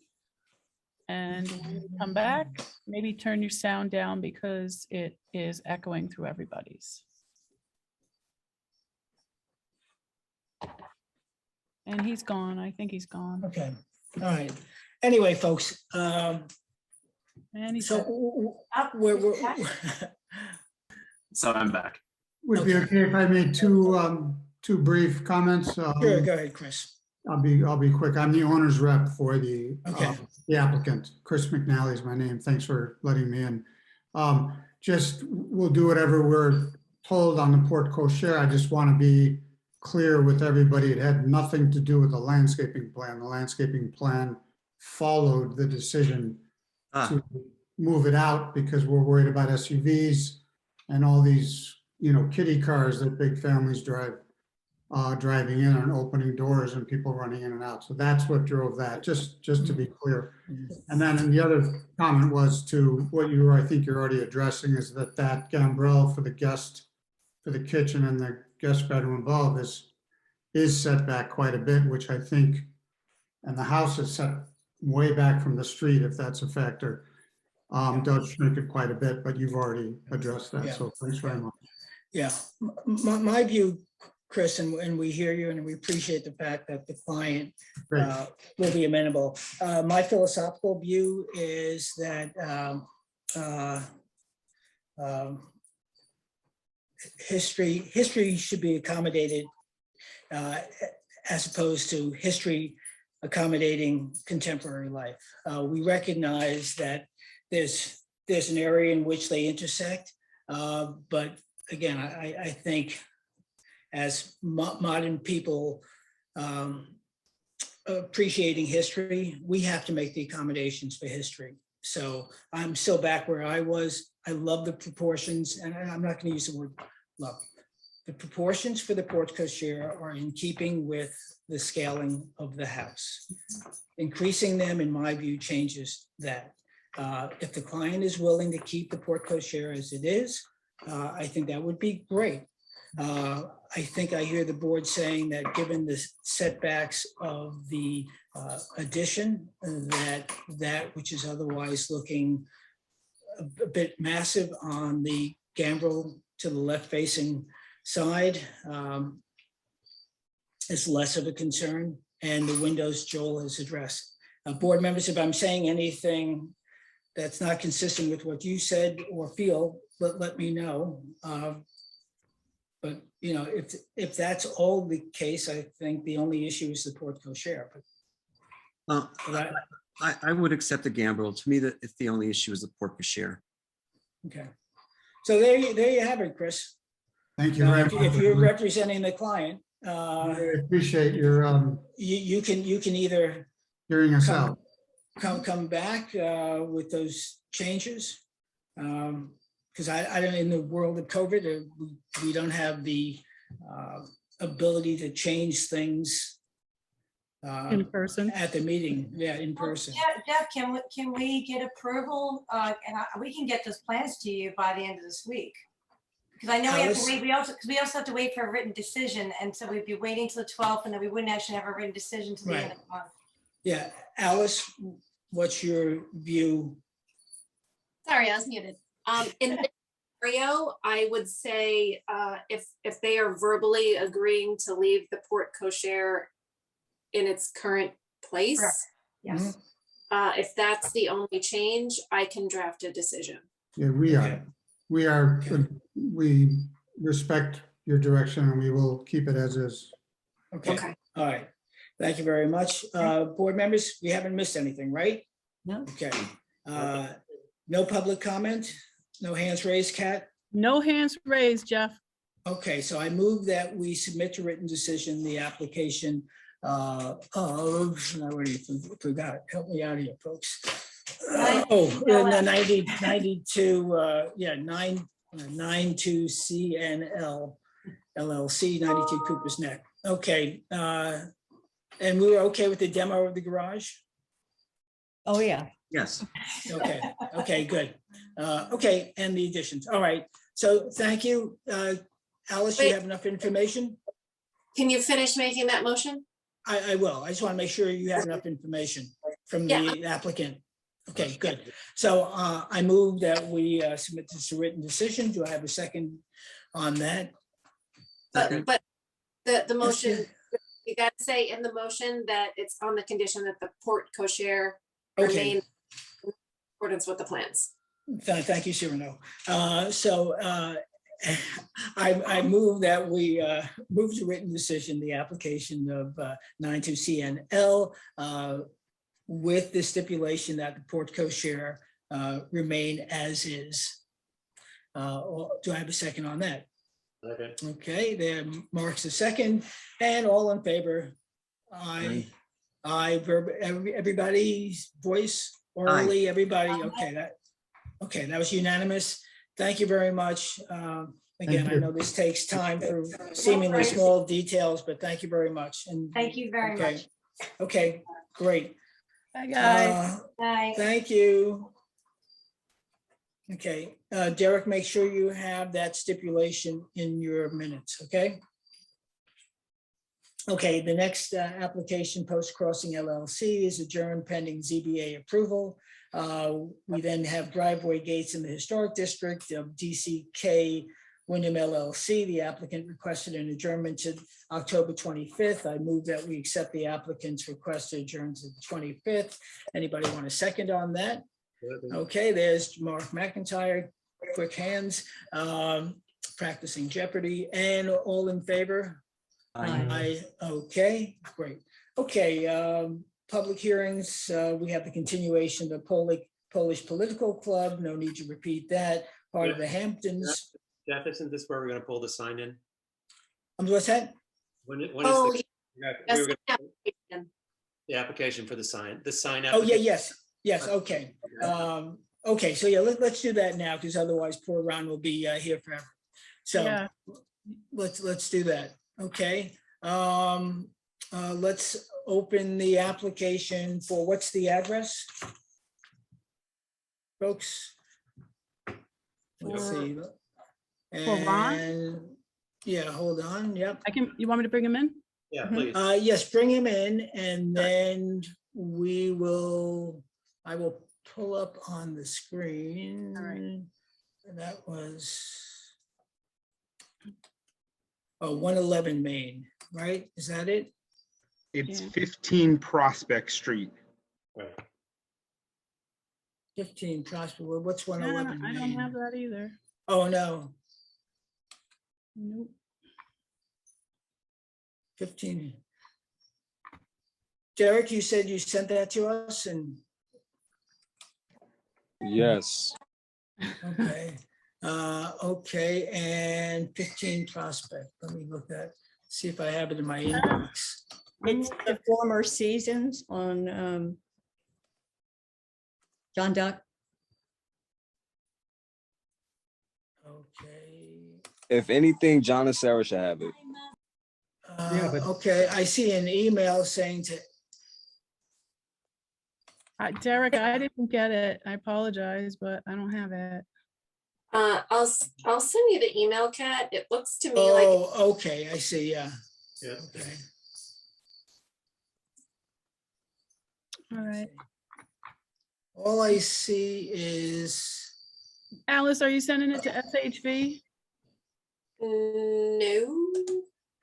And when you come back, maybe turn your sound down because it is echoing through everybody's. And he's gone. I think he's gone. Okay, all right. Anyway, folks, And he's so we're So I'm back. Would it be okay if I made two brief comments? Sure, go ahead, Chris. I'll be quick. I'm the owner's rep for the Okay. the applicant. Chris McNally is my name. Thanks for letting me in. Just, we'll do whatever we're told on the porte cochere. I just want to be clear with everybody. It had nothing to do with the landscaping plan. The landscaping plan followed the decision to move it out because we're worried about SUVs and all these, kiddie cars that big families drive, driving in and opening doors and people running in and out. So that's what drove that, just to be clear. And then the other comment was to what I think you're already addressing, is that gambrel for the kitchen and the guest bedroom above is set back quite a bit, which I think, and the house is set way back from the street, if that's a factor. Does shrink it quite a bit, but you've already addressed that. Yeah. So thanks very much. Yeah, my view, Chris, and we hear you and we appreciate the fact that the client Great. will be amenable. My philosophical view is that history should be accommodated as opposed to history accommodating contemporary life. We recognize that there's an area in which they intersect, but again, I think as modern people appreciating history, we have to make the accommodations for history. So I'm still back where I was. I love the proportions, and I'm not going to use the word love. The proportions for the porte cochere are in keeping with the scaling of the house. Increasing them, in my view, changes that. If the client is willing to keep the porte cochere as it is, I think that would be great. I think I hear the board saying that given the setbacks of the addition, that which is otherwise looking a bit massive on the gambrel to the left facing side is less of a concern, and the windows Joel has addressed. Board members, if I'm saying anything that's not consistent with what you said or feel, let me know. But you know, if that's all the case, I think the only issue is the porte cochere. I would accept the gambrel. To me, that if the only issue is the porte cochere. Okay, so there you have it, Chris. Thank you very much. If you're representing the client, I appreciate your you can either hearing us out. come back with those changes. Because I don't, in the world of COVID, we don't have the ability to change things In person. at the meeting. Yeah, in person. Jeff, can we get approval? We can get those plans to you by the end of this week. Because I know we have to wait, we also have to wait for a written decision. And so we'd be waiting till the 12th, and then we wouldn't actually have a written decision till the end of the month. Yeah, Alice, what's your view? Sorry, I was muted. In this scenario, I would say if they are verbally agreeing to leave the porte cochere in its current place, Yes. if that's the only change, I can draft a decision. Yeah, we respect your direction, and we will keep it as is. Okay. All right. Thank you very much. Board members, we haven't missed anything, right? No. Okay. No public comment? No hands raised, Kat? No hands raised, Jeff. Okay, so I move that we submit to written decision the application of, I already forgot, help me out here, folks. The 92, 92 CNL LLC, 92 Cooper's Neck. Okay, and we were okay with the demo of the garage? Oh, yeah. Yes. Okay, okay, good. Okay, and the additions. All right, so thank you. Alice, you Wait. have enough information? Can you finish making that motion? I will. I just want to make sure you have enough information from the applicant. Okay, good. So I move that we submit this to written decision. Do I have a second on that? But the motion, you got to say in the motion that it's on the condition that the porte cochere remain in accordance with the plans. Thank you, Cyrano. So I move that we move to written decision the application of 92 CNL with the stipulation that the porte cochere remain as is. Do I have a second on that? Okay. Okay, there Mark's a second, and all in favor. Aye. Everybody's voice orally, everybody. Okay, that was unanimous. Thank you very much. Again, I know this takes time for seemingly small details, but thank you very much. And Thank you very much. Okay, great. Bye, guys. Bye. Thank you. Okay, Derek, make sure you have that stipulation in your minutes, okay? Okay, the next application, Post Crossing LLC, is adjourned pending ZBA approval. We then have driveway gates in the historic district of DCK Wyndham LLC. The applicant requested an adjournment to October 25th. I move that we accept the applicant's request to adjourn to the 25th. Anybody want a second on that? Okay, there's Mark McIntyre, quick hands, practicing Jeopardy, and all in favor? Okay, great. Okay, public hearings, we have the continuation of the Polish Political Club, no need to repeat that, part of the Hamptons. Jeff, isn't this where we're gonna pull the sign in? What's that? When is Oh, the, yes, we were gonna- application. the application for the sign Oh, yeah, application? yes, okay. Okay, so yeah, let's do that now, because otherwise poor Ron will be here forever. So Yeah. let's do that, okay? Let's open the application for, what's the address? Folks? Let's see. Ron? And, yeah, hold on, yep. You want me to bring him in? Yeah, please. Yes, bring him in, and then I will pull up on the screen. All right. And that was 111 Main, right? Is that it? It's Yeah. 15 Prospect Street. Right. 15 Prosper, what's No, 111 I don't have Main? that either. Oh, no, Nope. 15. Derek, you said you sent that to us, and, Yes. okay. Okay, and 15 Prospect, let me look see if I have it in my inbox. It's the former Seasons on John Duck. Okay. If anything, John and Sarah should have it. Yeah, but- Okay, I see an email saying to, Derek, I didn't get it. I apologize, but I don't have it. I'll send you the email, Kat. It looks to me like, oh, okay, I see, yeah. Yeah. Okay. All right. All I see is, Alice, are you sending it to SHV? no.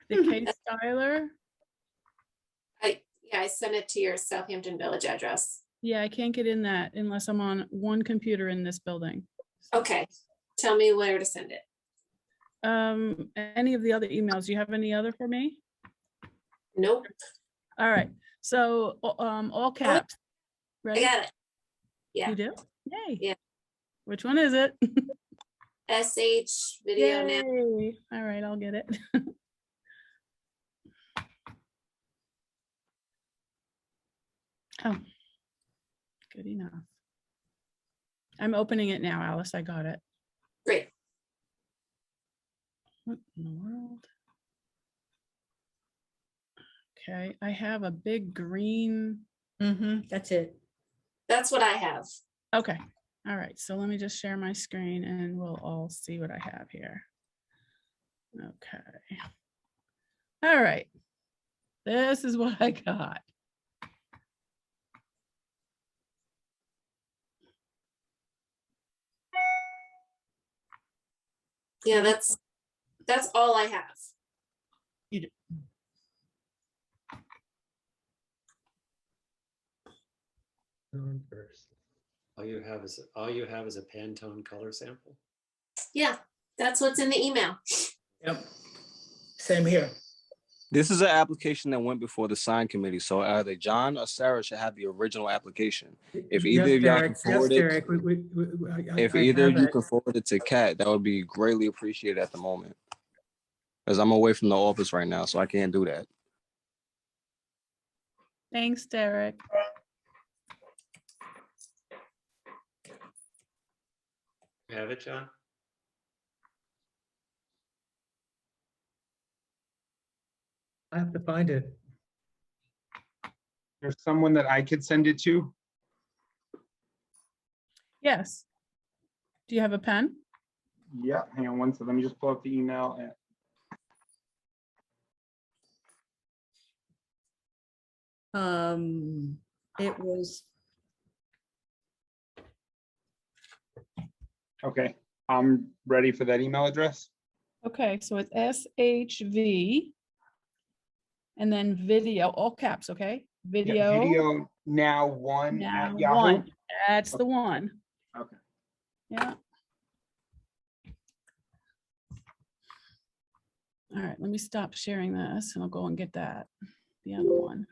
The case Styler? I sent it to your Southampton Village address. Yeah, I can't get in that unless I'm on one computer in this building. Okay, tell me where to send it. Any of the other emails, do you have any other for me? Nope, All right, so, all caps. I Ready? got it. Yeah, You do? Yay. Yeah. Which one is it? SH video now. Yay. All right, I'll get it. Oh, good enough. I'm opening it now, Alice. I got it. Great. What in the world? Okay, I have a big green. That's it. That's what I have. Okay, all right. So let me just share my screen and we'll all see what I have here. Okay. All right. This is what I got. Yeah, that's all I have. All you have is a Pantone color sample. Yeah, that's what's in the email. yep, same here. This is an application that went before the sign committee, so either John or Sarah should have the original application. If either Yes, of y'all can Derek, forward it, Derek, if I either have of you it. can forward it to Kat, that would be greatly appreciated at the moment. Because I'm away from the office right now, so I can't do that. Thanks, Derek. You have it, John? I have to find it. There's someone that I could send it to. Yes. Do you have a pen? Yeah, hang on one second. Let me just pull up the email. It was, Okay, I'm ready for that email address. Okay, so it's SHV. And then video, all caps, okay? Yeah, Video, Video now one now at Yahoo. one, that's the one. Okay. Yeah. All right, let me stop sharing this and I'll go and get that, the other one.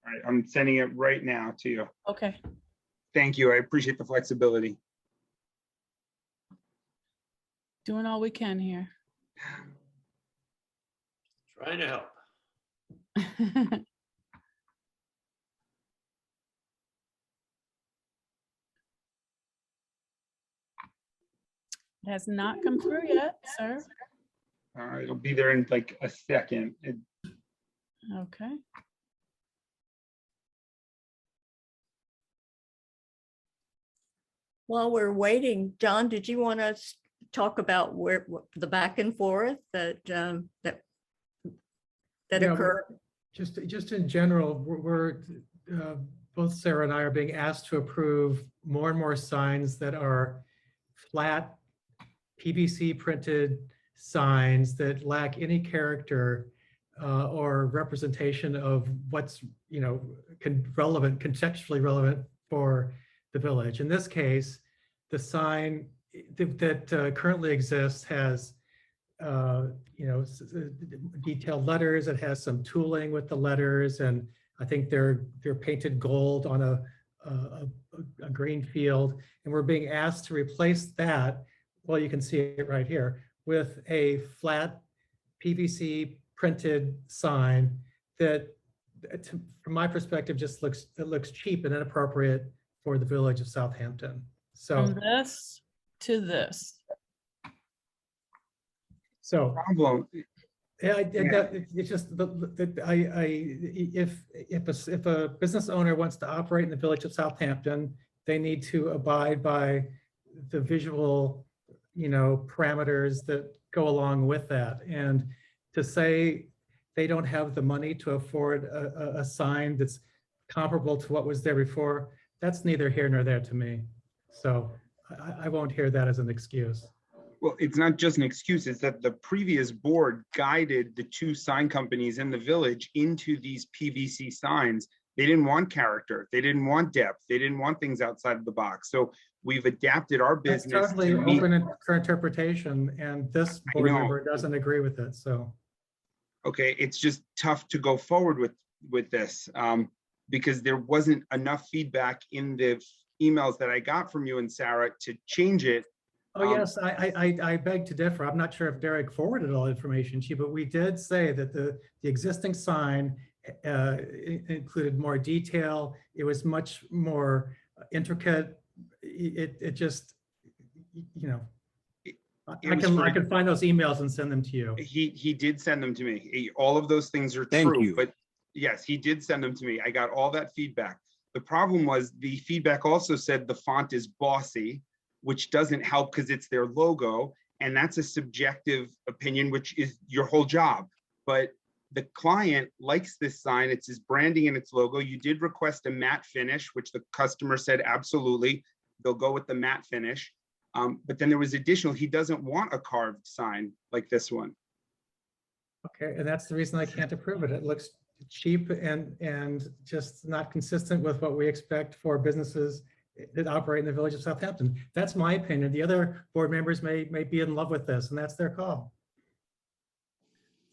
All right, I'm sending it right now to you. Okay, Thank you. I appreciate the flexibility. doing all we can here. Trying to help. It has not come through yet, sir. All right, it'll be there in like a second. Okay. While we're waiting, John, did you want to talk about the back and forth that Yeah, occurred? Just in general, both Sarah and I are being asked to approve more and more signs that are flat PVC printed signs that lack any character or representation of what's, contextually relevant for the village. In this case, the sign that currently exists has detailed letters. It has some tooling with the letters, and I think they're painted gold on a green field. And we're being asked to replace that, well, you can see it right here, with a flat PVC printed sign that, from my perspective, just looks cheap and inappropriate for the village of Southampton. So From this to this. So problem. yeah, it's just if a business owner wants to operate in the village of Southampton, they need to abide by the visual, parameters that go along with that. And to say they don't have the money to afford a sign that's comparable to what was there before, that's neither here nor there to me. So I won't hear that as an excuse. Well, it's not just an excuse, it's that the previous board guided the two sign companies in the village into these PVC signs. They didn't want character, they didn't want depth, they didn't want things outside of the box. So we've adapted our That's business totally to meet. open for interpretation, and this board member doesn't agree with it, so. Okay, it's just tough to go forward with this because there wasn't enough feedback in the emails that I got from you and Sarah to change it. Oh, yes, I beg to differ. I'm not sure if Derek forwarded all the information to you, but we did say that the existing sign included more detail. It was much more intricate. It just, I can find those emails and send them to you. He did send them to me. All of those things are Thank true, you. but yes, he did send them to me. I got all that feedback. The problem was the feedback also said the font is bossy, which doesn't help because it's their logo. And that's a subjective opinion, which is your whole job. But the client likes this sign. It's his branding and its logo. You did request a matte finish, which the customer said, absolutely, they'll go with the matte finish. But then there was additional, he doesn't want a carved sign like this one. Okay, and that's the reason I can't approve it. It looks cheap and just not consistent with what we expect for businesses that operate in the village of Southampton. That's my opinion. The other board members may be in love with this, and that's their call.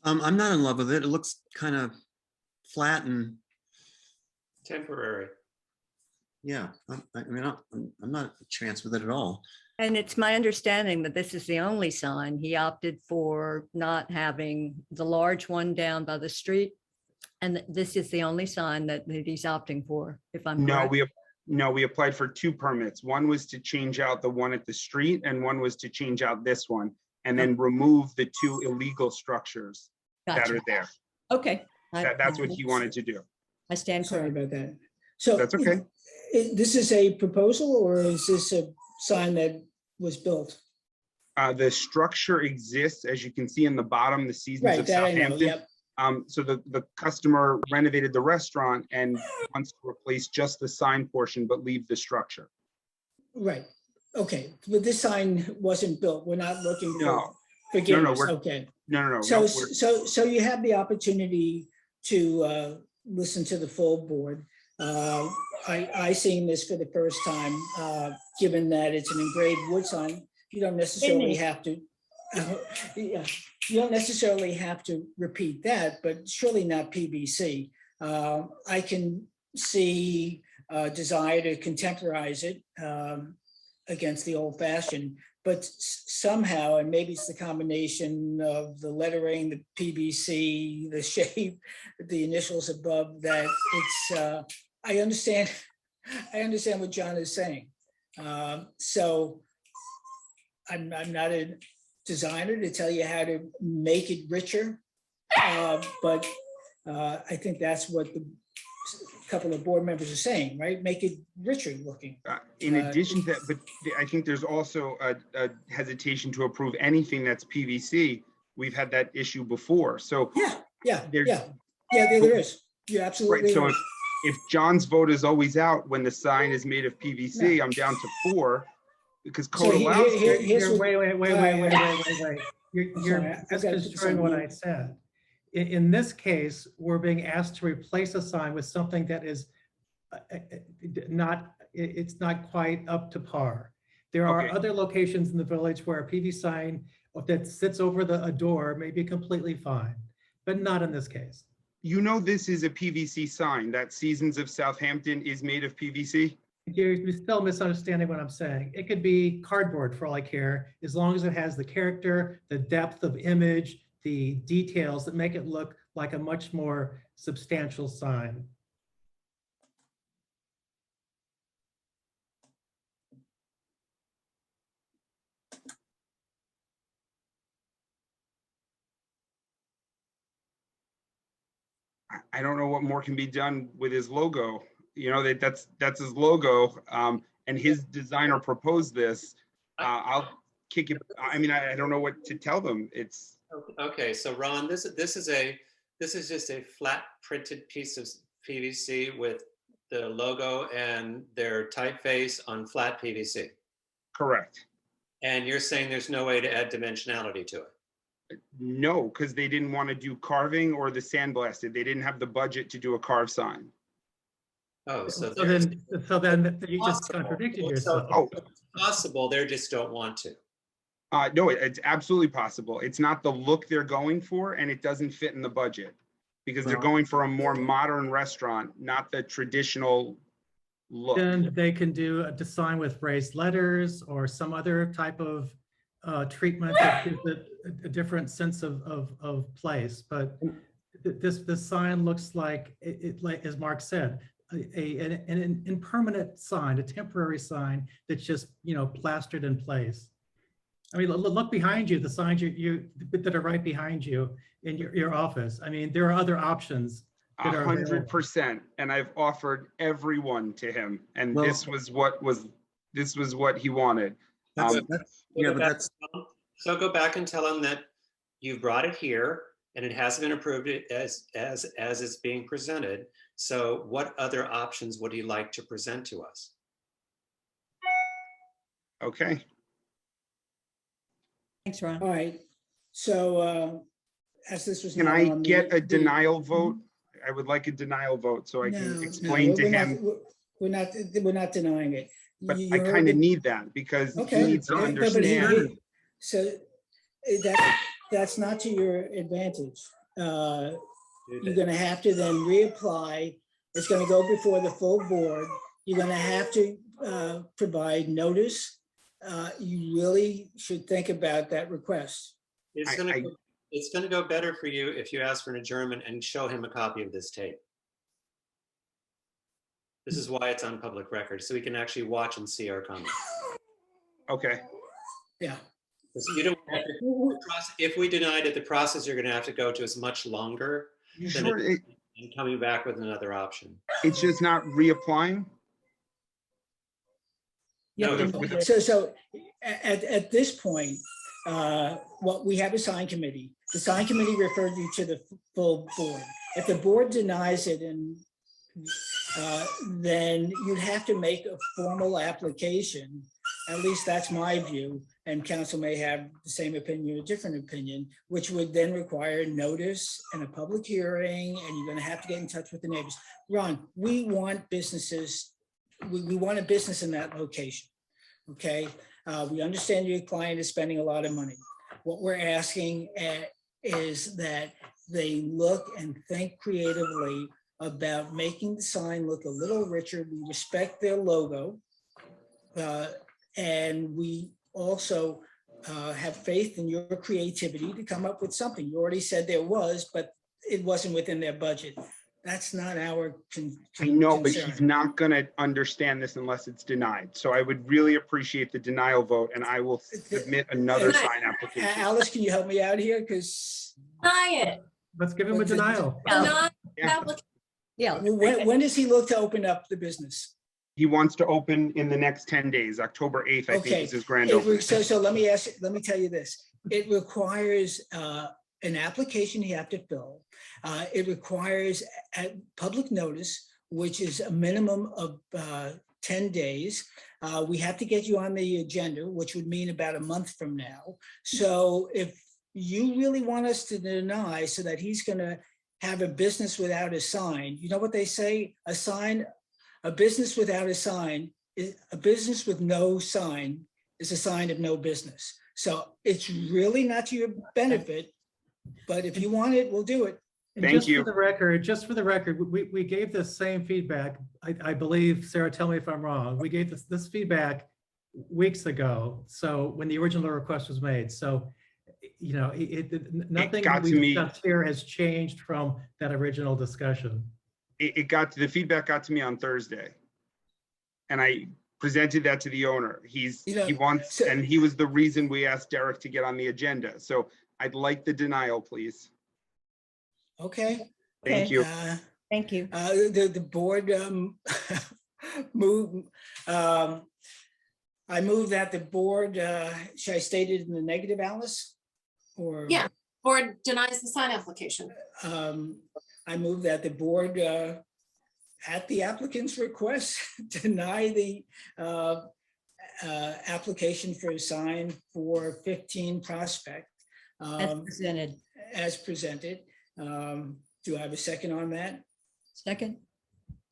I'm not in love with it. It looks kind of flat and Temporary. yeah. I'm not a chance with it at all. And it's my understanding that this is the only sign. He opted for not having the large one down by the street. And this is the only sign that he's opting for, if I'm correct. We applied for 2 permits. One was to change out the one at the street and one was to change out this one and then remove the 2 illegal structures that are there. Okay. That's what he wanted to do. I stand Sorry corrected. about that. So That's okay. This is a proposal, or is this a sign that was built? The structure exists, as you can see in the bottom, the Seasons Right, of that I know, Southampton. yep. So the customer renovated the restaurant and wants to replace just the sign portion, but leave the structure. Right, okay, but this sign wasn't built, we're not looking No. for No, no, beginners, okay. No, So, we're- so you have the opportunity to listen to the full board. I seen this for the first time, given that it's an engraved wood sign, you don't necessarily have to, yeah, you don't necessarily have to repeat that, but surely not PVC. I can see a desire to contemporize it against the old fashioned, but somehow, and maybe it's the combination of the lettering, the PVC, the shape, the initials above, that it's, I understand what John is saying. So I'm not a designer to tell you how to make it richer, but I think that's what the couple of board members are saying, right? Make it richer looking. In addition to that, but I think there's also a hesitation to approve anything that's PVC. We've had that issue before, so. Yeah, there is. You're absolutely Right, so right. if John's vote is always out when the sign is made of PVC, I'm down to 4, because code allows. Wait. You're sorry, I've got to put misconstruing what some- I said. In this case, we're being asked to replace a sign with something that is it's not quite up to par. There are Okay. other locations in the village where a PV sign that sits over a door may be completely fine, but not in this case. You know, this is a PVC sign. That Seasons of Southampton is made of PVC. You're still misunderstanding what I'm saying. It could be cardboard for all I care, as long as it has the character, the depth of image, the details that make it look like a much more substantial sign. I don't know what more can be done with his logo. You know, that's his logo, and his designer proposed this. I'll kick it. I mean, I don't know what to tell them. It's Okay, so Ron, this is just a flat printed piece of PVC with the logo and their typeface on flat PVC. correct. And you're saying there's no way to add dimensionality to it? No, because they didn't want to do carving or the sandblasted. They didn't have the budget to do a carved sign. Oh, so then you just contradicted yourself. Oh, it's possible, they just don't want to. No, it's absolutely possible. It's not the look they're going for, and it doesn't fit in the budget because they're going for a more modern restaurant, not the traditional look. Then they can do a design with raised letters or some other type of treatment that gives it a different sense of place. But this sign looks like like as Mark said, an impermanent sign, a temporary sign that's just plastered in place. I mean, look behind you, the signs that are right behind you in your office. I mean, there are other options. 100%, and I've offered every one to him, and Well- this was what he wanted. So go back and tell him that you brought it here and it hasn't been approved as it's being presented. So what other options would he like to present to us? Okay. Thanks, Ron. All right, so as this was. Can not I on get the- a denial vote? I would like a denial vote so I No, can no, explain to we're not- him, We're not denying it. but You I heard kind of it. need that because he Okay. needs to but he- understand. So that's not to your advantage. You're gonna have to then reapply. It's gonna go before the full board. You're gonna have to provide notice. You really should think about that request. It's gonna go better for you if you ask for an adjournment and show him a copy of this tape. This is why it's on public record, so we can actually watch and see our comments. Okay. Yeah. So you don't have to, if we denied it, the process you're gonna have to go to is much longer than Sure, and coming back with another option. it's just not reapplying. No, So at this point, what we have a sign committee. The sign committee referred you to the full board. If the board denies it, and then you'd have to make a formal application. At least that's my view, and council may have the same opinion or different opinion, which would then require notice and a public hearing, and you're gonna have to get in touch with the neighbors. Ron, we want businesses, we want a business in that location, okay? We understand your client is spending a lot of money. What we're asking is that they look and think creatively about making the sign look a little richer. We respect their logo. And we also have faith in your creativity to come up with something. You already said there was, but it wasn't within their budget. That's not our I know, but concern. he's not going to understand this unless it's denied. So I would really appreciate the denial vote, and I will submit another sign application. Alice, can you help me out here? Because Deny it. Let's give him a denial. Deny Yeah. application. Yeah. when does he look to open up the business? He wants to open in the next 10 days. October 8th, I think, Okay. is his grand opening. So let me tell you this. It requires an application you have to fill. It requires a public notice, which is a minimum of 10 days. We have to get you on the agenda, which would mean about a month from now. So if you really want us to deny so that he's gonna have a business without a sign, you know what they say? A business without a sign, a business with no sign is a sign of no business. So it's really not to your benefit, but if you want it, we'll do it. And Thank just you. For the record, we gave the same feedback. I believe, Sarah, tell me if I'm wrong. We gave this feedback weeks ago. So when the original request was made, so, you know, nothing got that to we me. discussed here has changed from that original discussion. The feedback got to me on Thursday. And I presented that to the owner. He wants, and he was the reason we asked Derek to get on the agenda. So I'd like the denial, please. Okay. Thank you. Thank you. The board move. I move that the board, should I state it in the negative, Alice? Or Yeah, board denies the sign application. I move that the board, at the applicant's request, deny the application for a sign for 15 Prospect. As presented. As presented. Do I have a second on that? Second.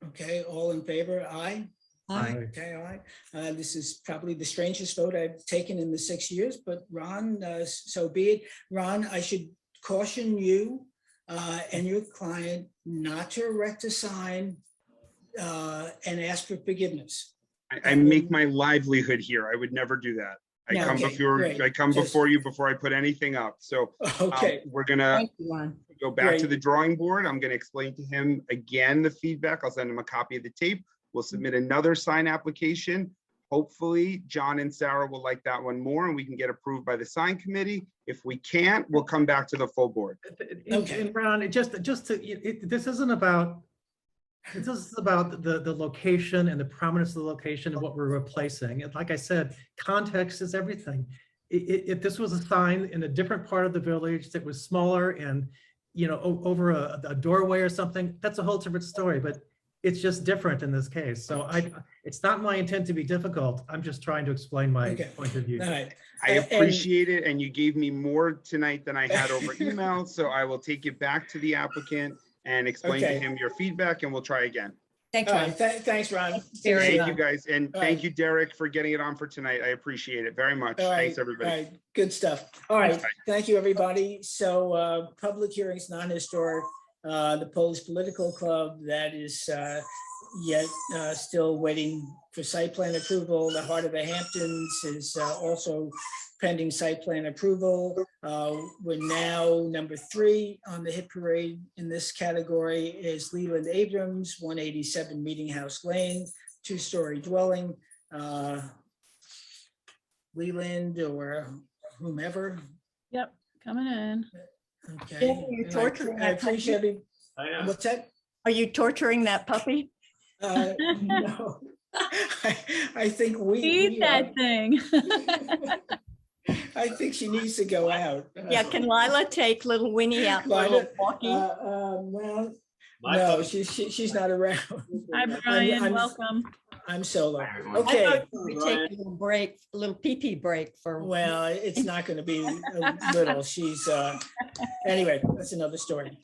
Okay, all in favor? Aye. Aye. Okay, aye. This is probably the strangest vote I've taken in the 6 years, but Ron, so be it. Ron, I should caution you and your client not to erect a sign and ask for forgiveness. I make my livelihood here. I would never do that. I Yeah, come okay, before great. I come Just- before you before I put anything up. So Okay. we're gonna Thank you, Ron. go back to Great. the drawing board. I'm gonna explain to him again the feedback. I'll send him a copy of the tape. We'll submit another sign application. Hopefully, John and Sarah will like that one more, and we can get approved by the sign committee. If we can't, we'll come back to the full board. Okay. And Ron, this isn't about, this is about the location and the prominence of the location and what we're replacing. And like I said, context is everything. If this was a sign in a different part of the village that was smaller and, you know, over a doorway or something, that's a whole different story, but it's just different in this case. So it's not my intent to be difficult. I'm just trying to explain my Okay. point of view. All right. I appreciate it, and you gave me more tonight than I had over email, so I will take it back to the applicant and explain to Okay. him your feedback, and we'll try again. Thanks, All Ron. right, thanks, Ron. Thank you, guys, and All thank right. you, Derek, for getting it on for tonight. I appreciate it very much. All right, Thanks, everybody. All right, good stuff. All right, thank you, everybody. So public hearings, non-historic, the Polish Political Club, that is yet still waiting for site plan approval. The Heart of the Hamptons is also pending site plan approval. We're now number 3 on the hit parade in this category is Leland Abrams, 187 Meeting House Lane, 2-story dwelling. Leland or whomever. Yep, coming in. Okay. Yeah, you're And torturing I that puppy. appreciate it. I know. What's that? Are you torturing that puppy? No. I think Feed that thing. I think she needs to go out. Yeah, can Lila take little Winnie out for a little Lila, walkie? well, My no, phone- she's not around. Hi, Brian, I'm- welcome. I'm solo. Hi, everyone. I Okay, thought we take a little break, a little pee-pee break for. well, it's not going to be little. She's, anyway, that's another story.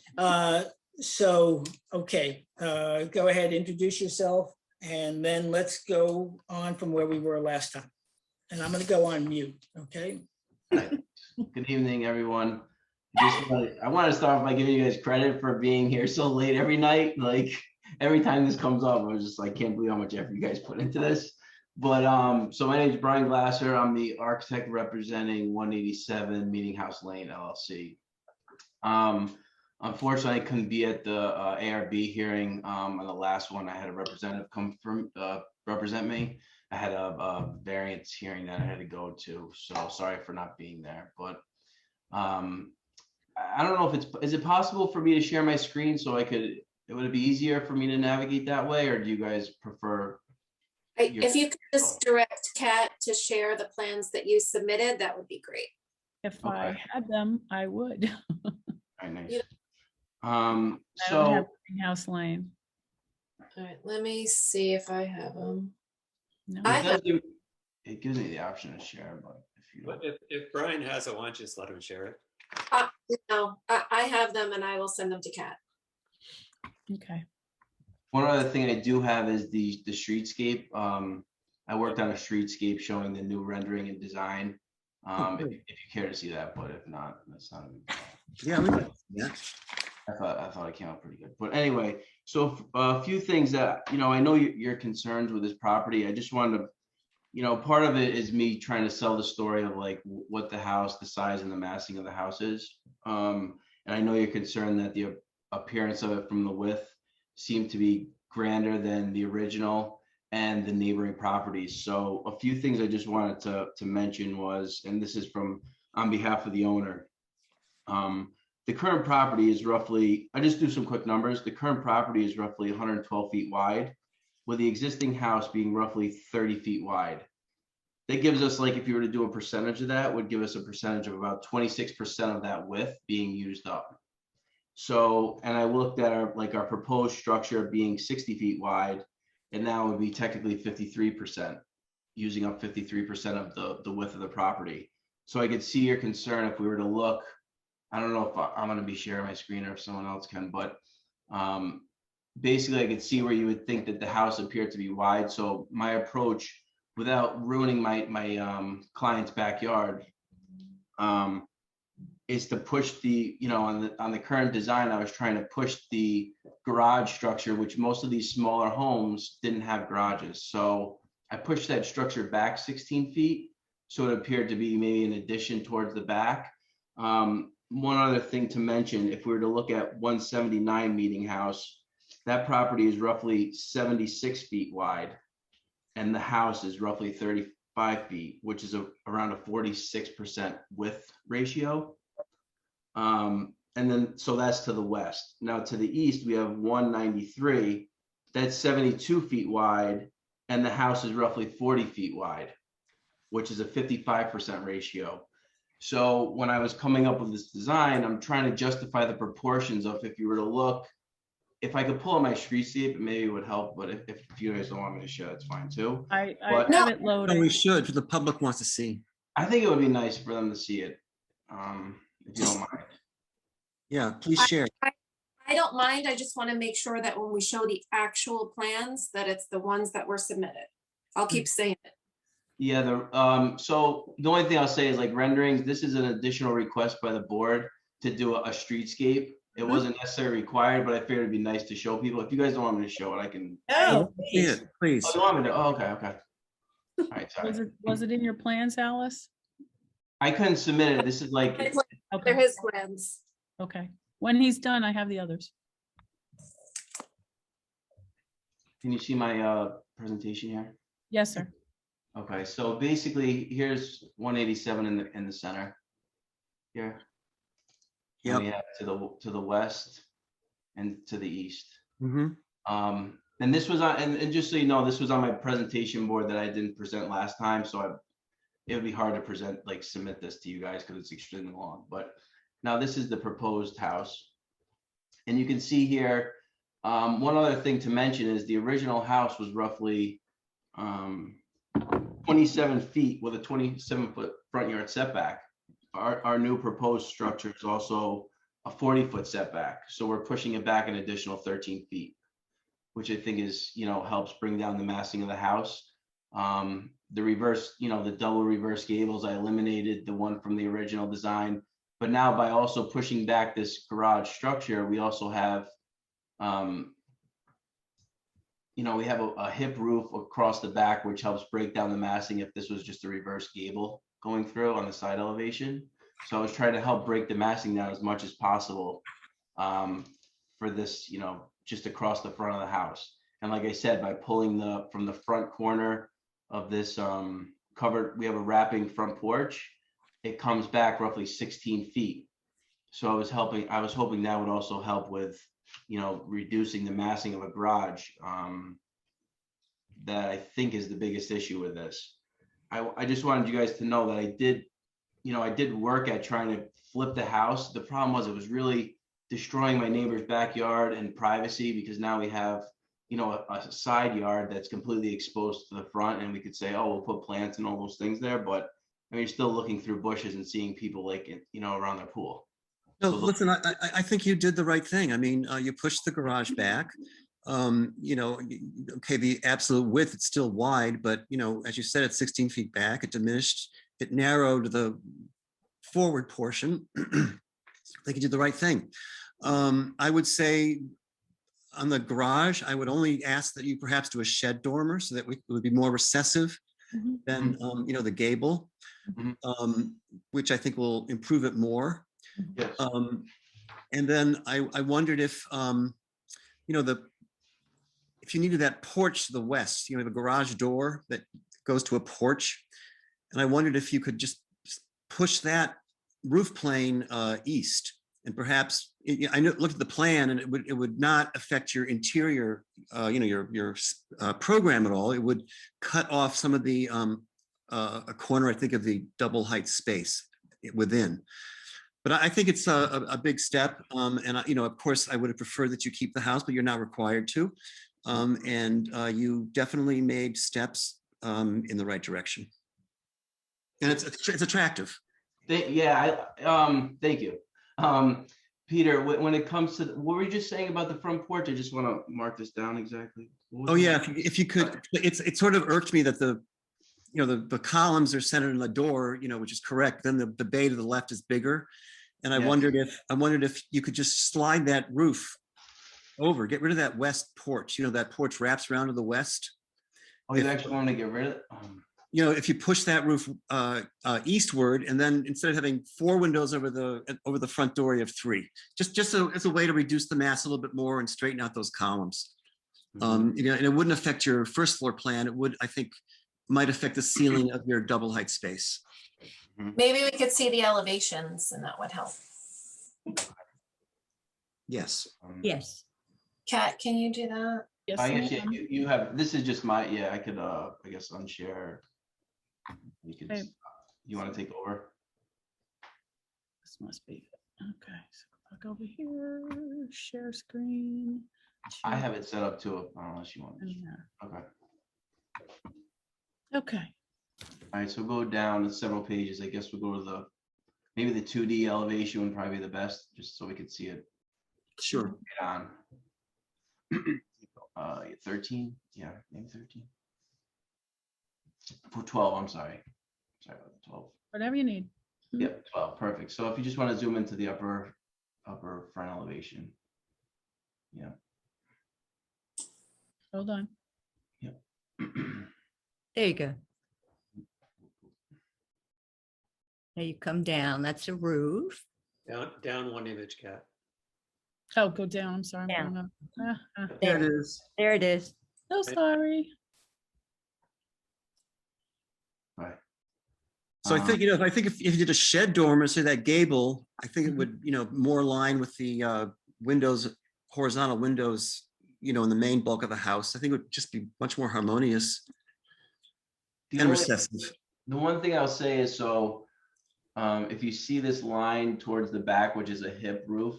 So, okay, go ahead, introduce yourself, and then let's go on from where we were last time. And I'm going to go on mute, okay? Good evening, everyone. I want to start off by giving you guys credit for being here so late every night. Like every time this comes up, I was just like, can't believe how much effort you guys put into this. But so my name is Brian Glasser. I'm the architect representing 187 Meeting House Lane LLC. Unfortunately, I couldn't be at the ARB hearing on the last one. I had a representative come from represent me. I had a variance hearing that I had to go to, so sorry for not being there. But I don't know if is it possible for me to share my screen so I could, would it be easier for me to navigate that way, or do you guys prefer? If you could just direct Kat to share the plans that you submitted, that would be great. If I had them, I would. Very nice. You- I don't So have Greenhouse Lane. All right, let me see if I have them. No. I have, it gives me the option to share, but if you But if Brian has it, why don't you just let him share it? no, I have them and I will send them to Kat. Okay. one other thing I do have is the streetscape. I worked on a streetscape showing the new rendering and design. If you care to see that, but if not, that's not a big deal. Yeah, we can- yeah. I thought it came out pretty good. But anyway, so a few things that, I know you're concerned with this property. I just wanted to, part of it is me trying to sell the story of like what the house, the size and the massing of the house is. And I know you're concerned that the appearance of it from the width seemed to be grander than the original and the neighboring properties. So a few things I just wanted to mention was, and this is on behalf of the owner. The current property is roughly, I just do some quick numbers. The current property is roughly 112 feet wide, with the existing house being roughly 30 feet wide. That gives us, like, if you were to do a percentage of that, would give us a percentage of about 26% of that width being used up. So, and I looked at our proposed structure being 60 feet wide, and now would be technically 53%, using up 53% of the width of the property. So I could see your concern if we were to look. I don't know if I'm going to be sharing my screen or if someone else can, but basically I could see where you would think that the house appeared to be wide. So my approach, without ruining my client's backyard, is to push the, on the current design, I was trying to push the garage structure, which most of these smaller homes didn't have garages. So I pushed that structure back 16 feet. So it appeared to be maybe an addition towards the back. One other thing to mention, if we were to look at 179 Meeting House, that property is roughly 76 feet wide, and the house is roughly 35 feet, which is around a 46% width ratio. And then, so that's to the west. Now to the east, we have 193, that's 72 feet wide, and the house is roughly 40 feet wide, which is a 55% ratio. So when I was coming up with this design, I'm trying to justify the proportions of, if you were to look, if I could pull up my streetscape, maybe it would help, but if you guys don't want me to show, that's fine too. I But- have it No, loaded. we should, the public wants to see. I think it would be nice for them to see it, if you don't mind. Yeah, please share. I don't mind. I just want to make sure that when we show the actual plans, that it's the ones that were submitted. I'll keep saying it. Yeah, so the only thing I'll say is, like, renderings, this is an additional request by the board to do a streetscape. It wasn't necessarily required, but I figured it'd be nice to show people. If you guys don't want me to show it, I can. Oh, See please. it, please. Oh, you want me to? Oh, okay. All right, Was sorry. it in your plans, Alice? I couldn't submit it. This is like, They're Okay, his plans. okay. When he's done, I have the others. can you see my presentation here? Yes, sir. Okay, so basically, here's 187 in the center. Here. And we Yep. have to the west and to the east. Mhm. And this was on, and just so you know, this was on my presentation board that I didn't present last time. So it would be hard to present, like submit this to you guys because it's extremely long. But now this is the proposed house. And you can see here, one other thing to mention is the original house was roughly 27 feet with a 27-foot front yard setback. Our new proposed structure is also a 40-foot setback. So we're pushing it back an additional 13 feet, which I think is, helps bring down the massing of the house. The reverse, the double reverse gables, I eliminated the one from the original design. But now by also pushing back this garage structure, we also have, we have a hip roof across the back, which helps break down the massing if this was just a reverse gable going through on the side elevation. So I was trying to help break the massing down as much as possible for this, just across the front of the house. And like I said, by pulling from the front corner of this covered, we have a wrapping front porch, it comes back roughly 16 feet. So I was hoping that would also help with, reducing the massing of a garage. That I think is the biggest issue with this. I just wanted you guys to know that I did work at trying to flip the house. The problem was it was really destroying my neighbor's backyard and privacy, because now we have, a side yard that's completely exposed to the front, and we could say, oh, we'll put plants and all those things there, but I mean, you're still looking through bushes and seeing people like, around their pool. No, So listen, I think you did the right thing. I mean, you pushed the garage back. Okay, the absolute width, it's still wide, but as you said, it's 16 feet back. It diminished, it narrowed the forward portion. I think you did the right thing. I would say on the garage, I would only ask that you perhaps do a shed dormer so that it would be more recessive than the gable, which I think will improve it more. Yes. And then I wondered if if you needed that porch to the west, the garage door that goes to a porch, and I wondered if you could just push that roof plane east, and perhaps I looked at the plan, and it would not affect your interior, your program at all. It would cut off some of the a corner, I think, of the double height space within. But I think it's a big step, and of course, I would have preferred that you keep the house, but you're not required to. And you definitely made steps in the right direction, and it's attractive. Thank you. Peter, when it comes to, what were you just saying about the front porch? I just want to mark this down exactly. Oh yeah, if you could, it sort of irked me that the columns are centered in the door, which is correct. Then the bay to the left is bigger, and I wondered if you could just slide that roof over, get rid of that west porch. That porch wraps around to the west. Oh, you actually want to get rid of it? If you push that roof eastward, and then instead of having 4 windows over the front door, you have 3. Just as a way to reduce the mass a little bit more and straighten out those columns. And it wouldn't affect your first floor plan. It would, I think, might affect the ceiling of your double height space. Maybe we could see the elevations and that would help. Yes. Yes. Kat, can you do that? Yes, I guess ma'am. you have, this is just my, I could I guess unshare. You could, Okay. you want to take over? This must be it. Okay, so back over here, share screen. I have it set up too, unless you want. Yeah. Okay. Okay. All right, so go down several pages. I guess we'll go to maybe the 2D elevation would probably be the best, just so we could see it. Sure. Get on. 13, yeah, maybe 13. For 12, I'm sorry. Sorry about 12. Whatever you need. Yep, 12, perfect. So if you just want to zoom into the upper front elevation. Yeah. Hold on. Yep. There you go. Now you come down, that's a roof. Down one image, Kat. Oh, go down. I'm sorry. I'm Down. going There it is. There it is. So sorry. Right. So I think, if you did a shed dormer, say that gable, I think it would, more align with the windows, horizontal windows, in the main bulk of the house. I think it would just be much more harmonious and recessive. the one thing I'll say is, so if you see this line towards the back, which is a hip roof,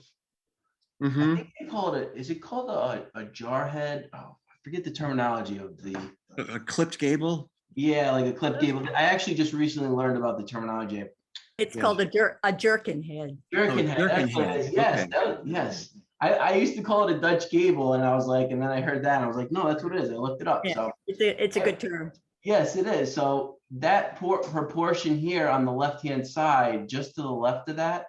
I think they call it, is it called a jar head? Oh, I forget the terminology of the. A clipped gable? Yeah, like a clipped gable. I actually just recently learned about the terminology. It's Yeah. called a jerkin head. Jerkin head. jerkin That's what it head. is. Yes, Okay. yes. I used to call it a Dutch gable, and I was like, and then I heard that, and I was like, no, that's what it is. I looked it up. Yeah, So it's a good term. yes, it is. So that proportion here on the left-hand side, just to the left of that,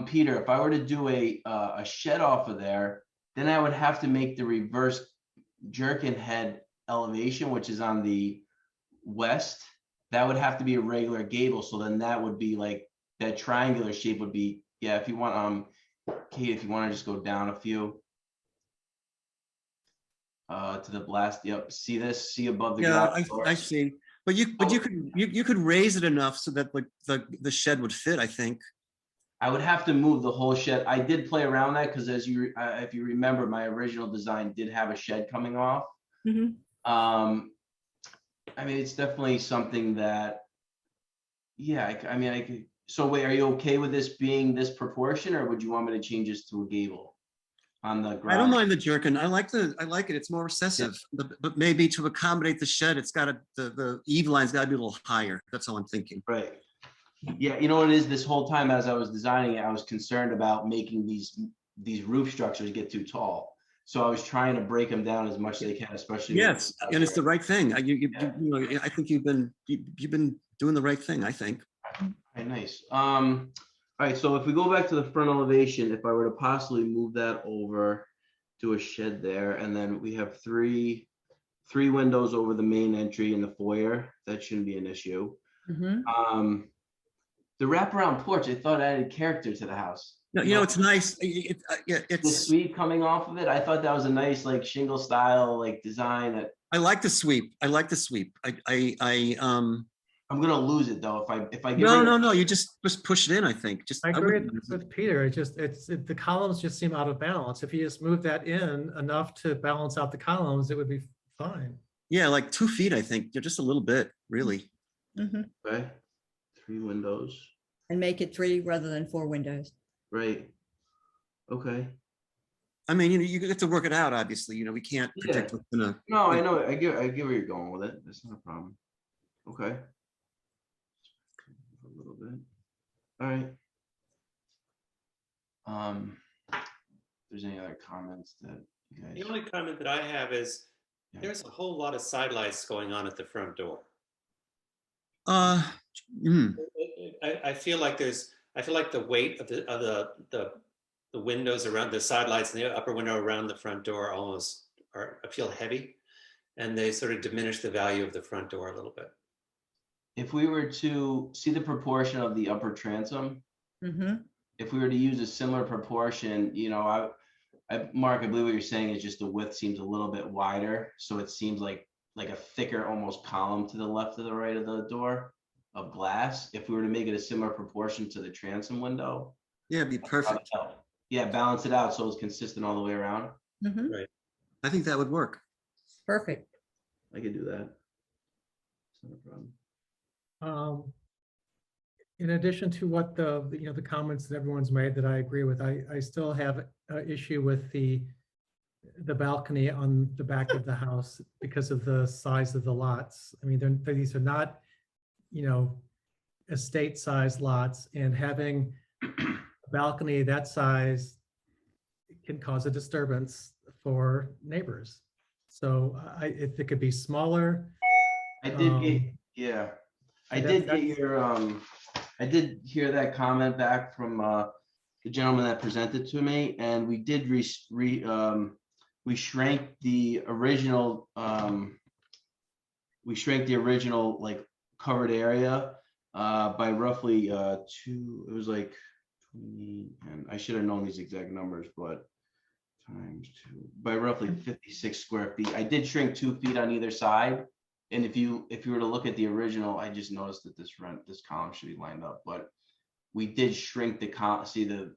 Peter, if I were to do a shed off of there, then I would have to make the reverse jerkin head elevation, which is on the west. That would have to be a regular gable. So then that would be like that triangular shape would be, yeah, if you want, Kate, if you want to just go down a few to the blast. Yep. See this? See above the Yeah, garage door? I see. But you could raise it enough so that like the shed would fit, I think. I would have to move the whole shed. I did play around that because as you, if you remember, my original design did have a shed coming off. I mean, it's definitely something that, yeah, I mean, I could. So wait, are you okay with this being this proportion, or would you want me to change this to a gable on the garage? I don't mind the jerkin. I like it. It's more recessive, but maybe to accommodate the shed, it's got to, the eave line's got to be a little higher. That's all I'm thinking. Right. Yeah, you know what it is, this whole time as I was designing it, I was concerned about making these roof structures get too tall. So I was trying to break them down as much as they can, especially. Yes, and it's the right thing. You know, I think you've been doing the right thing, I think. Okay, nice. All right, so if we go back to the front elevation, if I were to possibly move that over to a shed there, and then we have three windows over the main entry in the foyer, that shouldn't be an issue. The wraparound porch, I thought added character to the house. No, you know, it's nice. The It's sweep coming off of it, I thought that was a nice like shingle style like design. That I like the sweep. I like the sweep. I'm gonna lose it though if I get no. You just push it in. I think. I agree with Peter. The columns just seem out of balance. If you just move that in enough to balance out the columns, it would be fine. Yeah, like 2 feet. I think. Yeah, just a little bit, really. Okay. 3 windows. And make it 3 rather than 4 windows. Right. Okay. I mean, you get to work it out. Obviously, we can't predict what's gonna. No, I know. I get where you're going with it. That's not a problem. Okay. A little bit. All right. If there's any other comments that you guys. The only comment that I have is there's a whole lot of sidelights going on at the front door. I feel like the weight of the windows around the sidelights and the upper window around the front door I feel heavy, and they sort of diminish the value of the front door a little bit. If we were to see the proportion of the upper transom, if we were to use a similar proportion, Mark, I believe what you're saying is just the width seems a little bit wider, so it seems like a thicker almost column to the left or the right of the door of glass. If we were to make it a similar proportion to the transom window, yeah, it'd be perfect. Yeah, balance it out so it's consistent all the way around. Right. I think that would work. Perfect. I could do that. It's not a problem. In addition to what the comments that everyone's made that I agree with, I still have an issue with the balcony on the back of the house because of the size of the lots. I mean, these are not, estate size lots, and having a balcony that size can cause a disturbance for neighbors. So if it could be smaller. I did hear that comment back from the gentleman that presented to me, and we did we shrank the original like covered area by roughly 2. It was like 20, and I should have known these exact numbers, but times 2 by roughly 56 square feet. I did shrink 2 feet on either side. And if you were to look at the original, I just noticed that this column should be lined up, but we did shrink the column. See, the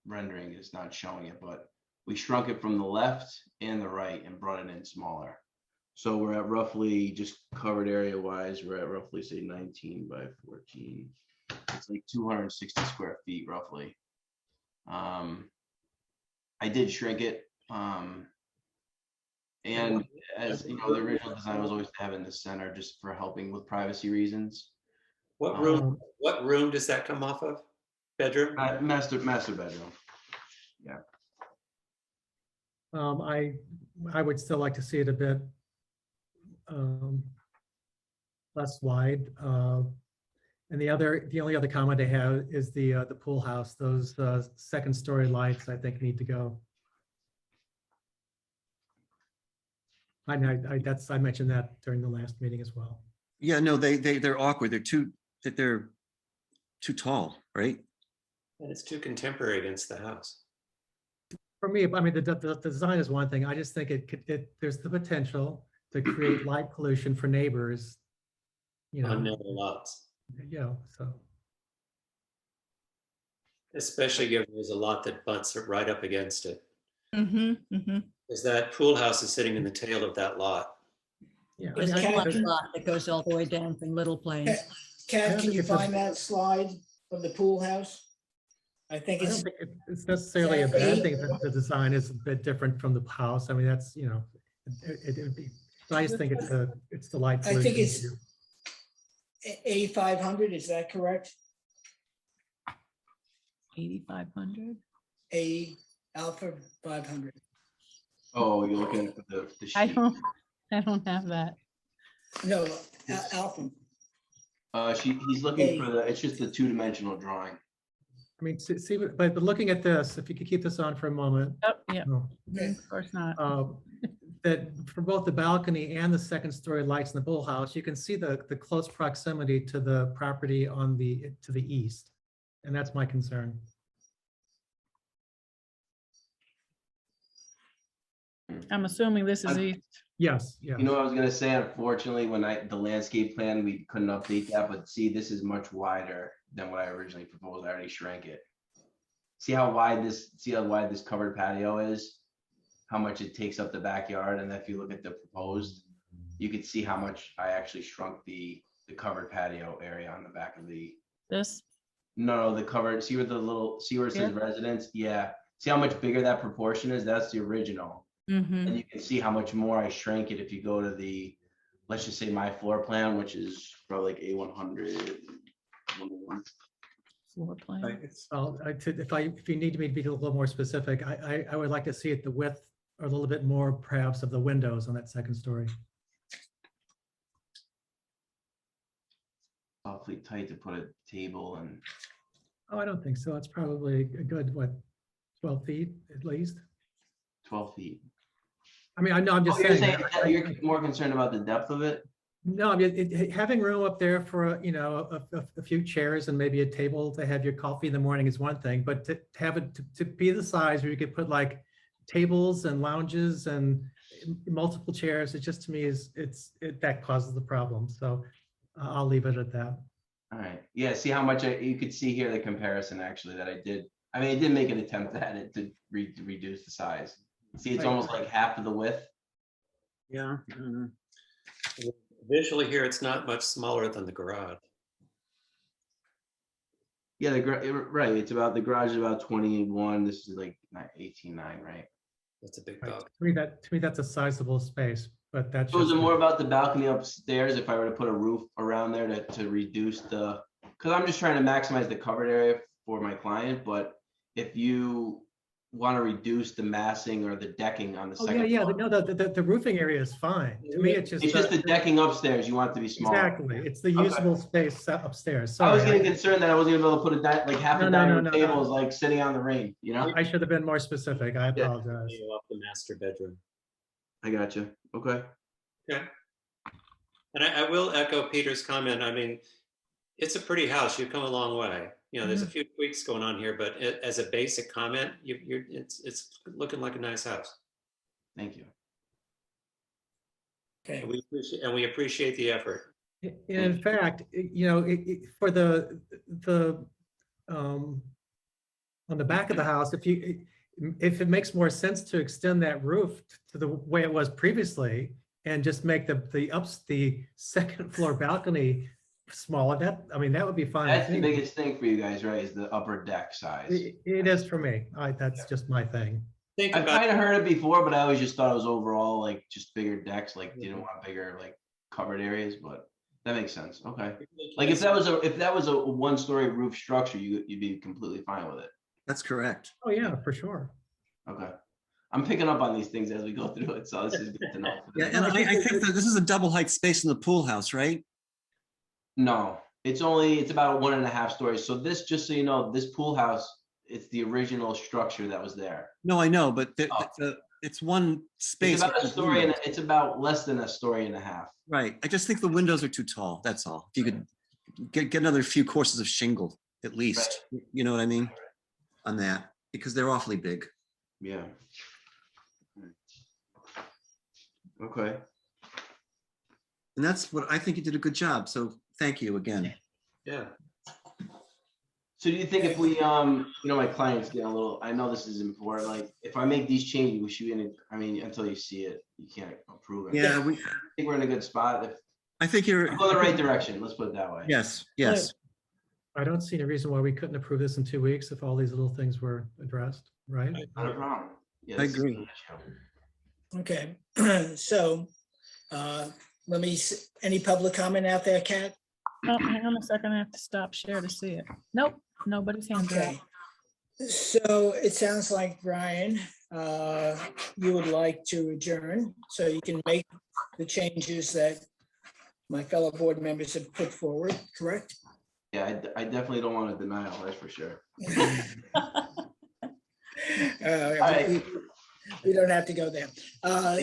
rendering is not showing it, but we shrunk it from the left and the right and brought it in smaller. So we're at roughly, just covered area wise, we're at roughly say 19 by 14. It's like 260 square feet roughly. I did shrink it. And as you know, the original design was always to have it in the center just for helping with privacy reasons. What room does that come off of? Bedroom? Master bedroom. Yeah. I would still like to see it a bit less wide. And the only other comment I have is the pool house. Those second story lights, I think, need to go. I mentioned that during the last meeting as well. Yeah, no, they're awkward. They're too tall, right? And it's too contemporary against the house. For me, I mean, the design is one thing. I just think there's the potential to create light pollution for neighbors, you know. On narrow lots. You know, so. Especially given there's a lot that butts right up against it. Mm-hmm. Because that pool house is sitting in the tail of that lot. Yeah, There's a parking lot that goes all the way down from Little Plains. Kat, can you find that slide from the pool house? I think I it's. don't think it's necessarily a bad thing that the design is a bit different from the house. I mean, that's, you know, it would be. But I just think it's the light pollution. I think it's issue. 8,500. Is that correct? 8,500. A alpha 500. Oh, you're looking at the sheet. I don't have that. No, alpha. He's looking for it's just the two-dimensional drawing. I mean, see, but looking at this, if you could keep this on for a moment. Oh, yeah. No. Of course not. That for both the balcony and the second story lights in the pool house, you can see the close proximity to the property to the east. And that's my concern. I'm assuming this is east. Yes, yeah. You know what I was gonna say, unfortunately, when the landscape plan, we couldn't update that, but see, this is much wider than what I originally proposed. I already shrank it. See how wide this covered patio is? How much it takes up the backyard, and if you look at the proposed, you can see how much I actually shrunk the covered patio area on the back of the. This? No, the covered, see where it says residence? Yeah. See how much bigger that proportion is? That's the original. Mm-hmm. And you can see how much more I shrank it if you go to the, let's just say my floor plan, which is probably like A100. Floor plan. If you need me to be a little more specific, I would like to see it the width or a little bit more perhaps of the windows on that second story. Awfully tight to put a table and. Oh, I don't think so. It's probably a good, 12 feet at least? 12 feet. I mean, I know, I'm just You're saying. saying you're more concerned about the depth of it? No, I mean, having room up there for, a few chairs and maybe a table to have your coffee in the morning is one thing, but to have it to be the size where you could put like tables and lounges and multiple chairs, it just to me that causes the problem. So I'll leave it at that. All right. Yeah. See how much you could see here the comparison actually that I did. I mean, I did make an attempt at it to reduce the size. See, it's almost like half of the width. Yeah. Visually here, it's not much smaller than the garage. Yeah, right. It's about the garage is about 21. This is like 18.9, right? That's a big Right. dog. To me, that's a sizable space, but that's. So is it more about the balcony upstairs if I were to put a roof around there to reduce because I'm just trying to maximize the covered area for my client, but if you want to reduce the massing or the decking on the second Yeah, floor. no, the roofing area is fine. To me, it's just the decking upstairs. You want it to be smaller. Exactly. It's the usable space upstairs. Sorry. I was getting concerned that I wasn't able to put half the dining table is no. like sitting on the ring, I should have been more specific. I apologize. Off the master bedroom. I got you. Okay. Yeah. And I will echo Peter's comment. I mean, it's a pretty house. You've come a long way. There's a few tweaks going on here, but as a basic comment, it's looking like a nice house. Thank you. Okay. And we appreciate the effort. In fact, for the on the back of the house, if it makes more sense to extend that roof to the way it was previously, and just make the second floor balcony smaller, that would be fine. That's with the me. biggest thing for you guys, right? Is the upper deck size. It is for me. That's just my thing. Think I've about kind of heard it before, but I always just thought it was overall like just bigger decks, like you didn't want bigger like covered areas, but that makes sense. Okay. Like if that was a 1-story roof structure, you'd be completely fine with it. That's correct. Oh, yeah, for sure. Okay. I'm picking up on these things as we go through it, so this is good to know. Yeah, and I think that this is a double height space in the pool house, right? No, it's about 1.5 stories. So this, just so you know, this pool house, it's the original structure that was there. No, I know, but it's one space. It's about a with story and windows. it's about less than a story and a half. Right. I just think the windows are too tall. That's all. If you could get another few courses of shingle, at least, you know what I mean? On that, because they're awfully big. Yeah. Okay. And that's what I think you did a good job. So thank you again. Yeah. So do you think if we, my client's getting a little, I know this is important, like if I make these changes, we should be until you see it, you can't approve it. Yeah, I think we're in a good spot. I think you're Go the right direction. Let's put it that way. Yes, yes. I don't see any reason why we couldn't approve this in 2 weeks if all these little things were addressed, right? Not a problem. Yeah, I this is agree. an issue. Okay, so any public comment out there, Kat? Oh, hang on a second, I have to stop share to see it. Nope, nobody's hand up. Okay. So it sounds like, Brian, you would like to adjourn so you can make the changes that my fellow board members have put forward, correct? Yeah, I definitely don't want a denial, that's for sure. We don't have to go there.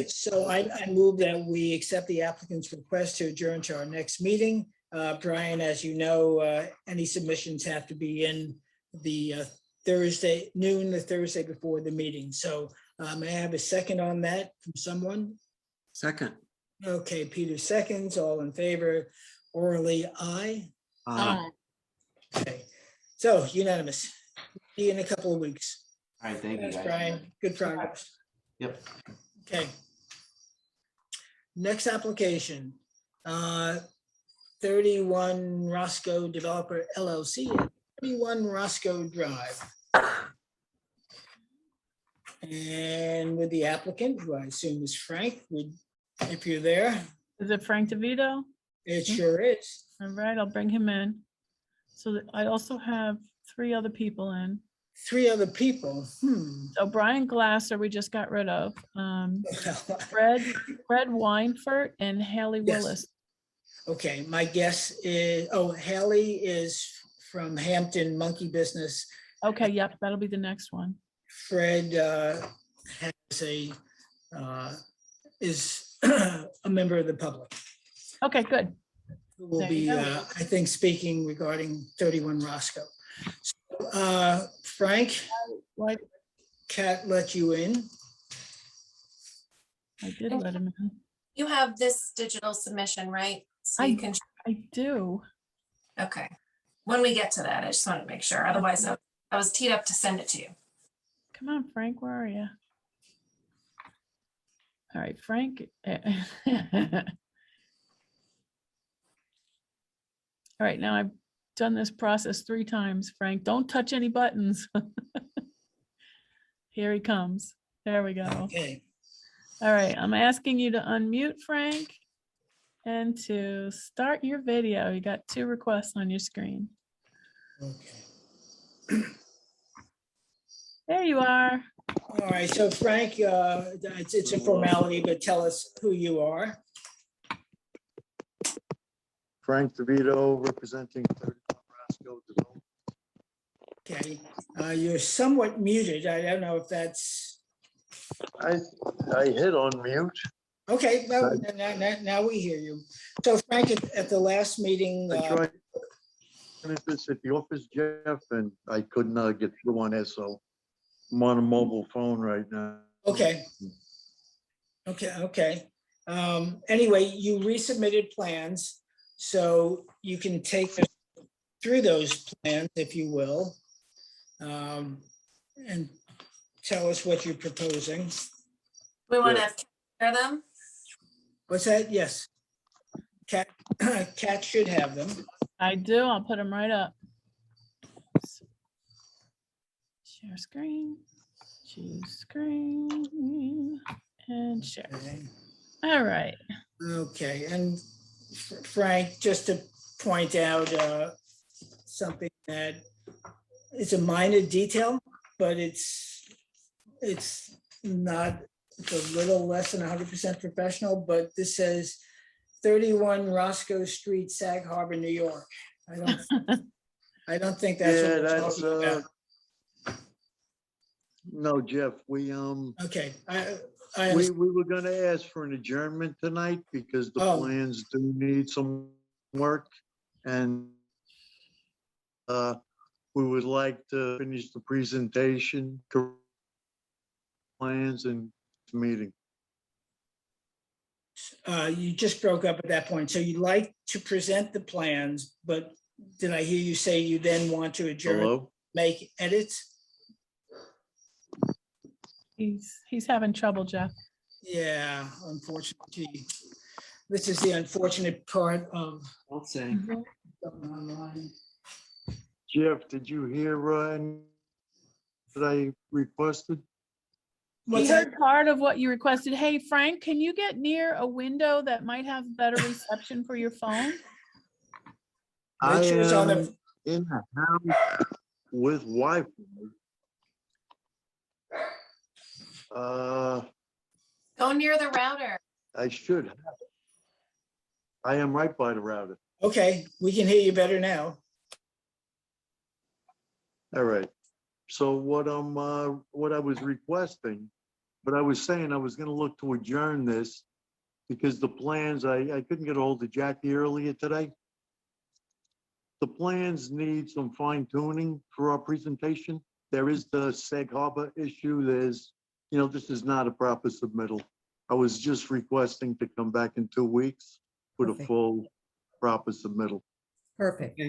So I move that we accept the applicant's request to adjourn to our next meeting. Brian, as you know, any submissions have to be in the noon, the Thursday before the meeting. So may I have a second on that from someone? Second. Okay, Peter seconds, all in favor, orally, aye. Okay, so unanimous. See you in a couple of weeks. All right, thank you Thanks, guys. Brian. Good progress. Yep. Okay. Next application, 31 Roscoe Developer LLC, at 31 Roscoe Drive. And with the applicant, who I assume is Frank, if you're there. Is it Frank DeVito? It sure is. All right, I'll bring him in. So I also have 3 other people in. 3 other people. So Brian Glasser, we just got rid of. Fred Weinfurt and Haley Yes. Willis. Okay, my guess is, Haley is from Hampton Monkey Business. Okay, yep, that'll be the next one. Fred is a member of the public. Okay, good. Who will There you be, go. I think, speaking regarding 31 Roscoe. So, Frank, What? Kat let you in. I did let him in. You have this digital submission, right? So you can, I do. okay. When we get to that, I just want to make sure. Otherwise, I was teed up to send it to you. Come on, Frank, where are you? All right, Frank. All right, now I've done this process 3 times. Frank, don't touch any buttons. Here he comes. There we go. Okay. All right, I'm asking you to unmute Frank and to start your video. You got 2 requests on your screen. Okay. There you are. All right, so Frank, it's a formality, but tell us who you are. Frank DeVito, representing 31 Roscoe Development. Okay, you're somewhat muted. I don't know if that's, I hit on mute. okay, well, now we hear you. So Frank, at the last meeting, I tried this at the office, Jeff, and I couldn't get through on it, so I'm on a mobile phone right now. okay. Anyway, you resubmitted plans, so you can take us through those plans, if you will, and tell us what you're proposing. We want to share them. What's that? Yes. Cat, Cat should have them. I do. I'll put them right up. Share screen, choose screen, and share. Okay. All right. Okay, and Frank, just to point out something that is a minor detail, but it's not, it's a little less than 100% professional, but this says 31 Roscoe Street, Sag Harbor, New York. I don't think that's what Yeah, we're that's, talking about. no, Jeff, we, Okay, I we understand. were gonna ask for an adjournment tonight because the Oh. plans do need some work. And we would like to finish the presentation, plans and meeting. You just broke up at that point. So you'd like to present the plans, but did I hear you say you then want to adjourn, Hello? make edits? He's having trouble, Jeff. Yeah, unfortunately. This is the unfortunate part of I'll say. something online. Jeff, did you hear that I requested? We What's that? heard part of what you requested. Hey, Frank, can you get near a window that might have better reception for your phone? I Make sure it's on am the, in the house with Wi-Fi. Go near the router. I should have. I am right by the router. okay, we can hear you better now. All right. So what I was requesting, but I was saying I was gonna look to adjourn this because the plans, I couldn't get a hold of Jackie earlier today. The plans need some fine tuning for our presentation. There is the Sag Harbor issue. There's, this is not a proper submittal. I was just requesting to come back in 2 weeks with a Perfect. full proper submittal. Perfect.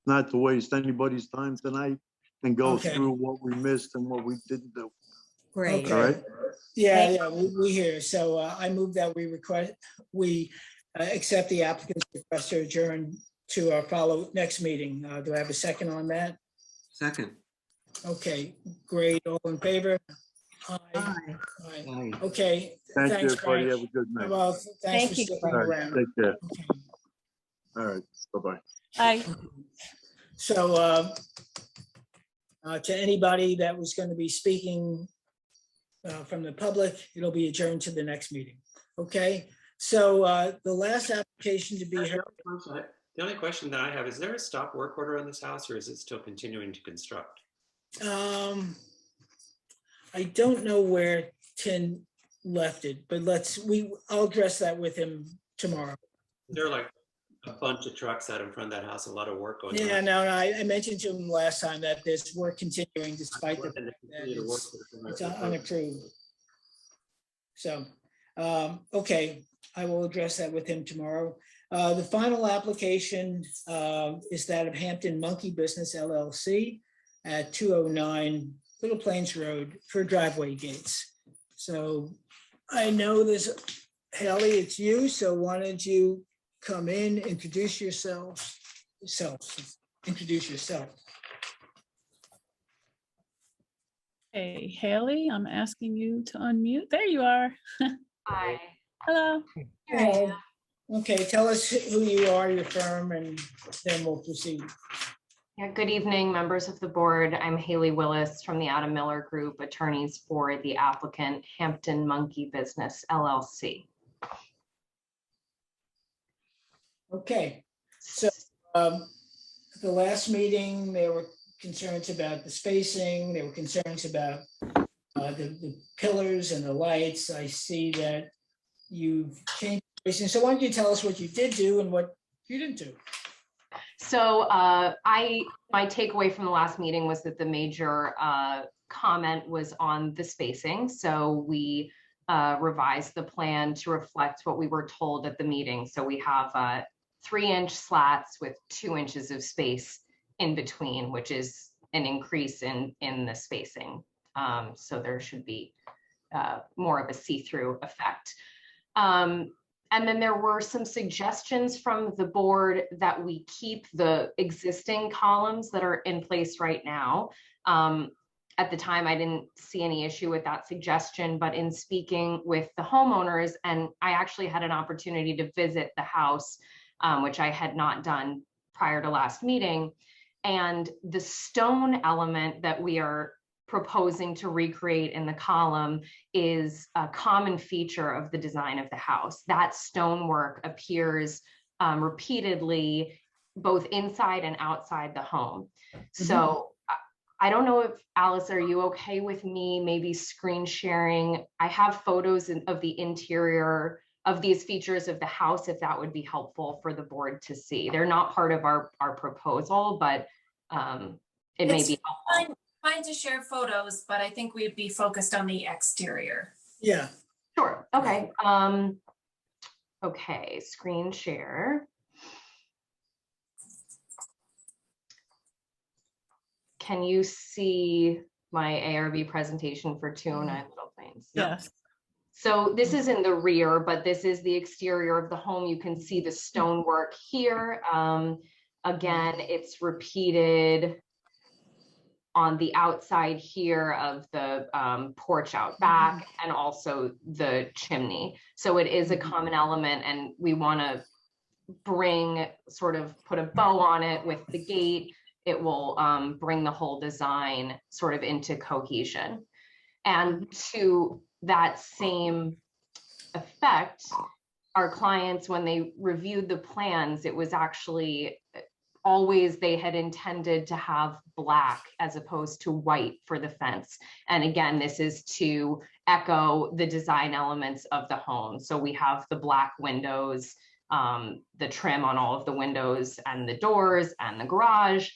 Not to waste anybody's time tonight and go Okay. through what we missed and what we didn't do. Great. All right. Yeah, Thank- yeah, we hear. So I move that we accept the applicant's request to adjourn to our next meeting. Do I have a second on that? Second. Okay, great. All in favor? Aye. Aye. Aye. Aye. Okay, Thank you, thanks, everybody. Frank. Have a good night. Well, thanks Thank for you, sticking Frank. All right, around. take care. Okay. All right, bye-bye. Hi. So to anybody that was going to be speaking from the public, it'll be adjourned to the next meeting. Okay, so the last application to be heard. The only question that I have, is there a stop work order on this house or is it still continuing to construct? I don't know where Tim left it, but I'll address that with him tomorrow. There are like a bunch of trucks out in front of that house, a lot of work going on. Yeah, no, I mentioned to him last time that there's work continuing despite the And they fact that continue to work it's with it. unapproved. So, okay, I will address that with him tomorrow. The final application is that of Hampton Monkey Business LLC at 209 Little Plains Road for driveway gates. So I know there's, Haley, it's you, so why don't you come in, introduce yourself. Introduce yourself. Hey, Haley, I'm asking you to unmute. There you are. Hi. Hello. Here I am. Okay, tell us who you are, your firm, and then we'll proceed. Yeah, good evening, members of the board. I'm Haley Willis from the Adam Miller Group, attorneys for the applicant Hampton Monkey Business LLC. Okay, so at the last meeting, there were concerns about the spacing, there were concerns about the pillars and the lights. I see that you've changed spacing. So why don't you tell us what you did do and what you didn't do? So my takeaway from the last meeting was that the major comment was on the spacing. So we revised the plan to reflect what we were told at the meeting. So we have 3-inch slats with 2 inches of space in between, which is an increase in the spacing. So there should be more of a see-through effect. And then there were some suggestions from the board that we keep the existing columns that are in place right now. At the time, I didn't see any issue with that suggestion, but in speaking with the homeowners, and I actually had an opportunity to visit the house, which I had not done prior to last meeting. And the stone element that we are proposing to recreate in the column is a common feature of the design of the house. That stonework appears repeatedly, both inside and outside the home. So I don't know if, Alice, are you okay with me maybe screen sharing? I have photos of the interior of these features of the house, if that would be helpful for the board to see. They're not part of our proposal, but it may be helpful. Fine to share photos, but I think we'd be focused on the exterior. Yeah. Sure. Okay. Okay. Screen share. Can you see my ARB presentation for 209 Little Plains? Yes. So this is in the rear, but this is the exterior of the home. You can see the stonework here. Again, it's repeated on the outside here of the porch out back and also the chimney. So it is a common element, and we want to put a bow on it with the gate. It will bring the whole design sort of into cohesion. And to that same effect, our clients, when they reviewed the plans, it was actually always they had intended to have black as opposed to white for the fence. And again, this is to echo the design elements of the home. So we have the black windows, the trim on all of the windows and the doors and the garage,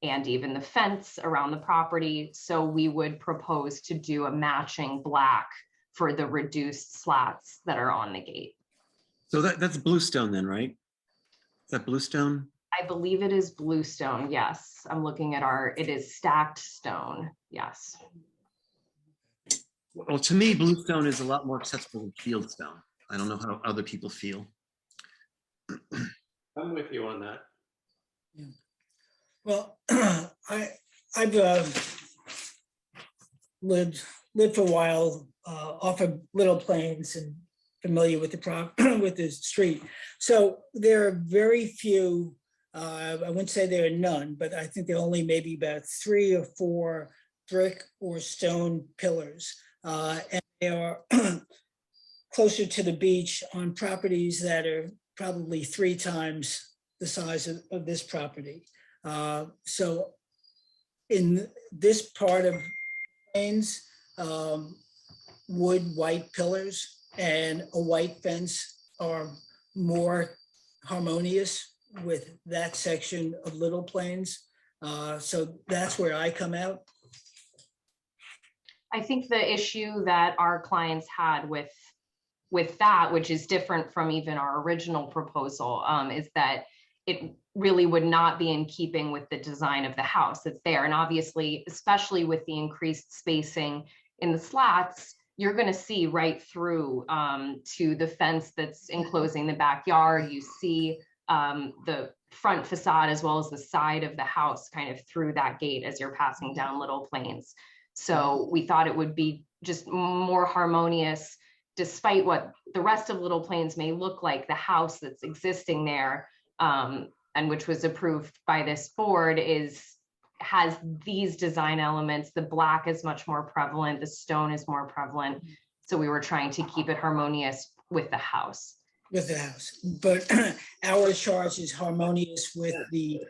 and even the fence around the property. So we would propose to do a matching black for the reduced slats that are on the gate. So that's bluestone then, right? Is that bluestone? I believe it is bluestone. Yes. I'm looking at it is stacked stone. Yes. Well, to me, bluestone is a lot more accessible than fieldstone. I don't know how other people feel. I'm with you on that. Yeah. Well, I've lived for a while off of Little Plains and familiar with with the street. So there are very few. I wouldn't say there are none, but I think there are only maybe about 3 or 4 brick or stone pillars, and they are closer to the beach on properties that are probably 3 times the size of this property. So in this part of Plains, wood white pillars and a white fence are more harmonious with that section of Little Plains. So that's where I come out. I think the issue that our clients had with that, which is different from even our original proposal, is that it really would not be in keeping with the design of the house that's there. And obviously, especially with the increased spacing in the slats, you're going to see right through to the fence that's enclosing the backyard. You see the front facade as well as the side of the house kind of through that gate as you're passing down Little Plains. So we thought it would be just more harmonious, despite what the rest of Little Plains may look like. The house that's existing there, and which was approved by this board, has these design elements. The black is much more prevalent, the stone is more prevalent. So we were trying to keep it harmonious with the house. With the house, but our charge is harmonious with the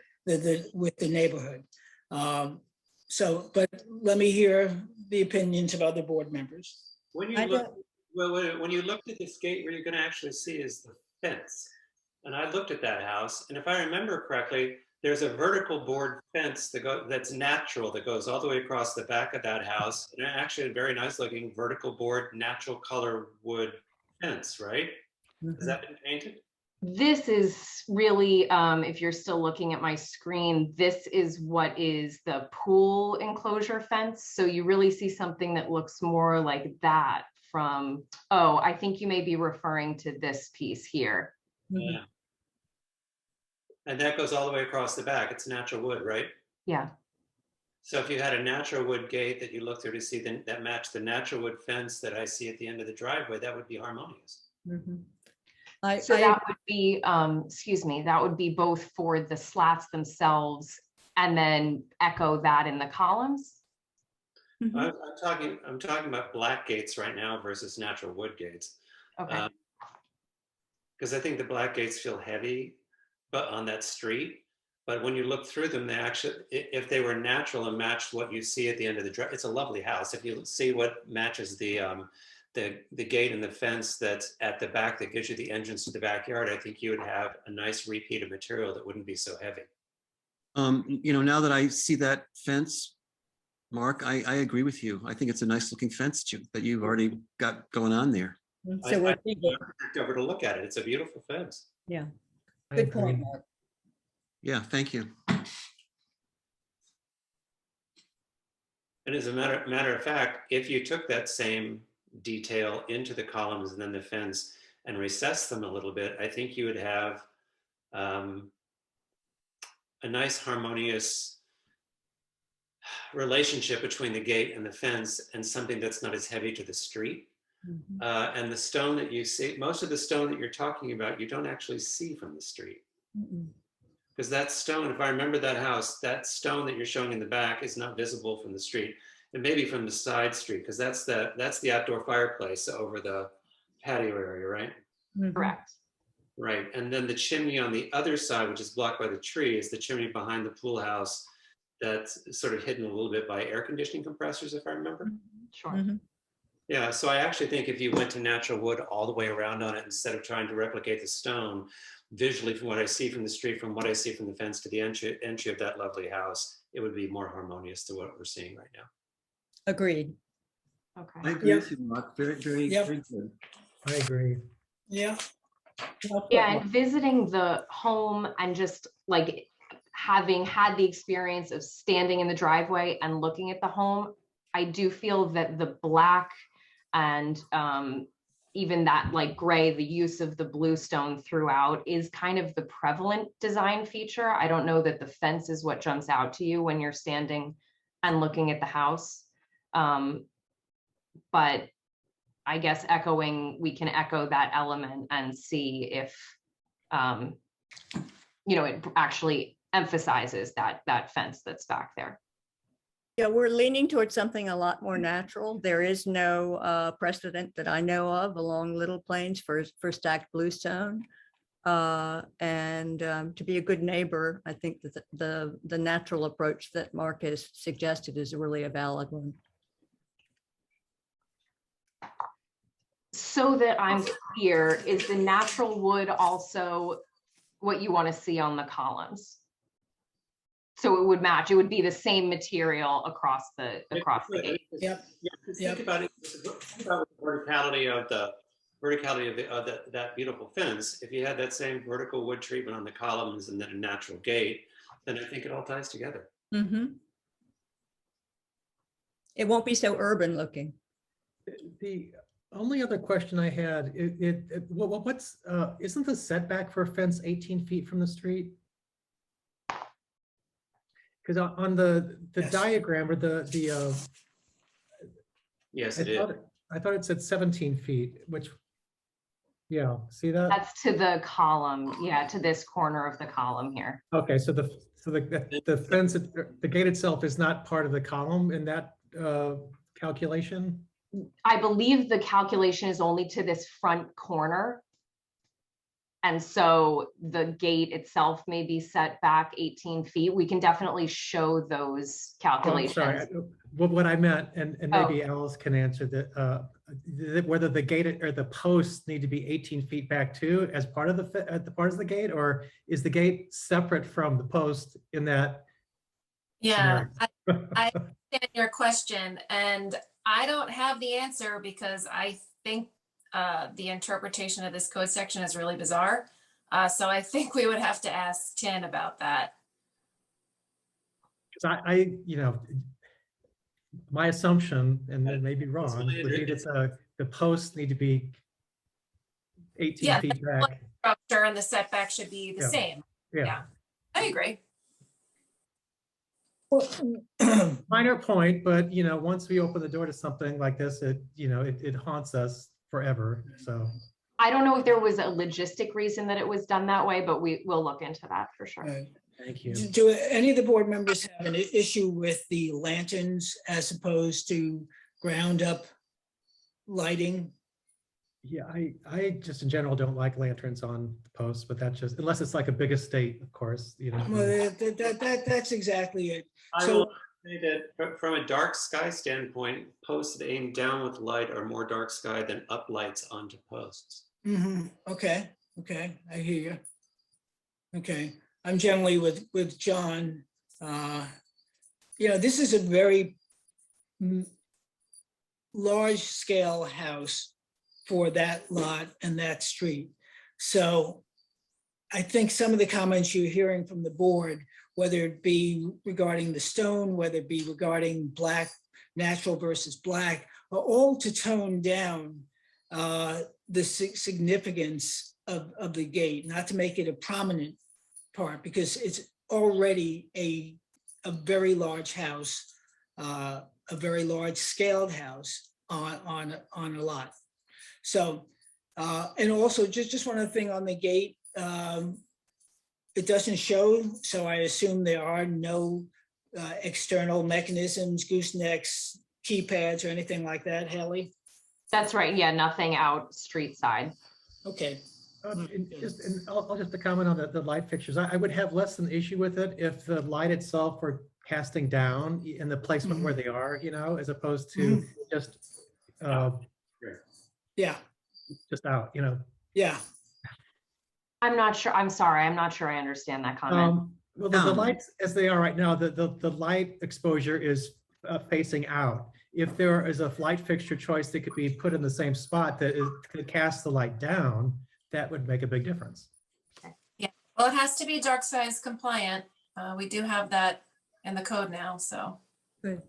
neighborhood. So, but let me hear the opinions of other board members. When you looked at this gate, what you're going to actually see is the fence. And I looked at that house, and if I remember correctly, there's a vertical board fence that's natural that goes all the way across the back of that house. And actually a very nice looking vertical board, natural color wood fence, right? Has that been painted? This is really, if you're still looking at my screen, this is what is the pool enclosure fence. So you really see something that looks more like that from, oh, I think you may be referring to this piece here. Yeah. And that goes all the way across the back. It's natural wood, right? Yeah. So if you had a natural wood gate that you look through to see that matched the natural wood fence that I see at the end of the driveway, that would be harmonious. So that would be, excuse me, that would be both for the slats themselves and then echo that in the columns? I'm talking about black gates right now versus natural wood gates. Okay. Because I think the black gates feel heavy, but on that street. But when you look through them, they actually, if they were natural and matched what you see at the end of the drive, it's a lovely house. If you see what matches the gate and the fence that's at the back that gives you the entrance to the backyard, I think you would have a nice repeat of material that wouldn't be so heavy. You know, now that I see that fence, Mark, I agree with you. I think it's a nice looking fence that you've already got going on there. So we're I walked over to look at it. It's a beautiful fence. Yeah, I good agree. point, Mark. Yeah, thank you. And as a matter of fact, if you took that same detail into the columns and then the fence and recessed them a little bit, I think you would have a nice harmonious relationship between the gate and the fence and something that's not as heavy to the street. And the stone that you see, most of the stone that you're talking about, you don't actually see from the street. Because that stone, if I remember that house, that stone that you're showing in the back is not visible from the street. It may be from the side street, because that's the outdoor fireplace over the patio area, right? Correct. Right. And then the chimney on the other side, which is blocked by the tree, is the chimney behind the pool house that's sort of hidden a little bit by air conditioning compressors, if I remember. Sure. Yeah, so I actually think if you went to natural wood all the way around on it, instead of trying to replicate the stone, visually from what I see from the street, from what I see from the fence to the entry of that lovely house, it would be more harmonious to what we're seeing right now. Agreed. Okay. I agree with you, Mark. Very, very, very good. I agree. Yeah. Yeah, and visiting the home and just like having had the experience of standing in the driveway and looking at the home, I do feel that the black and even that like gray, the use of the bluestone throughout is kind of the prevalent design feature. I don't know that the fence is what jumps out to you when you're standing and looking at the house. But I guess we can echo that element and see if, you know, it actually emphasizes that fence that's back there. Yeah, we're leaning towards something a lot more natural. There is no precedent that I know of along Little Plains for stacked bluestone. And to be a good neighbor, I think that the natural approach that Mark has suggested is really a valid one. So that I'm clear, is the natural wood also what you want to see on the columns? So it would match, it would be the same material across the gate. Yep. Think about it, think about the verticality of that beautiful fence. If you had that same vertical wood treatment on the columns and then a natural gate, then I think it all ties together. It won't be so urban looking. The only other question I had, isn't the setback for a fence 18 feet from the street? Because on the Yes. diagram or Yes, it is. I thought it said 17 feet, which, yeah, see that? That's to the column, yeah, to this corner of the column here. Okay, so the fence, the gate itself is not part of the column in that calculation? I believe the calculation is only to this front corner. And so the gate itself may be set back 18 feet. We can definitely show those calculations. Oh, I'm sorry. What I meant, and maybe Alice can answer that, whether the gate or the posts need to be 18 feet back too as part of the gate, or is the gate separate from the post in that? Yeah, I understand your question, and I don't have the answer because I think the interpretation of this code section is really bizarre. So I think we would have to ask Tin about that. Because my assumption, and it may be wrong, would be that the posts need to be 18 Yeah, feet back. Structure and the setback should be the Yeah. same. Yeah. Yeah, I agree. Minor point, but you know, once we open the door to something like this, it, you know, it haunts us forever. So. I don't know if there was a logistic reason that it was done that way, but we will look into that for sure. Thank you. Do any of the board members have an issue with the lanterns as opposed to ground up lighting? Yeah, I just in general don't like lanterns on the posts, but that's just, unless it's like a big estate, of course, you know. Well, that's exactly it. I So, will say that from a dark sky standpoint, posts that aim down with light are more dark sky than up lights onto posts. okay, I hear you. Okay, I'm generally with John. You know, this is a very large scale house for that lot and that street. So I think some of the comments you're hearing from the board, whether it be regarding the stone, whether it be regarding black, natural versus black, are all to tone down the significance of the gate, not to make it a prominent part, because it's already a very large house, a very large scaled house on a lot. So, and also just one other thing on the gate, it doesn't show, so I assume there are no external mechanisms, goosenecks, keypads, or anything like that, Haley? That's right. Yeah, nothing out street side. Okay. I'll just comment on the light fixtures. I would have less an issue with it if the light itself were casting down in the placement where they are, you know, as opposed to just yeah, just out, you know. Yeah. I'm not sure. I'm sorry. I'm not sure I understand that comment. Well, the lights as they are right now, the light exposure is facing out. If there is a light fixture choice that could be put in the same spot that could cast the light down, that would make a big difference. Yeah, well, it has to be dark size compliant. We do have that in the code now, so. Good.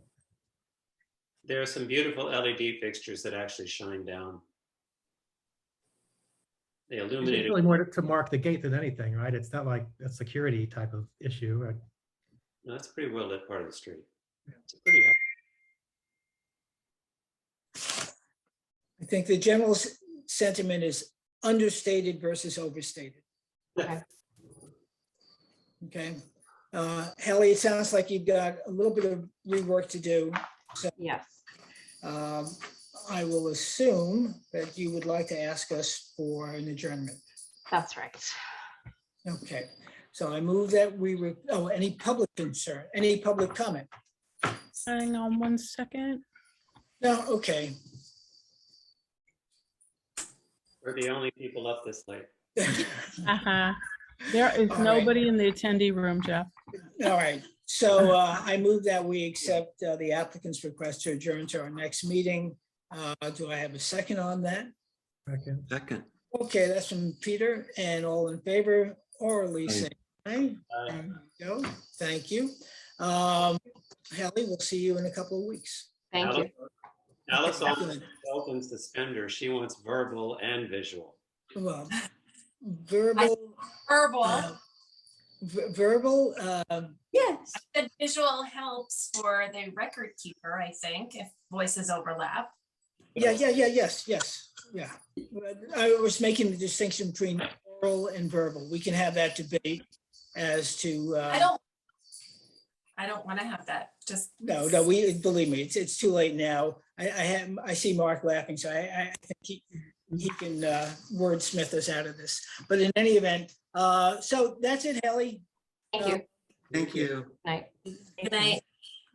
There are some beautiful LED fixtures that actually shine down. They illuminate. It's really more to mark the gate than anything, right? It's not like a security type of issue. No, that's a pretty well lit part of the street. It's a pretty. I think the general sentiment is understated versus overstated. Okay. Okay. Haley, it sounds like you've got a little bit of rework to do. So yes. I will assume that you would like to ask us for an adjournment. That's right. Okay. So I move that any public concern, any public comment? Hang on one second. No, okay. We're the only people up this late. There is All nobody in the attendee room, Jeff. All right. So I move that we accept the applicant's request to adjourn to our next meeting. Do I have a second on that? Second. Okay, that's from Peter, and all in favor, orally say aye. There you go. Thank you. Haley, we'll see you in a couple of weeks. Thank you. Alice opens the spender. She wants verbal and visual. Well, verbal. Verbal. Yes. The visual helps for the record keeper, I think, if voices overlap. Yes. Yeah. I was making the distinction between oral and verbal. We can have that debate as to. I don't want to have that. Just no. We believe me. It's too late now. I see Mark laughing, so I think he can wordsmith us out of this. But in any event, so that's it, Haley. Thank you. Thank you. Night. Good night.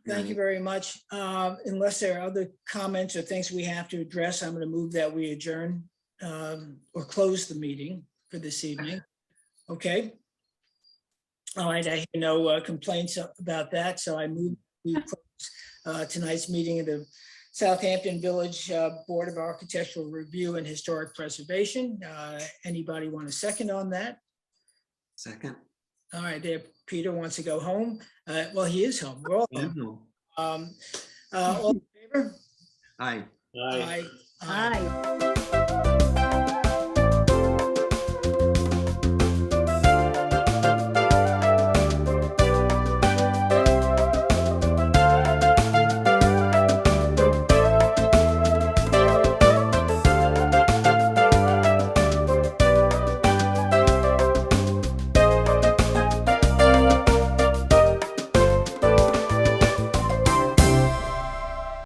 Thank you very much. Unless there are other comments or things we have to address, I'm going to move that we adjourn or close the meeting for this evening. Okay. All right. I hear no complaints about that, so I move we close tonight's meeting of the Southampton Village Board of Architectural Review and Historic Preservation. Anybody want a second on that? Second. All right, there. Peter wants to go home. Well, he is home. We're all home. All in favor? Aye. Aye. Aye.